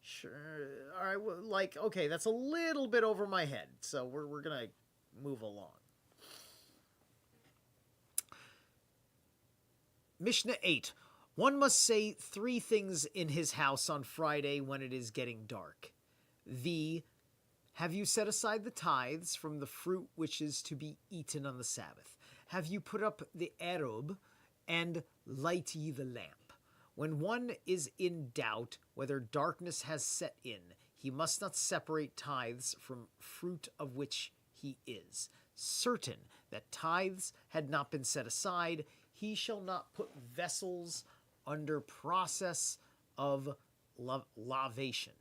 Sure. All right, well, like, okay, that's a little bit over my head, so we're gonna move along. Mishnah 8. One must say 3 things in his house on Friday when it is getting dark. Have you set aside the tithes from the fruit which is to be eaten on the Sabbath? Have you put up the eruv, and light ye the lamp? When one is in doubt whether darkness has set in, he must not separate tithes from fruit of which he is certain that tithes had not been set aside. He shall not put vessels under process of lavation,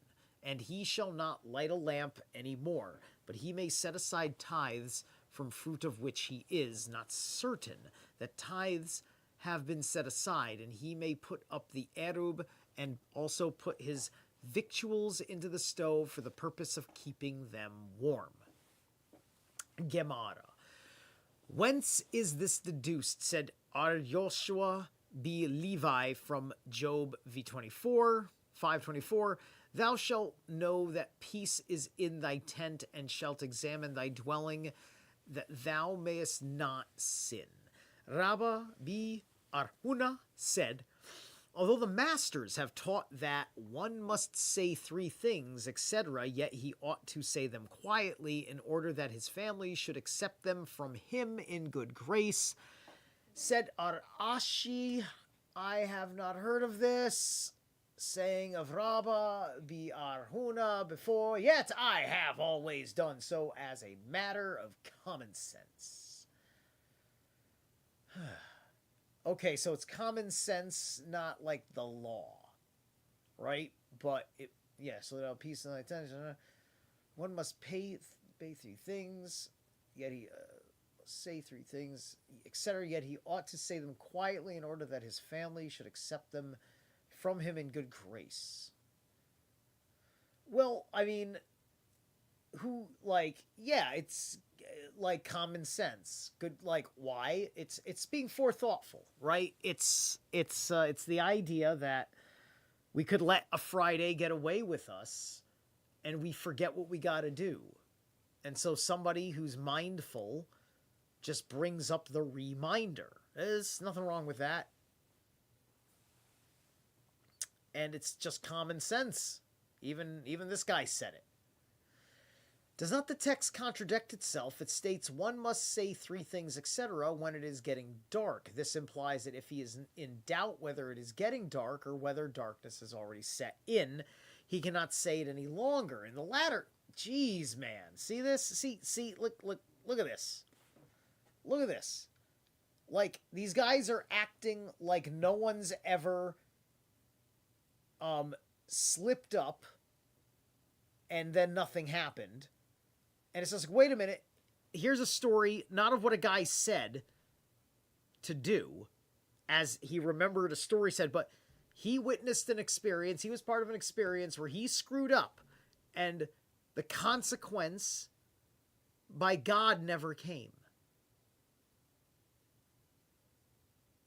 and he shall not light a lamp any more, but he may set aside tithes from fruit of which he is not certain that tithes have been set aside, and he may put up the erub and also put his victuals into the stove for the purpose of keeping them warm. Gemara. Whence is this deduced? Said Joshua b. Levi from Job v24, 524. Thou shalt know that peace is in thy tent, and shalt examine thy dwelling, that thou mayest not sin. Rabba b. Arhuna said, although the masters have taught that one must say 3 things, etc., yet he ought to say them quietly in order that his family should accept them from him in good grace. Said Arashi, I have not heard of this saying of Rabba b. Arhuna before, yet I have always done so as a matter of common sense. Okay, so it's common sense, not like the law, right? But it, yeah. So without peace and attention, one must pay 3 things. Yet he say 3 things, etc. Yet he ought to say them quietly in order that his family should accept them from him in good grace. Well, I mean, it's like common sense. Good, like, why? It's being forethoughtful, right? It's the idea that we could let a Friday get away with us and we forget what we got to do. And so somebody who's mindful just brings up the reminder. There's nothing wrong with that. And it's just common sense. Even this guy said it. Does not the text contradict itself? It states one must say three things, etc., when it is getting dark. This implies that if he is in doubt whether it is getting dark or whether darkness is already set in, he cannot say it any longer. In the latter, jeez, man, see this? See, look at this. Look at this. Like, these guys are acting like no one's ever slipped up and then nothing happened. And it's just like, wait a minute, here's a story, not of what a guy said to do, as he remembered a story said, but he witnessed an experience, he was part of an experience where he screwed up, and the consequence by God never came.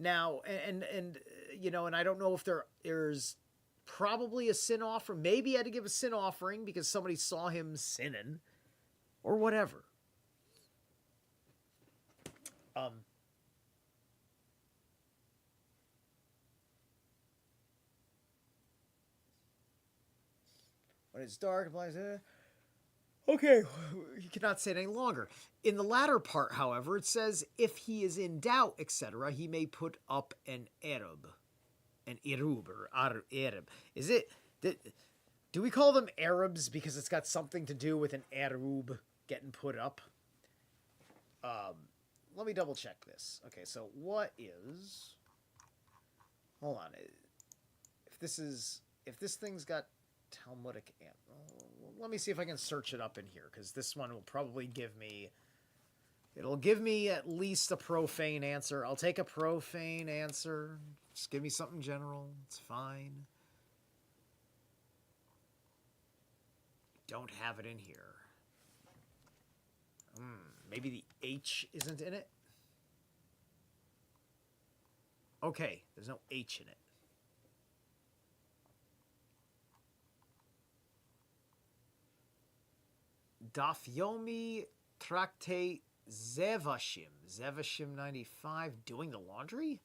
Now, and you know, and I don't know if there's probably a sin offering. Maybe he had to give a sin offering because somebody saw him sinning. Or whatever. When it's dark, applies. Okay, you cannot say it any longer. In the latter part, however, it says, if he is in doubt, etc., he may put up an erub. An irub, or erub. Is it... Do we call them Arabs because it's got something to do with an erub getting put up? Let me double check this. Okay, so what is... Hold on. If this thing's got Talmudic... Let me see if I can search it up in here, because this one will probably give me... It'll give me at least a profane answer. I'll take a profane answer. Just give me something general. It's fine. Don't have it in here. Maybe the H isn't in it? Okay, there's no H in it. Daf Yomi Tractate Zevashim. Zevashim 95. Doing the laundry?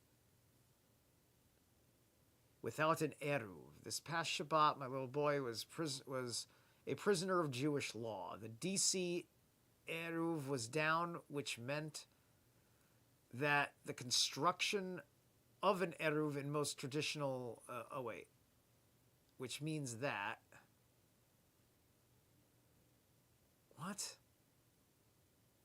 Without an eruv. This past Shabbat, my little boy was a prisoner of Jewish law. The DC eruv was down, which meant that the construction of an eruv in most traditional... Which means that... What?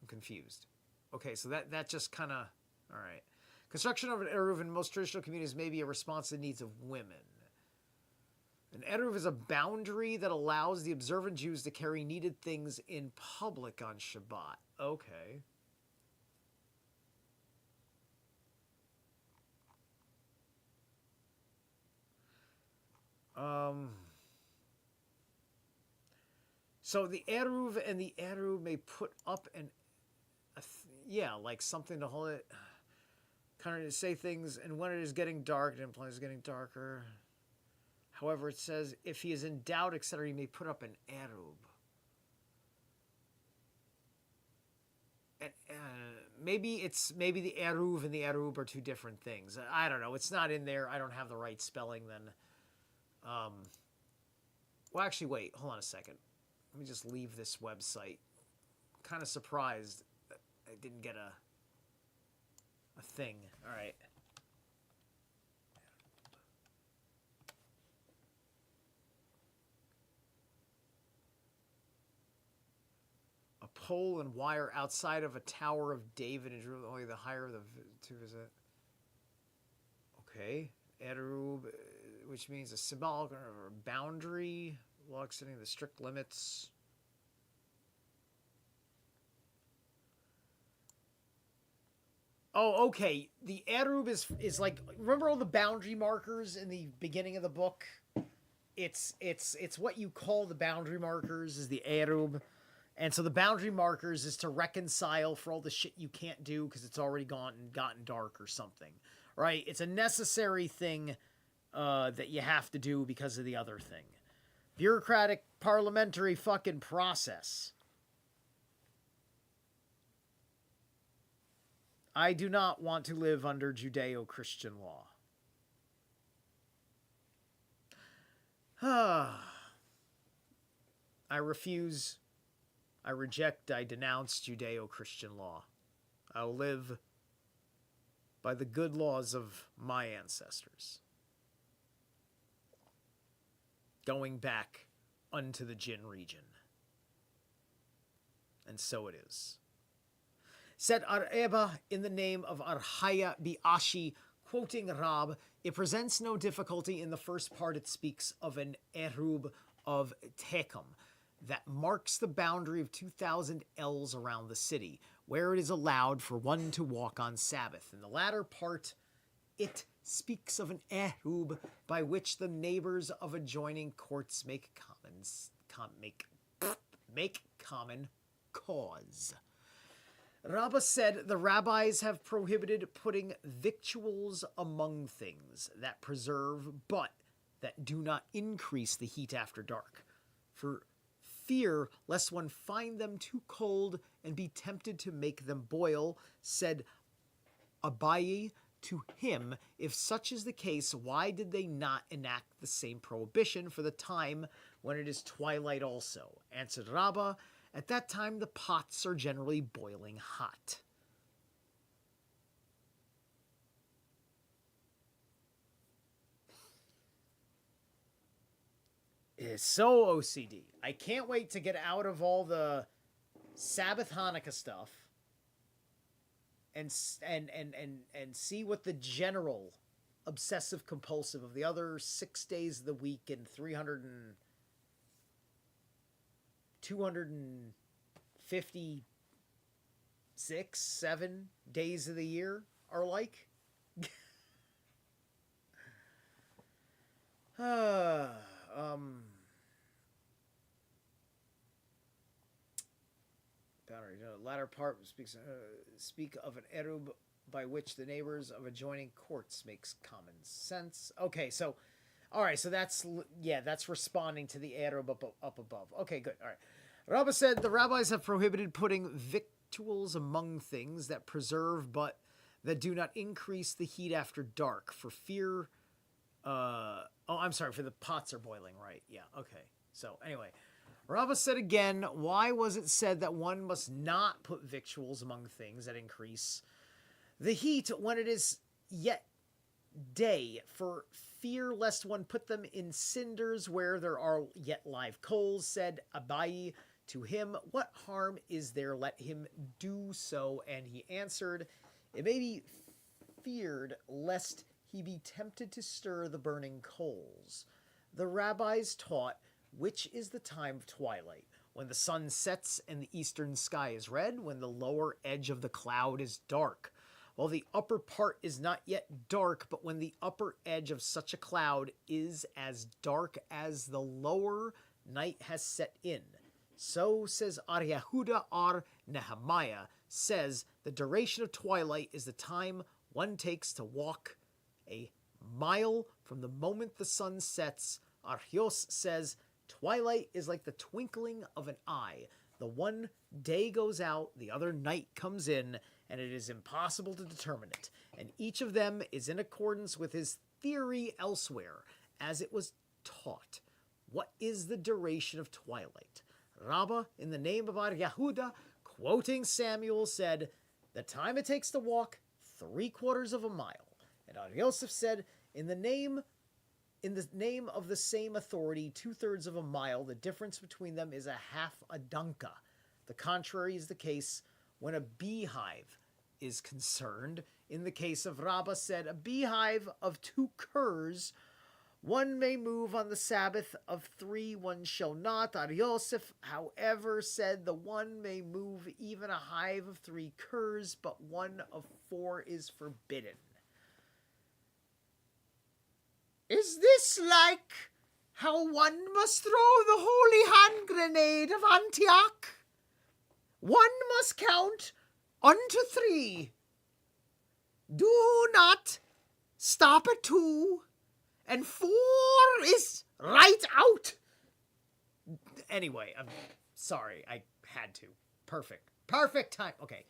I'm confused. Okay, so that just kind of... All right. Construction of an eruv in most traditional communities may be a response to the needs of women. An eruv is a boundary that allows the observant Jews to carry needed things in public on Shabbat. Okay. So the eruv and the eruv may put up like something to hold it, kind of to say things, and when it is getting dark, it implies it's getting darker. However, it says, if he is in doubt, etc., he may put up an erub. And maybe the eruv and the erub are two different things. I don't know. It's not in there. I don't have the right spelling then. Well, actually, wait. Hold on a second. Let me just leave this website. I'm kind of surprised that I didn't get a thing. All right. A pole and wire outside of a Tower of David in Jerusalem, only the higher of the to visit. Okay. Erub, which means a symbolic or boundary, law extending the strict limits. Oh, okay. The erub is like, remember all the boundary markers in the beginning of the book? It's what you call the boundary markers is the erub. And so the boundary markers is to reconcile for all the shit you can't do because it's already gotten dark or something. Right? It's a necessary thing that you have to do because of the other thing. Bureaucratic parliamentary fucking process. I do not want to live under Judeo-Christian law. I refuse, I reject, I denounce Judeo-Christian law. I'll live by the good laws of my ancestors, going back unto the Jin region. And so it is. Said Ar'eba in the name of Arhaya Biashi, quoting Rab, it presents no difficulty. In the first part it speaks of an Erub of Tekum that marks the boundary of 2,000 ells around the city, where it is allowed for one to walk on Sabbath. In the latter part, it speaks of an Erub by which the neighbors of adjoining courts make common cause. Rabbah said the rabbis have prohibited putting victuals among things that preserve but that do not increase the heat after dark, for fear lest one find them too cold and be tempted to make them boil. Said Abaye to him, if such is the case, why did they not enact the same prohibition for the time when it is twilight also? Answered Rabbah, at that time the pots are generally boiling hot. It is so OCD. I can't wait to get out of all the Sabbath Hanukkah stuff and see what the general obsessive compulsive of the other 6 days of the week and 256, 7 days of the year are like. Latter part speak of an erub by which the neighbors of adjoining courts makes common sense. Okay, so, all right, so that's responding to the erub up above. Okay, good. All right. Rabbah said the rabbis have prohibited putting victuals among things that preserve but that do not increase the heat after dark, for fear. For the pots are boiling, right? Yeah, okay. So anyway, Rabbah said again, why was it said that one must not put victuals among things that increase the heat when it is yet day, for fear lest one put them in cinders where there are yet live coals? Said Abaye to him, what harm is there? Let him do so. And he answered, it may be feared lest he be tempted to stir the burning coals. The rabbis taught which is the time of twilight, when the sun sets and the eastern sky is red, when the lower edge of the cloud is dark, while the upper part is not yet dark, but when the upper edge of such a cloud is as dark as the lower, night has set in. So, says Ar-Yehuda Ar-Nehemiah, says the duration of twilight is the time one takes to walk a mile from the moment the sun sets. Archios says twilight is like the twinkling of an eye. The one day goes out, the other night comes in, and it is impossible to determine it. And each of them is in accordance with his theory elsewhere, as it was taught. What is the duration of twilight? Rabbah, in the name of Ar-Yehuda, quoting Samuel, said, the time it takes to walk 3/4 of a mile. And Ar-Yosef said, in the name of the same authority, 2/3 of a mile, the difference between them is a half a danka. The contrary is the case when a beehive is concerned. In the case of Rabbah said, a beehive of 2 curs, one may move on the Sabbath, of 3 one shall not. Ar-Yosef, however, said the one may move even a hive of 3 curs, but one of 4 is forbidden. Is this like how one must throw the holy hand grenade of Antioch? One must count unto 3. Do not stop at 2, and 4 is right out. Anyway, I'm sorry, I had to. Perfect time. Okay.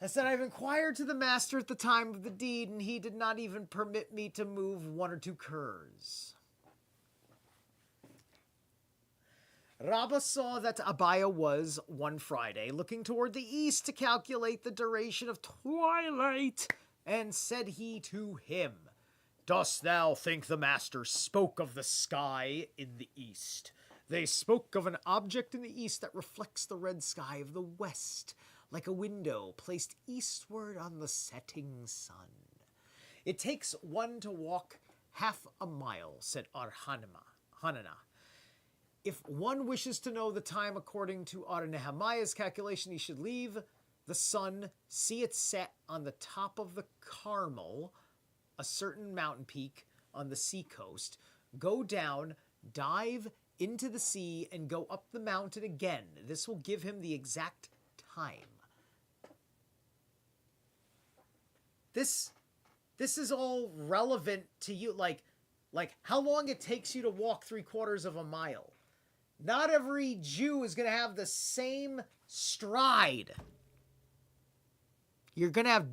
I said, I've inquired to the master at the time of the deed, and he did not even permit me to move 1 or 2 curs. Rabbah saw that Abaya was, one Friday, looking toward the east to calculate the duration of twilight, and said he to him, Dost thou think the master spoke of the sky in the east? They spoke of an object in the east that reflects the red sky of the west, like a window placed eastward on the setting sun. It takes one to walk half a mile, said Hanana. If one wishes to know the time according to Nehemiah's calculation, he should leave the sun, see it set on the top of the Carmel, a certain mountain peak on the seacoast, go down, dive into the sea, and go up the mountain again. This will give him the exact time. This is all relevant to you, like how long it takes you to walk 3/4 of a mile. Not every Jew is going to have the same stride. You're going to have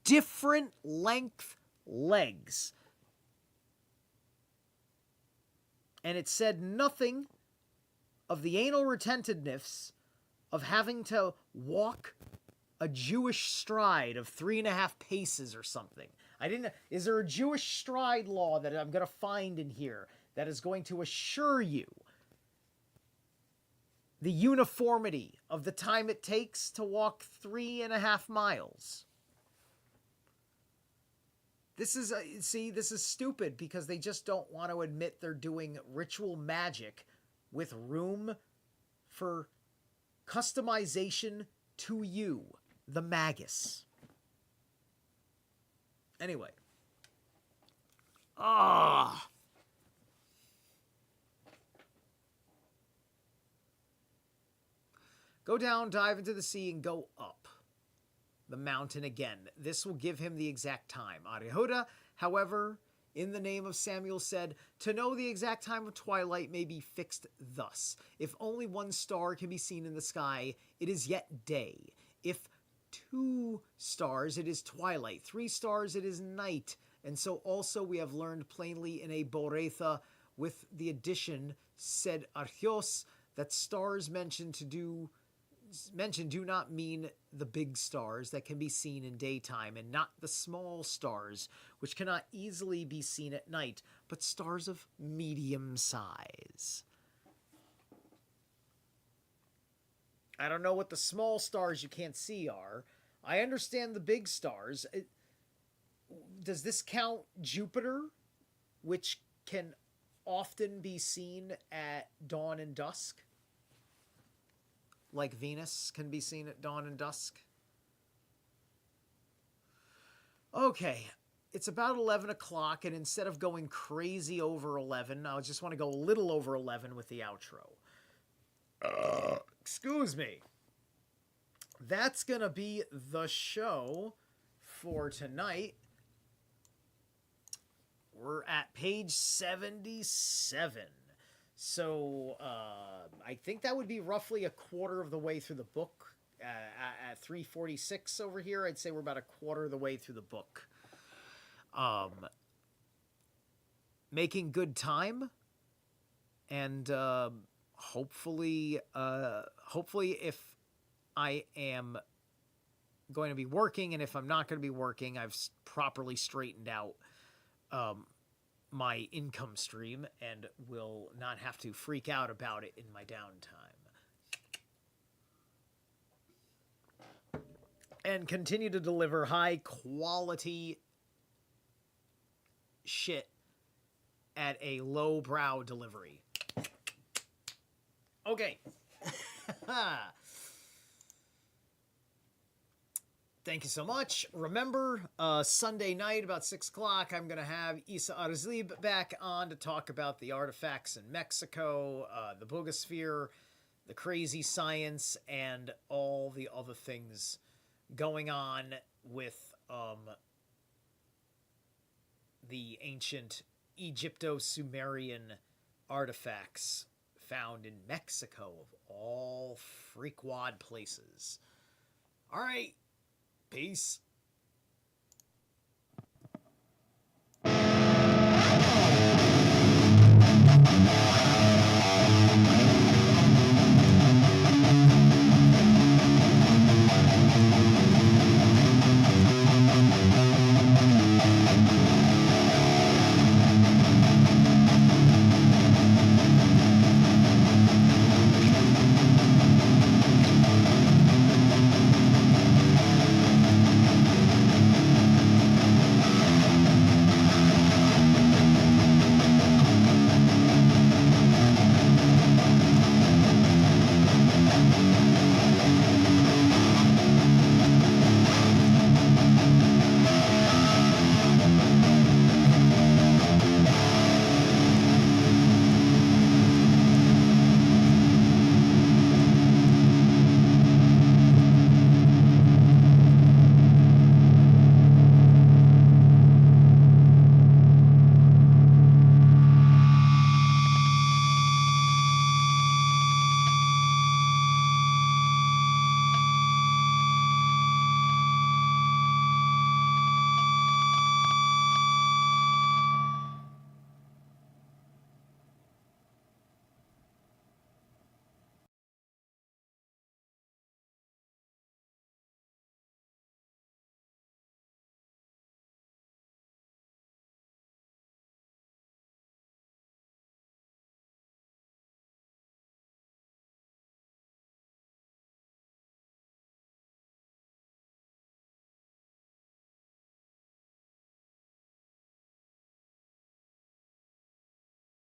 different length legs. And it said nothing of the anal retentiveness of having to walk a Jewish stride of 3.5 paces or something. Is there a Jewish stride law that I'm going to find in here that is going to assure you the uniformity of the time it takes to walk 3.5 miles? This is stupid because they just don't want to admit they're doing ritual magic with room for customization to you, the magus. Anyway. Go down, dive into the sea, and go up the mountain again. This will give him the exact time. Arihuda, however, in the name of Samuel said, to know the exact time of twilight may be fixed thus. If only 1 star can be seen in the sky, it is yet day. If 2 stars, it is twilight. 3 stars, it is night. And so also we have learned plainly in a Boretha with the addition, said Archios, that stars mentioned do not mean the big stars that can be seen in daytime, and not the small stars, which cannot easily be seen at night, but stars of medium size. I don't know what the small stars you can't see are. I understand the big stars. Does this count Jupiter, which can often be seen at dawn and dusk? Like Venus can be seen at dawn and dusk? Okay, it's about 11 o'clock, and instead of going crazy over 11, I just want to go a little over 11 with the outro. Excuse me. That's going to be the show for tonight. We're at page 77. So, I think that would be roughly 1/4 of the way through the book. At 346 over here, I'd say we're about 1/4 of the way through the book. Making good time. And, hopefully if I am going to be working, and if I'm not going to be working, I've properly straightened out, my income stream and will not have to freak out about it in my downtime. And continue to deliver high quality shit at a low brow delivery. Okay. Thank you so much. Remember, Sunday night about 6 o'clock, I'm going to have Isa Arzlib back on to talk about the artifacts in Mexico, the Bogosphere, the crazy science, and all the other things going on with the ancient Egypto-Sumerian artifacts found in Mexico, of all freakwad places. All right. Peace.